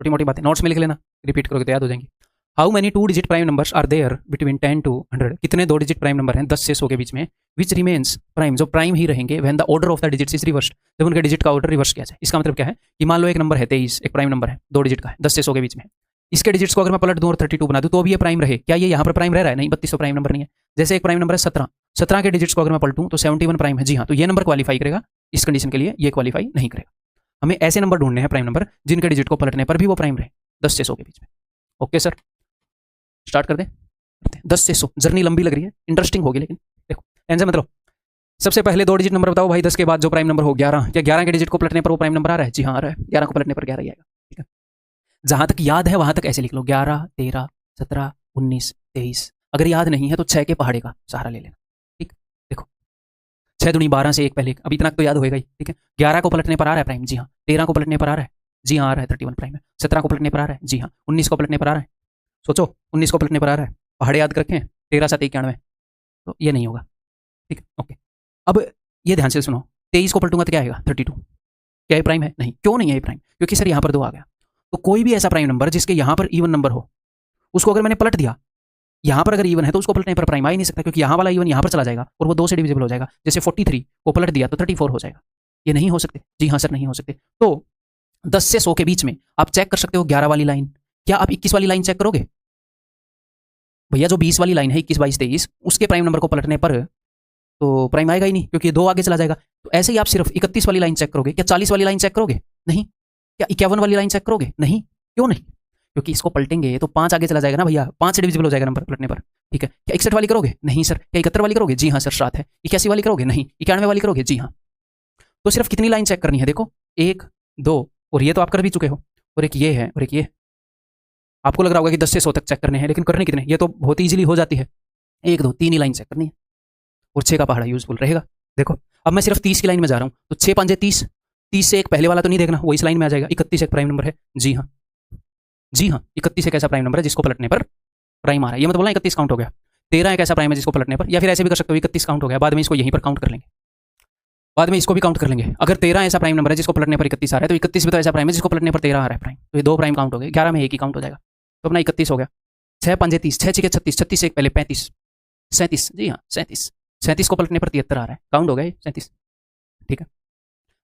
S1: छोटी मोटी बातें नोट्स में लिख लेना, रिपीट करोगे तो याद हो जाएंगी। How many 2 digit prime numbers are there between 10 to 100? कितने 2 डिजिट प्राइम नंबर हैं 10 से 100 के बीच में, विच रिमेन्स प्राइम, जो प्राइम ही रहेंगे, when the order of the digits is reversed, जब उनके डिजिट का ऑर्डर रिवर्स किया जाए। इसका मतलब क्या है कि मान लो एक नंबर है 23, एक प्राइम नंबर है 2 डिजिट का है, 10 से 100 के बीच में, इसके डिजिट्स को अगर मैं पलट दूं और 32 बना दूं तो भी ये प्राइम रहे। क्या ये यहाँ पर प्राइम रह रहा है? नहीं, 32 प्राइम नंबर नहीं है। जैसे एक प्राइम नंबर है 17, 17 के डिजिट्स को अगर मैं पलटूं तो 71 प्राइम है, जी हाँ। तो ये नंबर क्वालिफाई करेगा इस कंडीशन के लिए, ये क्वालिफाई नहीं करेगा। हमें ऐसे नंबर ढूंढने हैं प्राइम नंबर जिनके डिजिट को पलटने पर भी वो प्राइम रहे 10 से 100 के बीच में। ओके सर, स्टार्ट कर दें? 10 से 100 जर्नी लंबी लग रही है, इंटरेस्टिंग होगी, लेकिन देखो टेंशन मत लो। सबसे पहले 2 डिजिट नंबर बताओ भाई, 10 के बाद जो प्राइम नंबर हो 11, क्या 11 के डिजिट को पलटने पर वो प्राइम नंबर आ रहा है? जी हाँ आ रहा है, 11 को पलटने पर 11 ही आएगा। ठीक है, जहां तक याद है वहां तक ऐसे लिख लो, 11, 13, 17, 19, 23। अगर याद नहीं है तो 6 के पहाड़े का सहारा ले लेना। ठीक, देखो 6 दूनी 12 से एक पहले, अब इतना तो याद होएगा ही। ठीक है, 11 को पलटने पर आ रहा है प्राइम, जी हाँ। 13 को पलटने पर आ रहा है, जी हाँ आ रहा है, 31 प्राइम है। 17 को पलटने पर आ रहा है, जी हाँ। 19 को पलटने पर आ रहा है, सोचो 19 को पलटने पर आ रहा है, पहाड़े याद कर रखें, 13 7 91, तो ये नहीं होगा। ठीक है, ओके। अब ये ध्यान से सुनो, 23 को पलटूंगा तो क्या आएगा? 32। क्या ये प्राइम है? नहीं। क्यों नहीं है ये प्राइम? क्योंकि सर यहाँ पर 2 आ गया। तो कोई भी ऐसा प्राइम नंबर जिसके यहाँ पर इवन नंबर हो, उसको अगर मैंने पलट दिया, यहाँ पर अगर इवन है तो उसको पलटने पर प्राइम आ ही नहीं सकता, क्योंकि यहाँ वाला इवन यहाँ पर चला जाएगा और वो 2 से डिविजिबल हो जाएगा। जैसे 43 को पलट दिया तो 34 हो जाएगा। ये नहीं हो सकते। जी हाँ सर, नहीं हो सकते। तो 10 से 100 के बीच में आप चेक कर सकते हो 11 वाली लाइन। क्या आप 21 वाली लाइन चेक करोगे? भैया जो 20 वाली लाइन है, 21 22 23, उसके प्राइम नंबर को पलटने पर तो प्राइम आएगा ही नहीं, क्योंकि 2 आगे चला जाएगा। तो ऐसे ही आप सिर्फ 31 वाली लाइन चेक करोगे। क्या 40 वाली लाइन चेक करोगे? नहीं। क्या 51 वाली लाइन चेक करोगे? नहीं। क्यों नहीं? क्योंकि इसको पलटेंगे तो 5 आगे चला जाएगा ना भैया, 5 से डिविजिबल हो जाएगा नंबर पलटने पर। ठीक है, क्या 61 वाली करोगे? नहीं सर। क्या 71 वाली करोगे? जी हाँ सर 7 है। 81 वाली करोगे? नहीं। 91 वाली करोगे? जी हाँ। तो सिर्फ कितनी लाइन चेक करनी है? देखो 1 2, और ये तो आप कर भी चुके हो, और एक ये है, और एक ये। आपको लग रहा होगा कि 10 से 100 तक चेक करने हैं, लेकिन करने कितने? ये तो बहुत ईजिली हो जाती है। 1 2 3 ही लाइन चेक करनी है, और 6 का पहाड़ा यूजफुल रहेगा। देखो अब मैं सिर्फ 30 की लाइन में जा रहा हूँ, तो 6 5 30, 30 से एक पहले वाला तो नहीं देखना, वो इस लाइन में आ जाएगा। 31 एक प्राइम नंबर है, जी हाँ। जी हाँ, 31 एक ऐसा प्राइम नंबर है जिसको पलटने पर प्राइम आ रहा है। ये मत बोलना 31 काउंट हो गया। 13 एक ऐसा प्राइम है जिसको पलटने पर, या फिर ऐसे भी कर सकते हो 31 काउंट हो गया, बाद में इसको यहीं पर काउंट कर लेंगे, बाद में इसको भी काउंट कर लेंगे। अगर 13 ऐसा प्राइम नंबर है जिसको पलटने पर 31 आ रहा है, तो 31 भी तो ऐसा प्राइम है जिसको पलटने पर 13 आ रहा है प्राइम, तो ये 2 प्राइम काउंट हो गए, 11 में एक ही काउंट हो जाएगा, तो अपना 31 हो गया। 6 5 30, 6 6 36, 36 से एक पहले 35, 37, जी हाँ 37, 37 को पलटने पर 73 आ रहा है, काउंट हो गया 37। ठीक है,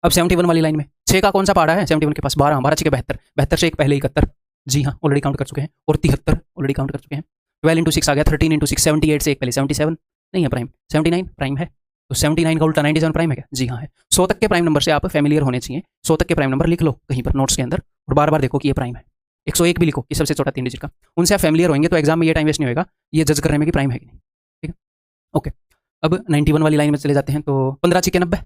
S1: अब 71 वाली लाइन में 6 का कौन सा पहाड़ा है 71 के पास? 12, 12 6 72, 72 से एक पहले 71, जी हाँ ऑलरेडी काउंट कर चुके हैं, और 73 ऑलरेडी काउंट कर चुके हैं। 12 इंटू 6 आ गया, 13 इंटू 6, 78 से एक पहले 77 नहीं है प्राइम, 79 प्राइम है, तो 79 का उल्टा 97 प्राइम है क्या? जी हाँ है। 100 तक के प्राइम नंबर से आप फैमिलियर होने चाहिए। 100 तक के प्राइम नंबर लिख लो कहीं पर नोट्स के अंदर, और बार बार देखो कि ये प्राइम है। 101 भी लिखो कि सबसे छोटा 3 डिजिट का, उनसे आप फैमिलियर होंगे तो एग्जाम में ये टाइम वेस्ट नहीं होगा ये जज करने में कि प्राइम है कि नहीं। ठीक है, ओके। अब 91 वाली लाइन में चले जाते हैं, तो 15 छिके 90,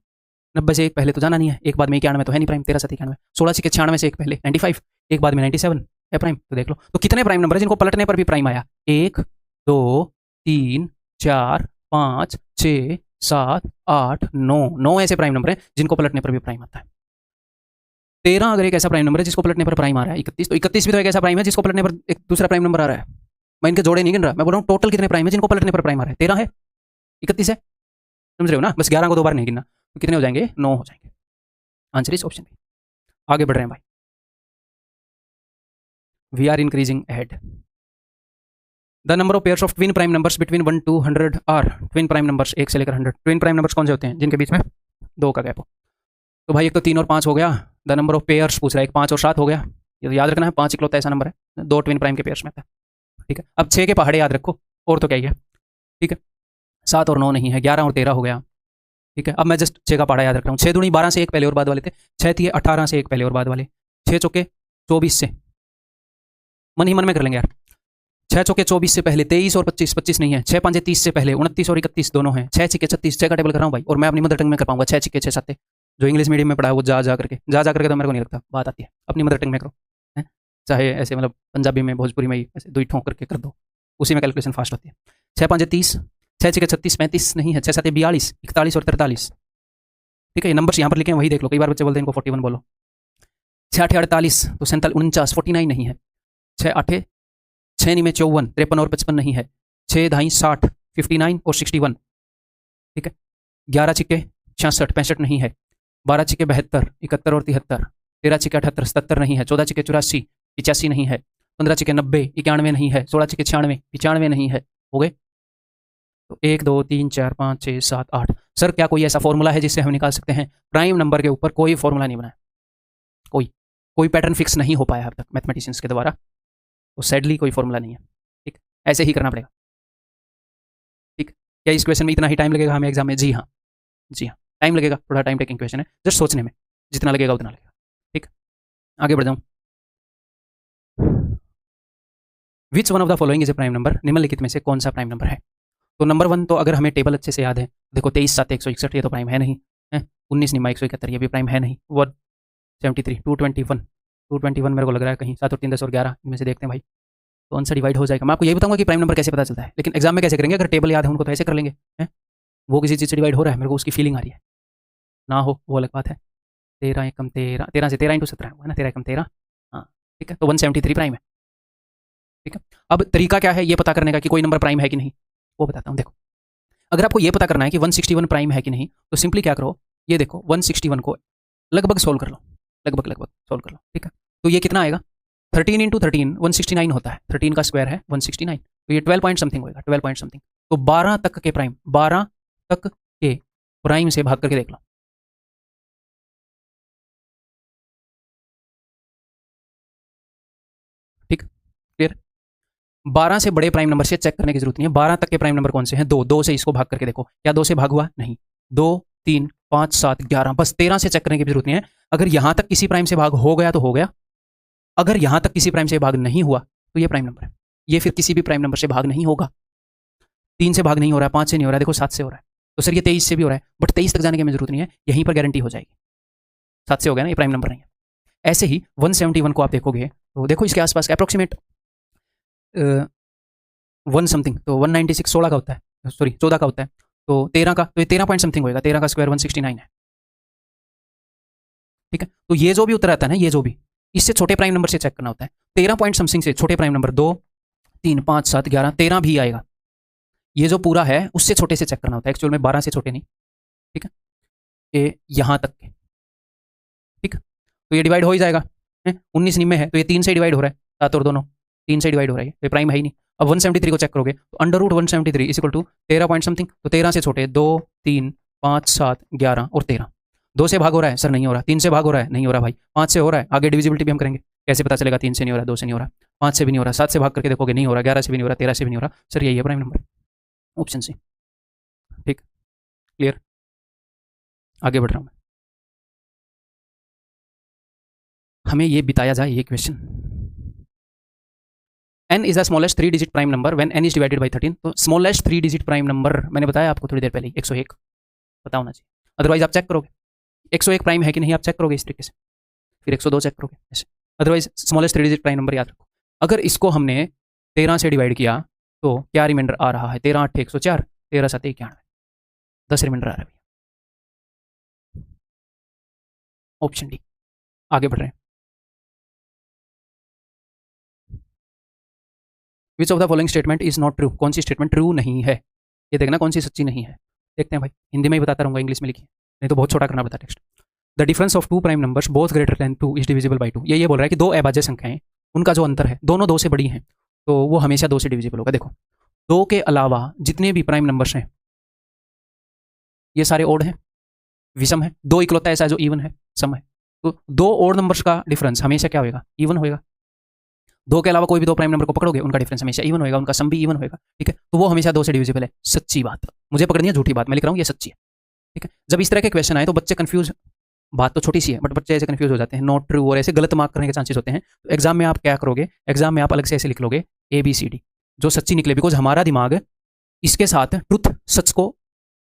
S1: 90 से एक पहले तो जाना नहीं है, एक बाद में 91 तो है नहीं प्राइम, 13 7 91, 16 छिके 96 से एक पहले 95, एक बाद में 97 है प्राइम, तो देख लो तो कितने प्राइम नंबर है जिनको पलटने पर भी प्राइम आया? 1 2 3 4 5 6 7 8 9, 9 ऐसे प्राइम नंबर हैं जिनको पलटने पर भी प्राइम आता है। 13 अगर एक ऐसा प्राइम नंबर है जिसको पलटने पर प्राइम आ रहा है, 31, तो 31 भी तो एक ऐसा प्राइम है जिसको पलटने पर एक दूसरा प्राइम नंबर आ रहा है। मैं इनके जोड़े नहीं गिन रहा, मैं बोल रहा हूँ टोटल कितने प्राइम है जिनको पलटने पर प्राइम आ रहा है? 13 है, 31 है, समझ रहे हो ना? बस 11 को 2 बार नहीं गिनना, तो कितने हो जाएंगे? 9 हो जाएंगे। आंसर इस ऑप्शन बी। आगे बढ़ रहे हैं भाई, we are increasing ahead. The number of pairs of twin prime numbers between 1 to 100 are. Twin prime numbers 1 से लेकर 100, ट्विन प्राइम नंबर्स कौन से होते हैं जिनके बीच में 2 का गैप हो? तो भाई एक तो 3 और 5 हो गया, द नंबर ऑफ पेयर्स पूछ रहा है, एक 5 और 7 हो गया, ये तो याद रखना है, 5 इकलौता ऐसा नंबर है 2 ट्विन प्राइम के पेयर्स में आता है। ठीक है, अब 6 के पहाड़े याद रखो, और तो क्या ही है। ठीक है, 7 और 9 नहीं है, 11 और 13 हो गया। ठीक है, अब मैं जस्ट 6 का पहाड़ा याद रख रहा हूँ, 6 दूनी 12 से एक पहले और बाद वाले थे, 6 थी 18 से एक पहले और बाद वाले, 6 चौके 24 से, मन ही मन में कर लेंगे यार, 6 चौके 24 से पहले 23 और 25, 25 नहीं है, 6 5 30 से पहले 29 और 31 दोनों हैं, 6 छिके 36, 6 का टेबल कर रहा हूँ भाई, और मैं अपनी मदर टंग में कर पाऊंगा 6 छिके 6 7, जो इंग्लिश मीडियम में पढ़ा है वो जा जा करके तो मेरे को नहीं लगता बात आती है, अपनी मदर टंग में करो, है? चाहे ऐसे मतलब पंजाबी में भोजपुरी में ही ऐसे 2 ठोंक करके कर दो, उसी में कैलकुलेशन फास्ट होती है। 6 5 30, 6 छिके 36, 35 नहीं है, 6 7 42, 41 और 43। ठीक है, ये नंबर्स यहाँ पर लिखे हैं वही देख लो, कई बार बच्चे बोलते हैं इनको 41 बोलो। 6 8 48 तो 47 49, 49 नहीं है, 6 8 6 नहीं में 54, 53 और 55 नहीं है, 6 ढाई 60, 59 और 61। ठीक है, 11 छिके 66, 65 नहीं है, 12 छिके 72, 71 और 73, 13 छिके 78, 77 नहीं है, 14 छिके 84, 85 नहीं है, 15 छिके 90, 91 नहीं है, 16 छिके 96, 95 नहीं है। हो गए, तो 1 2 3 4 5 6 7 8। सर क्या कोई ऐसा फॉर्मूला है जिससे हम निकाल सकते हैं प्राइम नंबर के ऊपर? कोई फॉर्मूला नहीं बनाया, कोई पैटर्न फिक्स नहीं हो पाया अब तक मैथमेटिशियंस के द्वारा, तो सैडली कोई फॉर्मूला नहीं है। ठीक, ऐसे ही करना पड़ेगा। ठीक, क्या इस क्वेश्चन में इतना ही टाइम लगेगा हमें एग्जाम में? जी हाँ, जी हाँ टाइम लगेगा, थोड़ा टाइम टेकिंग क्वेश्चन है, जस्ट सोचने में जितना लगेगा उतना लगेगा। ठीक, आगे बढ़ जाऊँ। Which one of the following is a prime number? निम्नलिखित में से कौन सा प्राइम नंबर है? तो नंबर 1 तो अगर हमें टेबल अच्छे से याद है, देखो 23 7 161 ये तो प्राइम है नहीं, है 19 निम्मा 171 ये भी प्राइम है नहीं, 173 221 221 मेरे को लग रहा है कहीं 7 और 3 10 और 11 इनमें से देखते हैं भाई, तो 1 से डिवाइड हो जाएगा। मैं आपको यही बताऊंगा कि प्राइम नंबर कैसे पता चलता है, लेकिन एग्जाम में कैसे करेंगे, अगर टेबल याद है उनको तो ऐसे कर लेंगे, हैं वो किसी चीज़ से डिवाइड हो रहा है, मेरे को उसकी फीलिंग आ रही है, ना हो वो अलग बात है। 13 एकम 13 13 से 13 इंटू 17 है ना, 13 एकम 13, हाँ ठीक है, तो 173 प्राइम है। ठीक है, अब तरीका क्या है ये पता करने का कि कोई नंबर प्राइम है कि नहीं, वो बताता हूँ। देखो अगर आपको ये पता करना है कि 161 प्राइम है कि नहीं, तो सिंपली क्या करो, ये देखो 161 को लगभग सोल्व कर लो, लगभग सोल्व कर लो। ठीक है, तो ये कितना आएगा, 13 इंटू 13 169 होता है, 13 का स्क्वायर है 169, तो ये 12 पॉइंट समथिंग होगा, 12 पॉइंट समथिंग। तो 12 तक के प्राइम, 12 तक के प्राइम से भाग करके देख लो। ठीक क्लियर, 12 से बड़े प्राइम नंबर से चेक करने की जरूरत नहीं है, 12 तक के प्राइम नंबर कौन से हैं, दो से इसको भाग करके देखो, क्या 2 से भाग हुआ, नहीं, 2 3 5 7 11, बस 13 से चेक करने की जरूरत नहीं है। अगर यहां तक किसी प्राइम से भाग हो गया तो हो गया, अगर यहां तक किसी प्राइम से भाग नहीं हुआ तो ये प्राइम नंबर है, ये फिर किसी भी प्राइम नंबर से भाग नहीं होगा। 3 से भाग नहीं हो रहा है, 5 से नहीं हो रहा है, देखो 7 से हो रहा है, तो सर ये 23 से भी हो रहा है, बट 23 तक जाने की हमें जरूरत नहीं है, यहीं पर गारंटी हो जाएगी, 7 से हो गया ना, ये प्राइम नंबर नहीं है। ऐसे ही 171 को आप देखोगे तो देखो इसके आसपास अप्रोक्सीमेट 1 समथिंग, तो 196 16 का होता है, सॉरी 14 का होता है, तो 13 का, तो ये 13 पॉइंट समथिंग होगा, 13 का स्क्वायर 169 है। ठीक है, तो ये जो भी उत्तर आता है ना, ये जो भी इससे छोटे प्राइम नंबर से चेक करना होता है, 13 पॉइंट समथिंग से छोटे प्राइम नंबर 2 3 5 7 11 13 भी आएगा, ये जो पूरा है उससे छोटे से चेक करना होता है, एक्चुअल में 12 से छोटे नहीं। ठीक है, ये यहाँ तक के, ठीक है, तो ये डिवाइड हो ही जाएगा, 19 निम्न है तो ये 3 से डिवाइड हो रहा है, 7 और दोनों 3 से डिवाइड हो रहा है, ये प्राइम है ही नहीं। अब 173 को चेक करोगे तो under root 173 is equal to 13 point something, तो 13 से छोटे 2 3 5 7 11 और 13, 2 से भाग हो रहा है सर नहीं हो रहा, 3 से भाग हो रहा है नहीं हो रहा भाई, 5 से हो रहा है, आगे डिविजिबिलिटी भी हम करेंगे, कैसे पता चलेगा 3 से नहीं हो रहा, 2 से नहीं हो रहा, 5 से भी नहीं हो रहा, 7 से भाग करके देखोगे नहीं हो रहा, 11 से भी नहीं हो रहा, 13 से भी नहीं हो रहा, सर यही है प्राइम नंबर, ऑप्शन सी। ठीक क्लियर, आगे बढ़ रहा हूँ मैं, हमें ये बिताया जाए ये question, n is the smallest 3 digit prime number when n is divided by 13, तो स्मॉलेस्ट 3 डिजिट प्राइम नंबर मैंने बताया आपको थोड़ी देर पहले 101 पता होना चाहिए, अदरवाइज आप चेक करोगे 101 प्राइम है कि नहीं, आप चेक करोगे इस तरीके से, फिर 102 चेक करोगे ऐसे, otherwise smallest 3 digit prime number याद रखो। अगर इसको हमने 13 से डिवाइड किया तो क्या रिमाइंडर आ रहा है, 13 8 104, 13 7 91, 10 रिमाइंडर आ रहा है, ऑप्शन डी। आगे बढ़ रहे हैं, विच of the following statement is not true, कौन सी स्टेटमेंट ट्रू नहीं है, ये देखना कौन सी सच्ची नहीं है, देखते हैं भाई, हिंदी में ही बताता रहूंगा, इंग्लिश में लिखिए नहीं तो बहुत छोटा करना पड़ता text. The difference of two prime numbers both greater than 2 is divisible by 2, ये बोल रहा है कि दो अभाज्य संख्याएं उनका जो अंतर है दोनों 2 से बड़ी हैं तो वो हमेशा 2 से डिविजिबल होगा। देखो 2 के अलावा जितने भी प्राइम नंबर्स हैं ये सारे ओड हैं, विषम है, 2 इकलौता ऐसा है जो इवन है, सम है, तो 2 ओड नंबर्स का डिफरेंस हमेशा क्या होगा, इवन होगा। 2 के अलावा कोई भी 2 प्राइम नंबर को पकड़ोगे उनका डिफरेंस हमेशा इवन होगा, उनका सम भी इवन होगा। ठीक है, तो वो हमेशा 2 से डिविजिबल है, सच्ची बात, मुझे पकड़नी है झूठी बात, मैं लिख रहा हूँ ये सच्ची है। ठीक है, जब इस तरह के क्वेश्चन आए तो बच्चे कंफ्यूज, बात तो छोटी सी है बट बच्चे ऐसे कंफ्यूज हो जाते हैं, नॉट ट्रू और ऐसे गलत मार्क करने के चांसेस होते हैं। तो एग्जाम में आप क्या करोगे, एग्जाम में आप अलग से ऐसे लिख लोगे ABCD, जो सच्ची निकले, बिकॉज हमारा दिमाग इसके साथ ट्रुथ सच को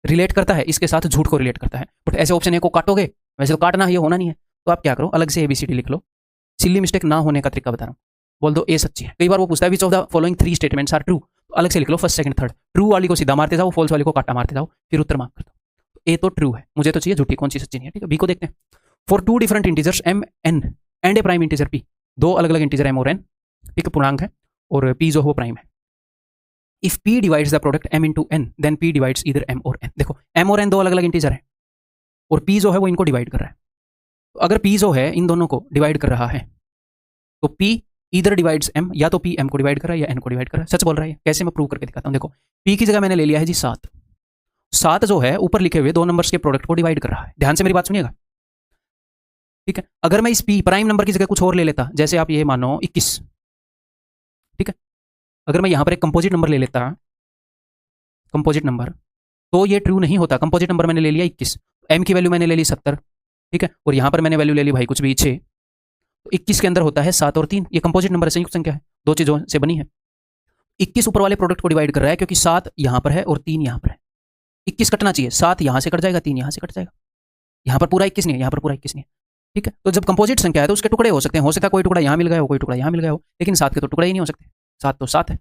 S1: रिलेट करता है, इसके साथ झूठ को रिलेट करता है, बट ऐसे ऑप्शन ए को काटोगे, वैसे तो काटना ये होना नहीं है, तो आप क्या करो अलग से ABCD लिख लो, सिली मिस्टेक ना होने का तरीका बता रहा हूँ, बोल दो ए सच्ची है। कई बार वो पूछता है which of the following 3 statements are true, तो अलग से लिख लो फर्स्ट सेकंड थर्ड, ट्रू वाली को सीधा मारते जाओ, फॉल्स वाली को काटा मारते जाओ, फिर उत्तर मार्क कर दो। ए तो ट्रू है, मुझे तो चाहिए झूठी, कौन सी सच्ची नहीं है। ठीक है, बी को देखते हैं, for 2 different integers m n and A prime integer p, 2 अलग अलग इंटीजर m और n, एक पूर्णांक है और p जो है वो प्राइम है, if p divides the product m into n then p divides either m और n। देखो m और n 2 अलग अलग इंटीजर है और p जो है वो इनको डिवाइड कर रहा है, तो अगर p जो है इन दोनों को डिवाइड कर रहा है तो p ईदर डिवाइड्स m, या तो p m को डिवाइड कर रहा है या n को डिवाइड कर रहा है। सच बोल रहा है, कैसे मैं प्रूव करके दिखाता हूँ। देखो p की जगह मैंने ले लिया है जी 7, 7 जो है ऊपर लिखे हुए 2 नंबर्स के प्रोडक्ट को डिवाइड कर रहा है, ध्यान से मेरी बात सुनिएगा। ठीक है, अगर मैं इस p प्राइम नंबर की जगह कुछ और ले लेता, जैसे आप ये मानो 21, ठीक है, अगर मैं यहां पर एक कंपोजिट नंबर ले लेता, कंपोजिट नंबर, तो ये ट्रू नहीं होता। कंपोजिट नंबर मैंने ले लिया 21, m की वैल्यू मैंने ले ली 70, ठीक है, और यहां पर मैंने वैल्यू ले ली भाई कुछ भी 6, तो 21 के अंदर होता है 7 और 3, ये कंपोजिट नंबर है, संयुक्त संख्या है, 2 चीजों से बनी है। 21 ऊपर वाले प्रोडक्ट को डिवाइड कर रहा है क्योंकि 7 यहाँ पर है और 3 यहाँ पर है। 21 कटना चाहिए, 7 यहाँ से कट जाएगा, 3 यहाँ से कट जाएगा। यहाँ पर पूरा 21 नहीं है, यहाँ पर पूरा 21 नहीं है। ठीक है, तो जब कंपोजिट संख्या है तो उसके टुकड़े हो सकते हैं, हो सकता है कोई टुकड़ा यहाँ मिल गया हो, कोई टुकड़ा यहाँ मिल गया हो, लेकिन 7 के तो टुकड़े ही नहीं हो सकते। 7 तो 7 है।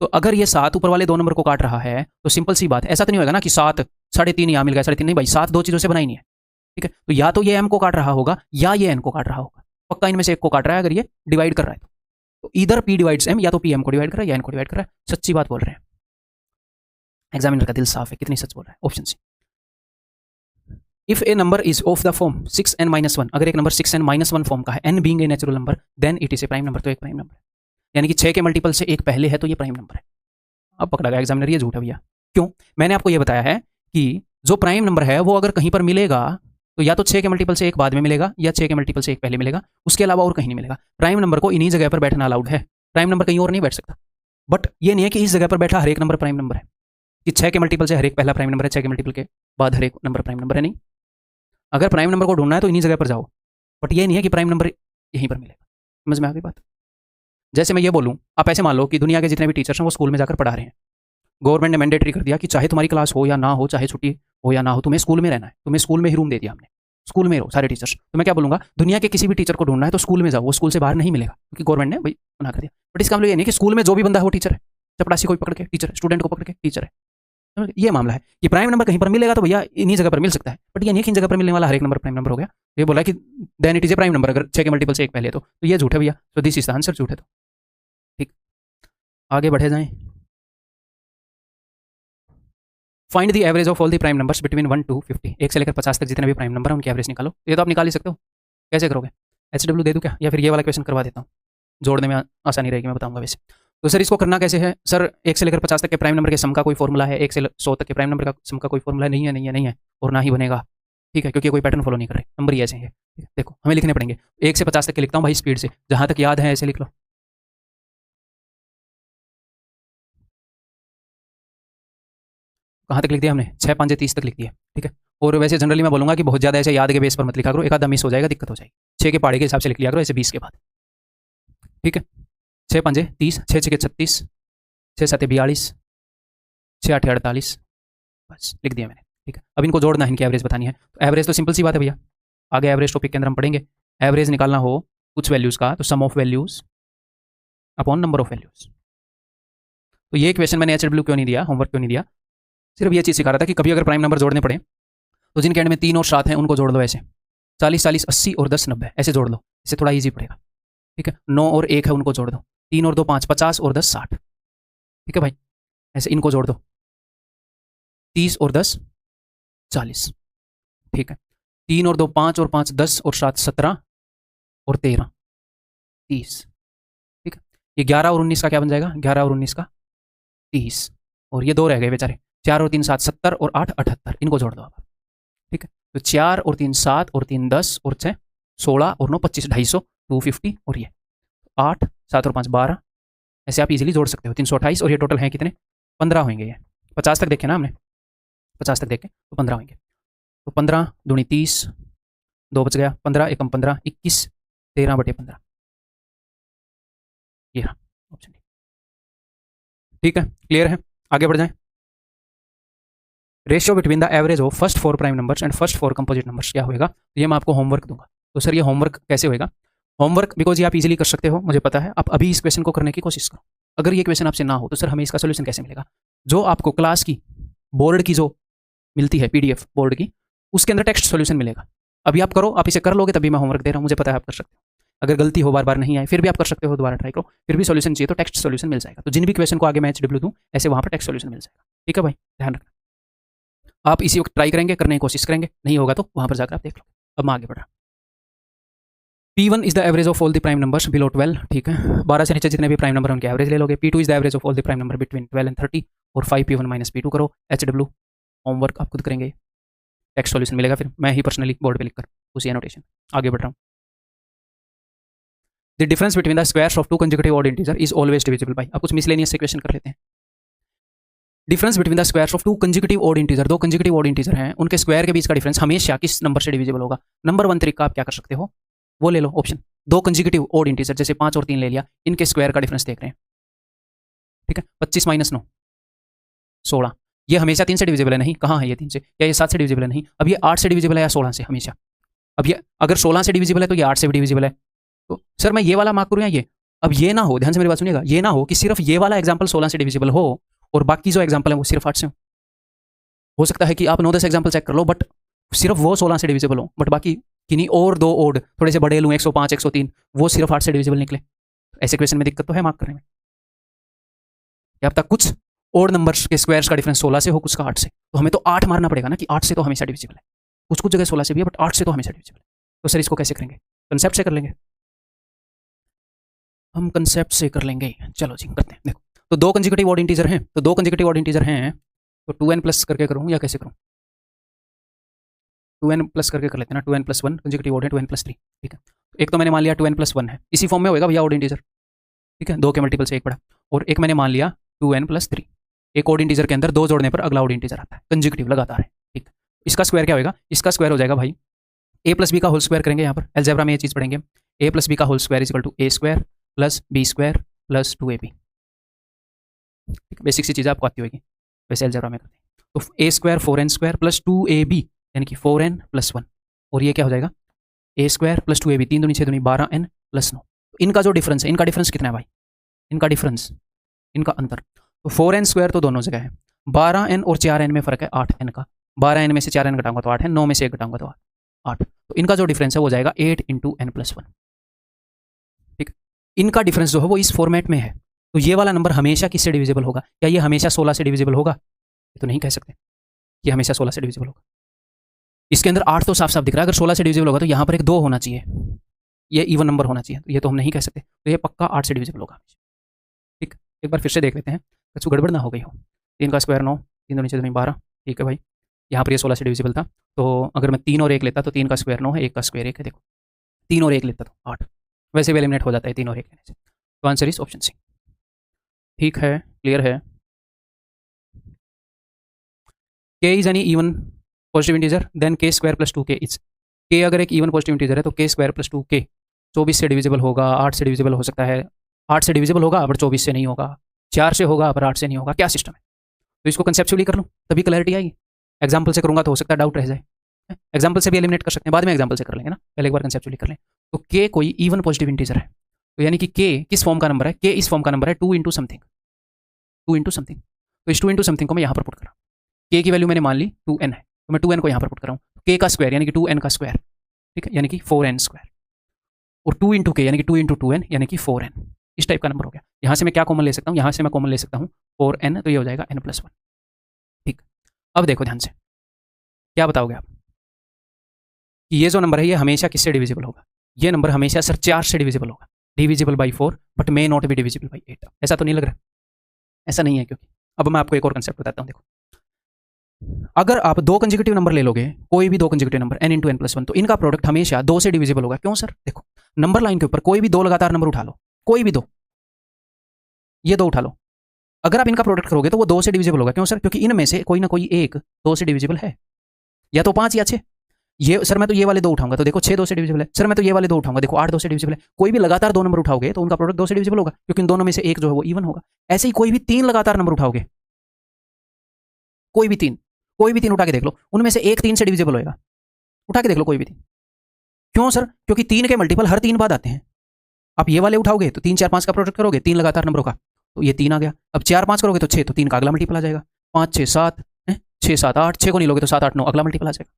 S1: तो अगर ये 7 ऊपर वाले 2 नंबर को काट रहा है तो सिंपल सी बात है, ऐसा तो नहीं होगा ना कि 7 3.5 यहाँ मिल गया 3.5, नहीं भाई, 7 2 चीज़ों से बना ही नहीं है। ठीक है, तो या तो ये m को काट रहा होगा या ये n को काट रहा होगा, पक्का इनमें से एक को काट रहा है अगर ये डिवाइड कर रहा है तो इधर p डिवाइड्स m, या तो p m को डिवाइड कर रहा है या n को डिवाइड कर रहा है। सच्ची बात बोल रहे हैं, एग्जामिनर का दिल साफ है, कितनी सच बोल रहा है। Option C, if a number is of the form 6n-1, अगर एक नंबर 6n-1 फॉर्म का है, n being a natural number, then it is a prime number, तो एक प्राइम नंबर है। यानी कि 6 के मल्टीपल से एक पहले है तो ये प्राइम नंबर है। अब पकड़ा गया एग्जामिनर, ये झूठ है भैया। क्यों? मैंने आपको ये बताया है कि जो प्राइम नंबर है वो अगर कहीं पर मिलेगा तो या तो 6 के मल्टीपल से एक बाद में मिलेगा या 6 के मल्टीपल से एक पहले मिलेगा, उसके अलावा और कहीं नहीं मिलेगा। प्राइम नंबर को इन्हीं जगह पर बैठना अलाउड है, प्राइम नंबर कहीं और नहीं बैठ सकता। बट ये नहीं है कि इस जगह पर बैठा हर एक नंबर प्राइम नंबर है, कि 6 के मल्टीपल से हर एक पहला प्राइम नंबर है, 6 के मल्टीपल के बाद हर एक नंबर प्राइम नंबर है, नहीं। अगर प्राइम नंबर को ढूंढना है तो इन्हीं जगह पर जाओ, बट ये नहीं है कि प्राइम नंबर यहीं पर मिलेगा। समझ में आ गई बात? जैसे मैं ये बोलूँ, आप ऐसे मान लो कि दुनिया के जितने भी टीचर्स हैं वो स्कूल में जाकर पढ़ा रहे हैं। गवर्नमेंट ने मैंडेटरी कर दिया कि चाहे तुम्हारी क्लास हो या ना हो, चाहे छुट्टी हो या ना हो, तुम्हें स्कूल में रहना है, तुम्हें स्कूल में ही रूम दे दिया हमने, स्कूल में रहो सारे टीचर्स। तो मैं क्या बोलूँगा, दुनिया के किसी भी टीचर को ढूंढना है तो स्कूल में जाओ, वो स्कूल से बाहर नहीं मिलेगा क्योंकि गवर्नमेंट ने भाई मना कर दिया। बट इसका मतलब ये नहीं कि स्कूल में जो भी बंदा है वो टीचर है, चपरासी को पकड़ के टीचर है, स्टूडेंट को पकड़ के टीचर है। ये मामला है कि प्राइम नंबर कहीं पर मिलेगा तो भैया इन्हीं जगह पर मिल सकता है, बट ये नहीं कि इन जगह पर मिलने वाला हर एक नंबर प्राइम नंबर हो गया। ये बोला कि then it is a prime number, अगर 6 के मल्टीपल से एक पहले तो ये झूठ है भैया। तो दिस इज द आंसर, झूठ है। तो ठीक, आगे बढ़े जाएं। Find the average of all the prime numbers between 1 to 50, 1 से लेकर 50 तक जितने भी प्राइम नंबर हैं उनकी एवरेज निकालो। ये तो आप निकाल ही सकते हो, कैसे करोगे? HW दे दूं क्या, या फिर ये वाला क्वेश्चन करवा देता हूँ, जोड़ने में आसानी रहेगी, मैं बताऊंगा वैसे। तो सर इसको करना कैसे है? सर 1 से लेकर 50 तक के प्राइम नंबर के सम का कोई फॉर्मूला है, 1 से 100 तक के प्राइम नंबर का सम का कोई फॉर्मूला नहीं है, नहीं है, नहीं है, और ना ही बनेगा। ठीक है, क्योंकि कोई पैटर्न फॉलो नहीं कर रहे, नंबर ही ऐसे हैं। देखो हमें लिखने पड़ेंगे, 1 से 50 तक के लिखता हूँ भाई स्पीड से, जहाँ तक याद है ऐसे लिख लो। कहाँ तक लिख दिया हमने? 6 5 30 तक लिख दिया। ठीक है, और वैसे जनरली मैं बोलूँगा कि बहुत ज़्यादा ऐसे याद के बेस पर मत लिखा करो, एक आधा मिस हो जाएगा, दिक्कत हो जाएगी। 6 के पहाड़े के हिसाब से लिख लिया करो, ऐसे 20 के बाद। ठीक है, 6 5 30, 6 6 36, 6 7 42, 6 8 48, बस लिख दिया मैंने। ठीक है, अब इनको जोड़ना है, इनकी एवरेज बतानी है। तो एवरेज तो सिंपल सी बात है भैया, आगे एवरेज टॉपिक के अंदर हम पढ़ेंगे। एवरेज निकालना हो कुछ वैल्यूज़ का तो sum of values upon number of values. तो ये क्वेश्चन मैंने HW क्यों नहीं दिया, होमवर्क क्यों नहीं दिया, सिर्फ ये चीज़ सिखा रहा था कि कभी अगर प्राइम नंबर जोड़ने पड़े तो जिनके एंड में 3 और 7 हैं उनको जोड़ लो, ऐसे 40 40 80 और 10 90 ऐसे जोड़ लो, इससे थोड़ा ईजी पड़ेगा। ठीक है, 9 और 1 है उनको जोड़ दो, 3 और 2 5, 50 और 10 60। ठीक है भाई, ऐसे इनको जोड़ दो, 30 और 10 40। ठीक है, 3 और 2 5 और 5 10 और 7 17 और 13 30। ठीक है, ये 11 और 19 का क्या बन जाएगा? 11 और 19 का 30, और ये 2 रह गए बेचारे, 4 और 3 7 70 और 8 78, इनको जोड़ दो आप। ठीक है, तो 4 और 3 7 और 3 10 और 6 16 और 9 25, 250 250, और ये 8 7 और 5 12, ऐसे आप इजीली जोड़ सकते हो, 328। और ये टोटल हैं कितने? 15 होंगे। ये 50 तक देखे ना हमने, 50 तक देखे तो 15 होंगे। तो 15 दूनी 30, 2 बच गया, 15 एकम 15 21, 13/15, ये रहा ऑप्शन डी। ठीक है, क्लियर है? आगे बढ़ जाएं। Ratio between the average of first 4 prime numbers and first 4 composite numbers क्या होएगा? तो ये मैं आपको होमवर्क दूंगा। तो सर ये होमवर्क कैसे होएगा? होमवर्क बिकॉज ये आप इजीली कर सकते हो, मुझे पता है। आप अभी इस क्वेश्चन को करने की कोशिश करो। अगर ये क्वेश्चन आपसे ना हो तो सर हमें इसका सोल्यूशन कैसे मिलेगा? जो आपको क्लास की बोर्ड की जो मिलती है PDF बोर्ड की, उसके अंदर टेक्स्ट सोल्यूशन मिलेगा। अभी आप करो, आप इसे कर लोगे तभी मैं होमवर्क दे रहा हूँ, मुझे पता है आप कर सकते हो। अगर गलती हो, बार बार नहीं आए, फिर भी आप कर सकते हो, दोबारा ट्राई करो, फिर भी सोल्यूशन चाहिए तो टेक्स्ट सोल्यूशन मिल जाएगा। तो जिन भी क्वेश्चन को आगे मैं HW दूँ, ऐसे वहाँ पर टेक्स्ट सोल्यूशन मिल जाएगा। ठीक है भाई, ध्यान रखना। आप इसी वक्त ट्राई करेंगे, करने की कोशिश करेंगे, नहीं होगा तो वहाँ पर जाकर आप देख लो। अब मैं आगे बढ़ रहा हूँ। P1 is the average of all the prime numbers below 12। ठीक है, 12 से नीचे जितने भी प्राइम नंबर उनके एवरेज ले लोगे। P2 is the average of all the prime number between 12 and 30, और 5P1 माइनस P2 करो। HW होमवर्क आप खुद करेंगे, टेक्स्ट सॉल्यूशन मिलेगा, फिर मैं ही पर्सनली बोर्ड पे लिखकर उसी एनोटेशन। आगे बढ़ रहा हूँ। The difference between the squares of 2 consecutive odd integer is always divisible by. अब कुछ मिसलेनियस से क्वेश्चन कर लेते हैं। Difference between the squares of 2 consecutive odd integer, 2 consecutive odd integer हैं, उनके स्क्वायर के बीच का डिफरेंस हमेशा किस नंबर से डिविजिबल होगा? नंबर 1 तरीका आप क्या कर सकते हो, वो ले लो ऑप्शन। 2 कंसेक्यूटिव ऑड इंटीजर जैसे 5 और 3 ले लिया, इनके स्क्वायर का डिफरेंस देख रहे हैं। ठीक है, 25 माइनस 9 16। ये हमेशा 3 से डिविजिबल है नहीं, कहाँ है ये 3 से, या ये 7 से डिविजिबल है नहीं, अब ये 8 से डिविजिबल है या 16 से हमेशा। अब ये अगर 16 से डिविजिबल है तो ये 8 से भी डिविजिबल है। तो सर मैं ये वाला मार्क करूँ या ये? अब ये ना हो, ध्यान से मेरी बात सुनिएगा, ये ना हो कि सिर्फ ये वाला एग्जाम्पल 16 से डिविजिबल हो और बाकी जो एग्जाम्पल है वो सिर्फ 8 से हो सकता है कि आप 9-10 एग्जाम्पल चेक कर लो बट सिर्फ वो 16 से डिविजिबल हो, बट बाकी किन्हीं और दो ओड थोड़े से बड़े लूँ 105 103 वो सिर्फ 8 से डिविजिबल निकले। ऐसे क्वेश्चन में दिक्कत तो है मार्क करने में। या अब तक कुछ ओड नंबर्स के स्क्वायर्स का डिफरेंस 16 से हो, कुछ का 8 से, तो हमें तो 8 मारना पड़ेगा ना कि 8 से तो हमेशा डिविजिबल है। कुछ कुछ जगह 16 से भी है बट 8 से तो हमेशा डिविजिबल है। तो सर इसको कैसे करेंगे? कंसेप्ट से कर लेंगे, हम कंसेप्ट से कर लेंगे। चलो जी करते हैं। देखो तो दो कंसेक्यूटिव ऑड इंटीजर हैं, तो दो कंसेक्यूटिव ऑड इंटीजर हैं तो 2n प्लस करके करूँ या कैसे करूँ? 2n प्लस करके कर लेते हैं ना, 2n प्लस 1 कंसेक्यूटिव ऑड है 2n प्लस 3। ठीक है, एक तो मैंने मान लिया 2n प्लस 1 है, इसी फॉर्म में होएगा भैया ऑड इंटीजर। ठीक है, दो के मल्टीपल से एक बड़ा, और एक मैंने मान लिया 2n प्लस 3। एक ऑड इंटीजर के अंदर दो जोड़ने पर अगला ऑड इंटीजर आता है, कंसेक्यूटिव लगातार है। ठीक, इसका स्क्वायर क्या होगा? इसका स्क्वायर हो जाएगा भाई a प्लस बी का होल स्क्वायर करेंगे, यहाँ पर अलजेब्रा में ये चीज़ पढ़ेंगे, a प्लस बी का whole square equal to a square plus b square plus 2ab। Basic सी चीज़ आपको आती होगी, वैसे अलजेब्रा में करते हैं। तो a square 4n square plus 2ab यानी कि 4n प्लस 1, और ये क्या हो जाएगा? a स्क्वायर प्लस 2ab, 3 दूनी 6 दूनी 12n प्लस 9। इनका जो डिफरेंस है, इनका डिफरेंस कितना है भाई? इनका डिफरेंस, इनका अंतर, तो 4n स्क्वायर तो दोनों जगह है, 12n और 4n में फर्क है 8n का, 12n में से 4n घटाऊंगा तो 8 है, 9 में से 1 घटाऊंगा तो 8। तो इनका जो डिफरेंस है वो जाएगा 8 इंटू n प्लस 1। ठीक, इनका डिफरेंस जो है वो इस फॉर्मेट में है। तो ये वाला नंबर हमेशा किससे डिविजिबल होगा? क्या ये हमेशा 16 से डिविजिबल होगा? ये तो नहीं कह सकते कि हमेशा 16 से डिविजिबल होगा। इसके अंदर 8 तो साफ साफ दिख रहा है, अगर 16 से डिविजिबल होगा तो यहाँ पर एक 2 होना चाहिए, ये इवन नंबर होना चाहिए, ये तो हम नहीं कह सकते, तो ये पक्का 8 से डिविजिबल होगा। ठीक, एक बार फिर से देख लेते हैं, कुछ गड़बड़ ना हो गई हो। 3 का स्क्वायर 9, 3 दूनी 6 दूनी 12। ठीक है भाई, यहाँ पर ये 16 से डिविजिबल था, तो अगर मैं 3 और 1 लेता तो 3 का स्क्वायर 9 है, 1 का स्क्वायर 1 है, देखो 3 और 1 लेता तो 8, वैसे भी एलिमिनेट हो जाता है 3 और 1 लेने से। तो आंसर इज ऑप्शन सी। ठीक है, क्लियर है। k is any even positive integer then k square plus 2k is, k अगर एक इवन पॉजिटिव इंटीजर है तो k स्क्वायर प्लस 2k 24 से डिविजिबल होगा, 8 से डिविजिबल हो सकता है, 8 से डिविजिबल होगा पर 24 से नहीं होगा, 4 से होगा पर 8 से नहीं होगा, क्या सिस्टम है? तो इसको कंसेप्चुअली कर लूँ तभी क्लैरिटी आएगी, एग्जाम्पल से करूँगा तो हो सकता है डाउट रह जाए। एग्जाम्पल से भी एलिमिनेट कर सकते हैं, बाद में एग्जाम्पल से कर लेंगे ना, पहले एक बार कंसेप्चुअली कर लें। तो k कोई इवन पॉजिटिव इंटीजर है, तो यानी कि k किस फॉर्म का नंबर है? k इस फॉर्म का नंबर है 2 इंटू समथिंग, 2 इंटू समथिंग। तो इस 2 इंटू समथिंग को मैं यहाँ पर पुट कर रहा हूँ, k की वैल्यू मैंने मान ली 2n है, तो मैं 2n को यहाँ पर पुट कर रहा हूँ, k का स्क्वायर यानी कि 2n का स्क्वायर, ठीक है, यानी कि 4n स्क्वायर, और 2 इंटू k यानी कि 2 इंटू 2n यानी कि 4n, इस टाइप का नंबर हो गया। यहाँ से मैं क्या कॉमन ले सकता हूँ? यहाँ से मैं कॉमन ले सकता हूँ 4n, तो ये हो जाएगा n प्लस 1। ठीक, अब देखो ध्यान से, क्या बताओगे आप कि ये जो नंबर है ये हमेशा किससे डिविजिबल होगा? ये नंबर हमेशा सर 4 से डिविजिबल होगा, divisible by 4 but may not be divisible by 8। ऐसा तो नहीं लग रहा? ऐसा नहीं है, क्योंकि अब मैं आपको एक और कंसेप्ट बताता हूँ। देखो, अगर आप दो कंसेक्यूटिव नंबर ले लोगे, कोई भी दो consecutive number n into n plus 1, तो इनका प्रोडक्ट हमेशा 2 से डिविजिबल होगा। क्यों सर? देखो नंबर लाइन के ऊपर कोई भी दो लगातार नंबर उठा लो, कोई भी दो, ये दो उठा लो, अगर आप इनका प्रोडक्ट करोगे तो वो 2 से डिविजिबल होगा। क्यों सर? क्योंकि इनमें से कोई ना कोई एक 2 से डिविजिबल है, या तो 5 या 6। ये सर मैं तो ये वाले दो उठाऊंगा तो देखो 6 2 से डिविजिबल है, सर मैं तो ये वाले दो उठाऊंगा देखो 8 2 से डिविजिबल है। कोई भी लगातार दो नंबर उठाओगे तो उनका प्रोडक्ट 2 से डिविजिबल होगा, क्योंकि इन दोनों में से एक जो है वो इवन होगा। ऐसे ही कोई भी 3 लगातार नंबर उठाओगे, कोई भी तीन उठा के देख लो, उनमें से एक 3 से डिविजिबल होगा, उठा के देख लो कोई भी 3। क्यों सर? क्योंकि 3 के मल्टीपल हर 3 बाद आते हैं। आप ये वाले उठाओगे तो 3 4 5 का प्रोडक्ट करोगे, 3 लगातार नंबरों का, तो ये 3 आ गया। अब 4 5 करोगे तो 6, तो 3 का अगला मल्टीपल आ जाएगा, 5 6 7, 6 7 8, 6 को नहीं लोगे तो 7 8 9 अगला मल्टीपल आ जाएगा।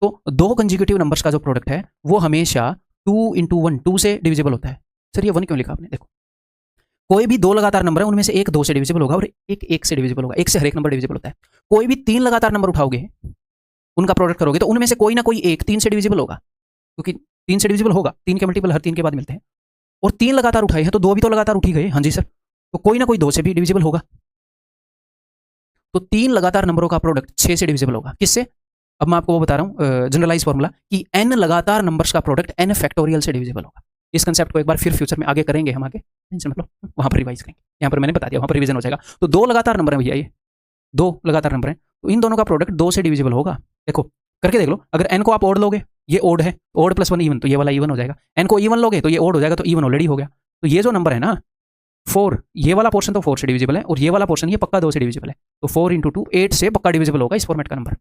S1: तो दो कंसेक्यूटिव नंबर्स का जो प्रोडक्ट है वो हमेशा 2 इंटू 1 2 से डिविजिबल होता है। सर ये 1 क्यों लिखा आपने? देखो कोई भी दो लगातार नंबर है उनमें से एक 2 से डिविजिबल होगा और एक 1 से डिविजिबल होगा, 1 से हर एक नंबर डिविजिबल होता है। कोई भी 3 लगातार नंबर उठाओगे, उनका प्रोडक्ट करोगे तो उनमें से कोई ना कोई एक 3 से डिविजिबल होगा, क्योंकि 3 से डिविजिबल होगा, 3 के मल्टीपल हर 3 के बाद मिलते हैं। और 3 लगातार उठाए हैं तो 2 भी तो लगातार उठी गए। हाँ जी सर, तो कोई ना कोई 2 से भी डिविजिबल होगा। तो 3 लगातार नंबरों का प्रोडक्ट 6 से डिविजिबल होगा। किससे? अब मैं आपको वो बता रहा हूँ जनरलाइज फॉर्मूला कि n लगातार नंबर्स का प्रोडक्ट n फैक्टोरियल से डिविजिबल होगा। इस कंसेप्ट को एक बार फिर फ्यूचर में आगे करेंगे हम, आगे मतलब वहां पर रिवाइज करेंगे, यहाँ पर मैंने बता दिया, वहां पर रिवीजन हो जाएगा। तो 2 लगातार नंबर है भैया, ये 2 लगातार नंबर है, तो इन दोनों का प्रोडक्ट 2 से डिविजिबल होगा। देखो करके देख लो, अगर n को आप ओड लोगे, ये ओड है, ओड प्लस 1 इवन, तो ये वाला इवन हो जाएगा। n को इवन लोगे तो ये ओड हो जाएगा, तो इवन ऑलरेडी हो गया। तो ये जो नंबर है ना, 4, ये वाला पोर्शन तो 4 से डिविजिबल है और ये वाला पोर्शन ये पक्का 2 से डिविजिबल है, तो 4 इंटू 2 8 से पक्का डिविजिबल होगा इस फॉर्मेट का नंबर।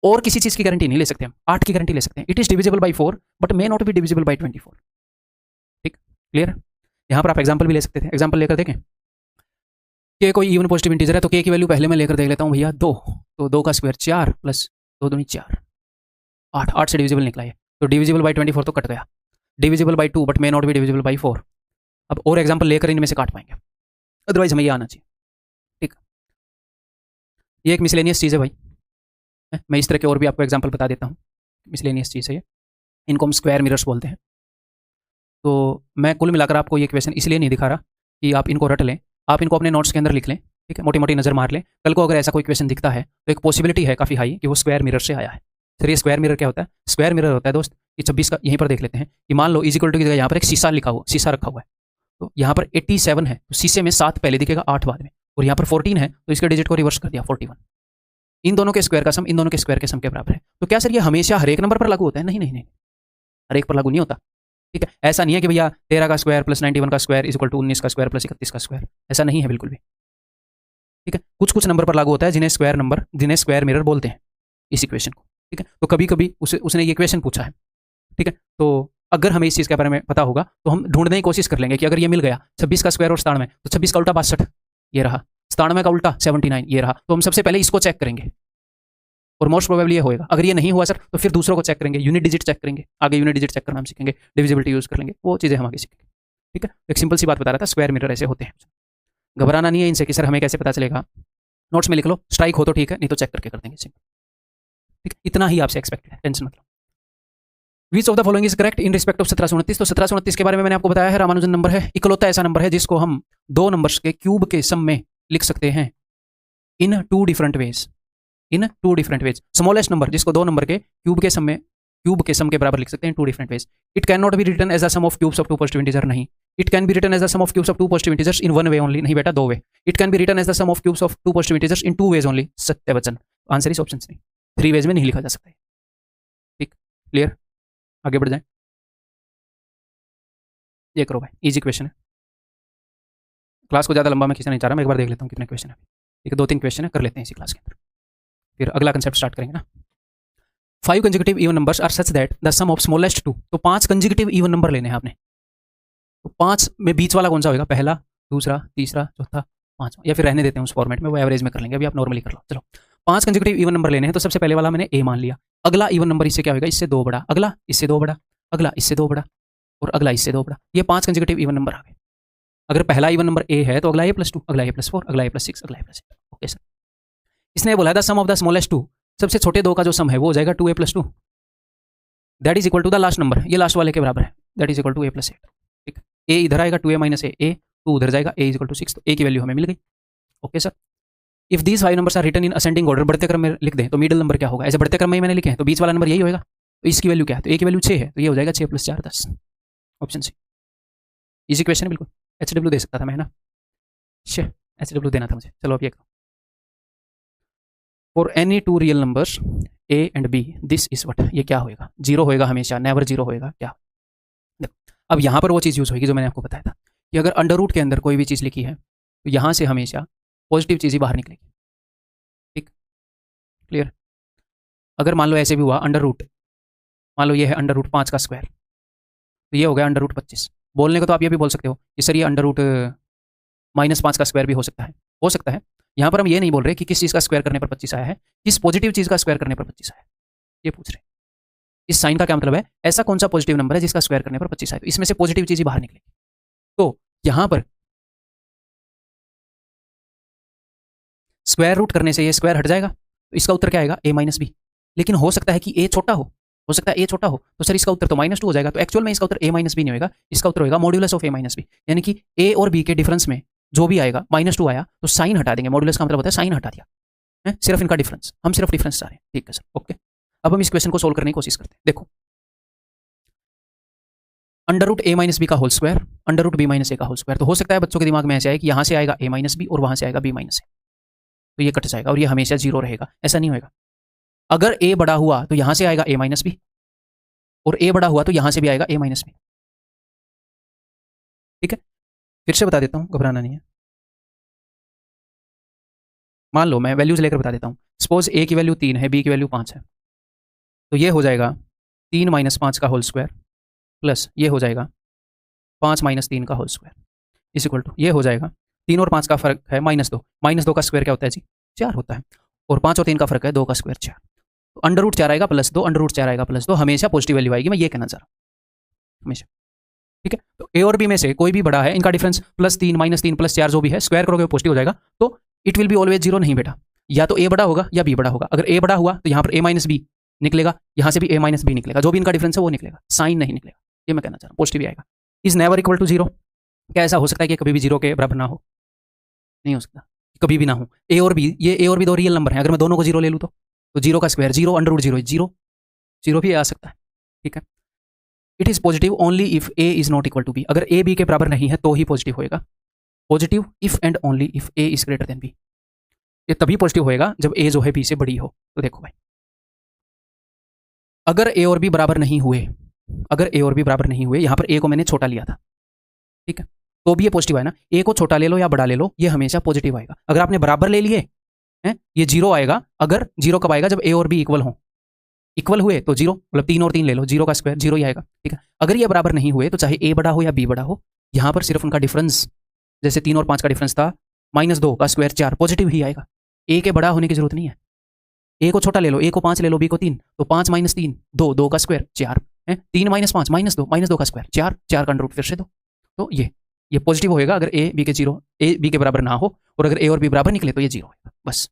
S1: और किसी चीज़ की गारंटी नहीं ले सकते हम, 8 की गारंटी ले सकते हैं। It is divisible by 4 but may not be divisible by 24। ठीक, क्लियर। यहाँ पर आप एग्जाम्पल भी ले सकते थे, एग्जाम्पल लेकर देखें। के कोई इवन पॉजिटिव इंटीजर है तो के की वैल्यू पहले मैं लेकर देख लेता हूँ भैया 2, तो 2 का स्क्वायर 4 प्लस 2 दूनी 4, 8, 8 से डिविजिबल निकला है, तो डिविजिबल बाई 24 तो कट गया, divisible by 2 but may not be divisible by 4। अब और एग्जाम्पल लेकर इनमें से काट पाएंगे, अदरवाइज हमें ये आना चाहिए। ठीक, ये एक मिसलेनियस चीज़ है भाई, मैं इस तरह के और भी आपको एग्जाम्पल बता देता हूँ। मिसलेनियस चीज़ है ये, इनको हम स्क्वायर मिरर्स बोलते हैं। तो मैं कुल मिलाकर आपको ये क्वेश्चन इसलिए नहीं दिखा रहा कि आप इनको रट लें, आप इनको अपने नोट्स के अंदर लिख लें, ठीक है, मोटी मोटी नज़र मार लें। कल को अगर ऐसा कोई क्वेश्चन दिखता है तो एक पॉसिबिलिटी है काफ़ी हाई कि वो स्क्वायर मिरर से आया है। सर ये स्क्वायर मिरर क्या होता है? स्क्वायर मिरर होता है दोस्त, ये 26 का यहीं पर देख लेते हैं कि मान लो इज इक्वल टू की जगह यहाँ पर एक शीशा लिखा हुआ, शीशा रखा हुआ है, तो यहाँ पर 87 है तो शीशे में 7 पहले दिखेगा 8 बाद में, और यहाँ पर 14 है तो इसके डिजिट को रिवर्स कर दिया 41। इन दोनों के स्क्वायर का सम इन दोनों के स्क्वायर के सम के बराबर है। तो क्या सर ये हमेशा हर एक नंबर पर लागू होता है? नहीं नहीं नहीं, हर एक पर लागू नहीं होता। ठीक है, ऐसा नहीं है कि भैया 13 का स्क्वायर प्लस 91 का स्क्वायर इज इक्वल टू 19 का स्क्वायर प्लस 31 का स्क्वायर, ऐसा नहीं है बिल्कुल भी। ठीक है, कुछ कुछ नंबर पर लागू होता है जिन्हें स्क्वायर नंबर, जिन्हें स्क्वायर मिरर बोलते हैं इस इक्वेशन को। ठीक है, तो कभी कभी उसने ये क्वेश्चन पूछा है। ठीक है, तो अगर हमें इस चीज़ के बारे में पता होगा तो हम ढूंढने की कोशिश कर लेंगे कि अगर ये मिल गया 26 का स्क्वायर और 97, तो 26 का उल्टा 62 ये रहा, 97 का उल्टा 79 ये रहा, तो हम सबसे पहले इसको चेक करेंगे और मोस्ट प्रोबेबली ये होएगा। अगर ये नहीं हुआ सर तो फिर दूसरों को चेक करेंगे, यूनिट डिजिट चेक करेंगे, आगे यूनिट डिजिट चेक करना हम सीखेंगे, डिविजिबिलिटी यूज कर लेंगे, वो चीज़ें हम आगे सीखेंगे। ठीक है, एक सिंपल सी बात बता रहा था, स्क्वायर मिरर ऐसे होते हैं। घबराना नहीं है इनसे कि सर हमें कैसे पता चलेगा, नोट्स में लिख लो, स्ट्राइक हो तो ठीक है, नहीं तो चेक करके कर देंगे सिंपल। ठीक, इतना ही आपसे एक्सपेक्टेड है, टेंशन मत लो। Which of the following is correct in respect of 1729? तो 1729 के बारे में मैंने आपको बताया है, रामानुजन नंबर है, इकलौता ऐसा नंबर है जिसको हम दो नंबर्स के क्यूब के सम में लिख सकते हैं इन 2 डिफरेंट वेज, इन 2 डिफरेंट वेज। स्मॉलेस्ट नंबर जिसको दो नंबर के क्यूब के सम में, क्यूब के सम के बराबर लिख सकते हैं 2 different ways. It can not be written as a sum of cubes of 2 positive integer, नहीं। It can be written as the sum of cubes of 2 positive integers in 1 way only, नहीं बेटा 2 way. It can be written as the sum of cubes of 2 positive integers in 2 ways only, सत्य वचन। आंसर इस ऑप्शन नहीं, 3 वेज में नहीं लिखा जा सकता है। ठीक, क्लियर, आगे बढ़ जाए। ये करो भाई, इजी क्वेश्चन है, क्लास को ज़्यादा लंबा मैं खींचना नहीं चाह रहा, मैं एक बार देख लेता हूँ कितने क्वेश्चन है। ठीक है, 2-3 क्वेश्चन है, कर लेते हैं इसी क्लास के अंदर, फिर अगला कंसेप्ट स्टार्ट करेंगे ना। 5 consecutive even numbers are such that the sum of smallest 2, तो 5 कंसेक्यूटिव इवन नंबर लेने हैं आपने, तो 5 में बीच वाला कौन सा होगा? पहला, दूसरा, तीसरा, चौथा, पांचवा, या फिर रहने देते हैं उस फॉर्मेट में, वो एवरेज में कर लेंगे, अभी आप नॉर्मली कर लो। चलो 5 कंसेक्यूटिव इवन नंबर लेने हैं, तो सबसे पहले वाला मैंने ए मान लिया, अगला इवन नंबर इससे क्या होगा? इससे 2 बड़ा, अगला इससे 2 बड़ा, अगला इससे 2 बड़ा, और अगला इससे 2 बड़ा, ये 5 कंसेक्यूटिव इवन नंबर आ गए। अगर पहला इवन नंबर ए है तो अगला ए प्लस 2, अगला ए प्लस 4, अगला ए प्लस 6, अगला ए प्लस 8। ओके सर, इसने बोला था सम ऑफ द स्मॉलेस्ट 2, सबसे छोटे 2 का जो सम है वो हो जाएगा 2a plus 2, that is equal to the last number, ये लास्ट वाले के बराबर है, that is equal to a plus 8। ठीक, ए इधर आएगा 2a माइनस ए, 2 उधर जाएगा, a इज इक्वल टू 6, तो a की वैल्यू हमें मिल गई। Okay sir, if these 5 numbers are written in ascending order, बढ़ते क्रम में लिख दें तो मिडिल नंबर क्या होगा? ऐसे बढ़ते क्रम में ही मैंने लिखे हैं, तो बीच वाला नंबर यही होगा, तो इसकी वैल्यू क्या है? तो a की वैल्यू 6 है, तो ये हो जाएगा 6 plus 4 10, option C. Easy question है बिल्कुल, HW दे सकता था मैं, है ना, HW देना था मुझे। चलो अब ये for any 2 real numbers a and b this is what, ये क्या होएगा? 0 होएगा हमेशा, नेवर 0 होएगा क्या? देखो अब यहाँ पर वो चीज़ यूज़ होगी जो मैंने आपको बताया था कि अगर अंडर रूट के अंदर कोई भी चीज़ लिखी है तो यहाँ से हमेशा पॉजिटिव चीज़ ही बाहर निकलेगी। ठीक, क्लियर। अगर मान लो ऐसे भी हुआ अंडर रूट, मान लो ये है अंडर रूट 5 का स्क्वायर, तो ये हो गया अंडर रूट 25। बोलने को तो आप ये भी बोल सकते हो कि सर ये अंडर रूट -5 का स्क्वायर भी हो सकता है, हो सकता है। यहाँ पर हम ये नहीं बोल रहे कि किस चीज़ का स्क्वायर करने पर 25 आया है, किस पॉजिटिव चीज़ का स्क्वायर करने पर 25 आया है, ये पूछ रहे हैं। इस साइन का क्या मतलब है? ऐसा कौन सा पॉजिटिव नंबर है जिसका स्क्वायर करने पर 25 आए, तो इसमें से पॉजिटिव चीज़ ही बाहर निकलेगी। तो यहाँ पर स्क्वायर रूट करने से ये स्क्वायर हट जाएगा, तो इसका उत्तर क्या आएगा? a minus B. लेकिन हो सकता है कि a छोटा हो सकता है a छोटा हो, तो सर इसका उत्तर तो -2 हो जाएगा। तो एक्चुअल में इसका उत्तर a माइनस बी नहीं होगा, इसका उत्तर होगा modulus of a minus B, यानी कि a और b के डिफरेंस में जो भी आएगा, -2 आया तो साइन हटा देंगे, मॉड्यूलस का मतलब होता है साइन हटा दिया है, सिर्फ इनका डिफरेंस, हम सिर्फ डिफरेंस चाह रहे हैं। ठीक है सर, ओके। अब हम इस क्वेश्चन को सोल्व करने की कोशिश करते हैं। देखो under root a minus b का whole square, under root b minus a का होल स्क्वायर, तो हो सकता है बच्चों के दिमाग में ऐसे आए कि यहाँ से आएगा a माइनस बी और वहाँ से आएगा b माइनस a, तो ये कट जाएगा और ये हमेशा 0 रहेगा, ऐसा नहीं होगा। अगर a बड़ा हुआ तो यहाँ से आएगा a माइनस बी और a बड़ा हुआ तो यहाँ से भी आएगा a माइनस बी। ठीक है, फिर से बता देता हूँ, घबराना नहीं है। मान लो मैं वैल्यूज लेकर बता देता हूँ। सपोज ए की वैल्यू 3 है, बी की वैल्यू 5 है, तो ये हो जाएगा 3 माइनस 5 का होल स्क्वायर प्लस ये हो जाएगा 5 माइनस 3 का होल स्क्वायर इस इक्वल टू ये हो जाएगा 3 और 5 का फर्क है -2 का स्क्वायर क्या होता है जी 4 होता है, और 5 और 3 का फर्क है 2 का स्क्वायर 4, तो अंडर रूट 4 आएगा +2, अंडर रूट 4 आएगा +2, हमेशा पॉजिटिव वैल्यू आएगी, मैं ये कहना चाह रहा हूँ हमेशा। ठीक है, तो ए और बी में से कोई भी बड़ा है, इनका डिफरेंस +3 -3 +4 जो भी है, स्क्वायर करोगे पॉजिटिव हो जाएगा, तो it will be always zero नहीं बेटा, या तो ए बड़ा होगा या बी बड़ा होगा। अगर ए बड़ा हुआ तो यहाँ पर ए माइनस बी निकलेगा, यहाँ से भी ए माइनस बी निकलेगा, जो भी इनका डिफरेंस है वो निकलेगा, साइन नहीं निकलेगा, ये मैं कहना चाह रहा हूँ, पॉजिटिव ही आएगा। Is never equal to zero, क्या ऐसा हो सकता है कि कभी भी जीरो के बराबर ना हो? नहीं हो सकता, कभी भी ना हो। ए और बी, ये ए और बी दो रियल नंबर हैं, अगर मैं दोनों को जीरो ले लूँ तो जीरो का square zero, under root zero zero, zero भी आ सकता है। ठीक है, it is positive only if A is not equal to B, अगर ए बी के बराबर नहीं है तो ही पॉजिटिव होएगा। Positive if and only if A is greater than B, ये तभी पॉजिटिव होएगा जब ए जो है बी से बड़ी हो। तो देखो भाई, अगर ए और बी बराबर नहीं हुए, अगर ए और बी बराबर नहीं हुए, यहां पर ए को मैंने छोटा लिया था, ठीक है, तो भी ये पॉजिटिव है ना। ए को छोटा ले लो या बड़ा ले लो, ये हमेशा पॉजिटिव आएगा। अगर आपने बराबर ले लिए हैं, ये जीरो आएगा। अगर जीरो कब आएगा? जब ए और बी इक्वल हो, इक्वल हुए तो जीरो, मतलब 3 और 3 ले लो, जीरो का स्क्वायर जीरो ही आएगा। ठीक है, अगर ये बराबर नहीं हुए तो चाहे ए बड़ा हो या बी बड़ा हो, यहां पर सिर्फ उनका डिफरेंस, जैसे 3 और 5 का डिफरेंस था, -2 का स्क्वायर 4, पॉजिटिव ही आएगा। ए के बड़ा होने की जरूरत नहीं है। ए को छोटा ले लो, ए को 5 ले लो, बी को 3, तो 5 - 3 2, 2 का स्क्वायर 4 है, 3 - 5 -2 का स्क्वायर 4, 4 का अंडर रूट फिर से 2, तो ये पॉजिटिव होएगा अगर ए बी के जीरो, ए बी के बराबर ना हो, और अगर ए और बी बराबर निकले तो ये जीरो होगा। बस,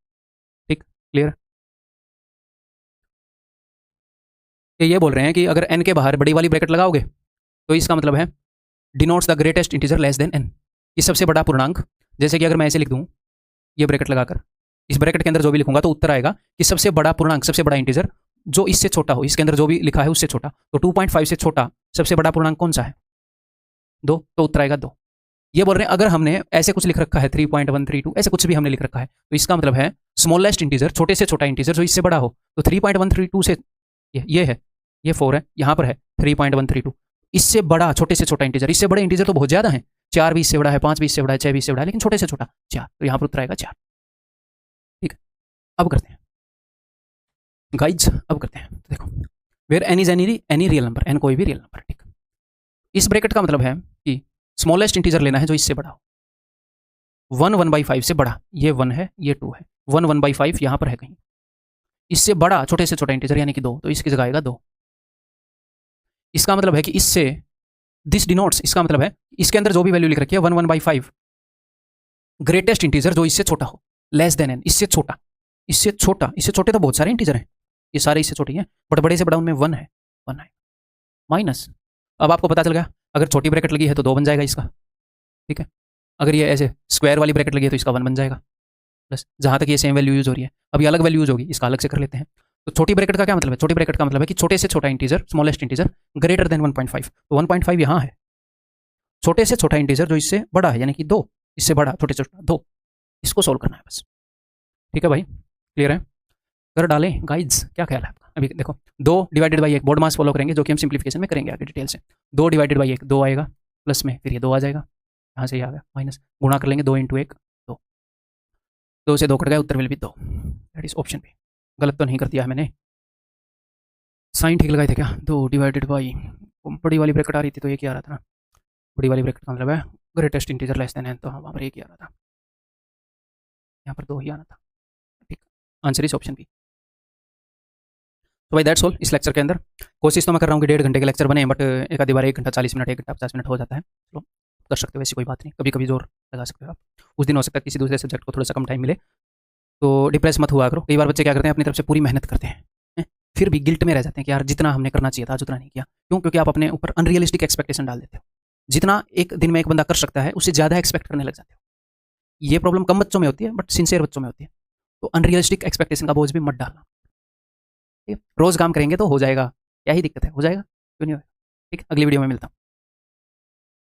S1: ठीक, क्लियर। ये बोल रहे हैं कि अगर n के बाहर बड़ी वाली ब्रैकेट लगाओगे तो इसका मतलब है denotes the greatest integer less then n, कि सबसे बड़ा पूर्णांक। जैसे कि अगर मैं ऐसे लिख दूं, ये ब्रैकेट लगाकर, इस ब्रैकेट के अंदर जो भी लिखूंगा तो उत्तर आएगा कि सबसे बड़ा पूर्णांक, सबसे बड़ा इंटीजर जो इससे छोटा हो, इसके अंदर जो भी लिखा है उससे छोटा, तो 2.5 से छोटा सबसे बड़ा पूर्णांक कौन सा है? 2, तो उत्तर आएगा 2। ये बोल रहे हैं अगर हमने ऐसे कुछ लिख रखा है 3.132, ऐसे कुछ भी हमने लिख रखा है, तो इसका मतलब है स्मॉलेस्ट इंटीजर, छोटे से छोटा इंटीजर जो इससे बड़ा हो, तो 3.132 से ये है, ये 4 है, यहाँ पर है 3.132, इससे बड़ा छोटे से छोटा इंटीजर, इससे बड़े इंटीजर तो बहुत ज्यादा है, 4 भी इससे बड़ा है, 5 भी इससे बड़ा है, 6 भी इससे बड़ा है, लेकिन छोटे से छोटा 4, तो यहाँ पर उत्तर आएगा 4। ठीक है, अब करते हैं गाइड्स, अब करते हैं। तो देखो, where N is any real number, N कोई भी रियल नंबर। ठीक, इस ब्रैकेट का मतलब है कि स्मॉलेस्ट इंटीजर लेना है जो इससे बड़ा हो, 1 1/5 से बड़ा, ये 1 है, ये 2 है, 1 1/5 यहाँ पर है कहीं, इससे बड़ा छोटे से छोटा इंटीजर यानी कि 2, तो इसकी जगह आएगा 2। इसका मतलब है कि इससे, दिस डिनोट्स, इसका मतलब है इसके अंदर जो भी वैल्यू लिख रखी है 1 1/5, ग्रेटेस्ट इंटीजर जो इससे छोटा हो, लेस देन एन, इससे छोटा, इससे छोटा, इससे छोटे तो बहुत सारे इंटीजर हैं, ये सारे इससे छोटे हैं, बट बड़े से बड़ा उनमें 1 है, 1 है माइनस। अब आपको पता चल गया, अगर छोटी ब्रैकेट लगी है तो 2 बन जाएगा इसका। ठीक है, अगर ये ऐसे स्क्वायर वाली ब्रैकेट लगी है तो इसका 1 बन जाएगा, प्लस जहाँ तक ये सेम वैल्यू यूज हो रही है, अभी अलग वैल्यू यूज होगी, इसका अलग से कर लेते हैं। तो छोटी ब्रैकेट का क्या मतलब है? छोटी ब्रैकेट का मतलब है कि छोटे से छोटा integer, smallest integer greater than 1.5, तो 1.5 यहाँ है, छोटे से छोटा इंटीजर जो इससे बड़ा है, यानी कि 2, इससे बड़ा छोटे से छोटा 2, इसको सोल्व करना है बस। ठीक है भाई, क्लियर है? कर डालें गाइड्स, क्या ख्याल है आपका? अभी देखो, 2 divided by 1 board mass follow करेंगे, जो कि हम सिंप्लीफिकेशन में करेंगे आगे डिटेल से। 2 डिवाइडेड बाई 1 2 आएगा, प्लस में फिर ये 2 आ जाएगा, यहाँ से ये आ गया माइनस, गुणा कर लेंगे 2 × 1 2, 2 से 2 कट गया, उत्तर will be 2, that is option b. गलत तो नहीं कर दिया है मैंने? साइन ठीक लगाए थे क्या? 2 डिवाइडेड बाई, बड़ी वाली ब्रैकेट आ रही थी तो ये क्या आ रहा था ना, बड़ी वाली ब्रैकेट का मतलब है greatest integer less than N, तो वहाँ पर एक ही आ रहा था, यहाँ पर 2 ही आना था। ठीक, आंसर इज ऑप्शन बी। तो भाई दैट्स ऑल इस लेक्चर के अंदर। कोशिश तो मैं कर रहा हूँ कि 1.5 घंटे के लेक्चर बने, बट एक आधी बार 1 घंटा 40 मिनट, 1 घंटा 50 मिनट हो जाता है। चलो, कर सकते हो, ऐसी कोई बात नहीं, कभी कभी जोर लगा सकते हो आप। उस दिन हो सकता है किसी दूसरे सब्जेक्ट को थोड़ा सा कम टाइम मिले, तो डिप्रेस मत हुआ करो। कई बार बच्चे क्या करते हैं, अपनी तरफ से पूरी मेहनत करते हैं, फिर भी गिल्ट में रह जाते हैं कि यार जितना हमने करना चाहिए था आज उतना नहीं किया। क्यों? क्योंकि आप अपने ऊपर अनरियलिस्टिक एक्सपेक्टेशन डाल देते हो। जितना एक दिन में एक बंदा कर सकता है उससे ज़्यादा एक्सपेक्ट करने लग जाते हो। ये प्रॉब्लम कम बच्चों में होती है, बट सिंसियर बच्चों में होती है। तो अनरियलिस्टिक एक्सपेक्टेशन का बोझ भी मत डालना। ठीक है, रोज़ काम करेंगे तो हो जाएगा, क्या ही दिक्कत है, हो जाएगा, क्यों नहीं होगा। ठीक है, अगली वीडियो में मिलता हूँ।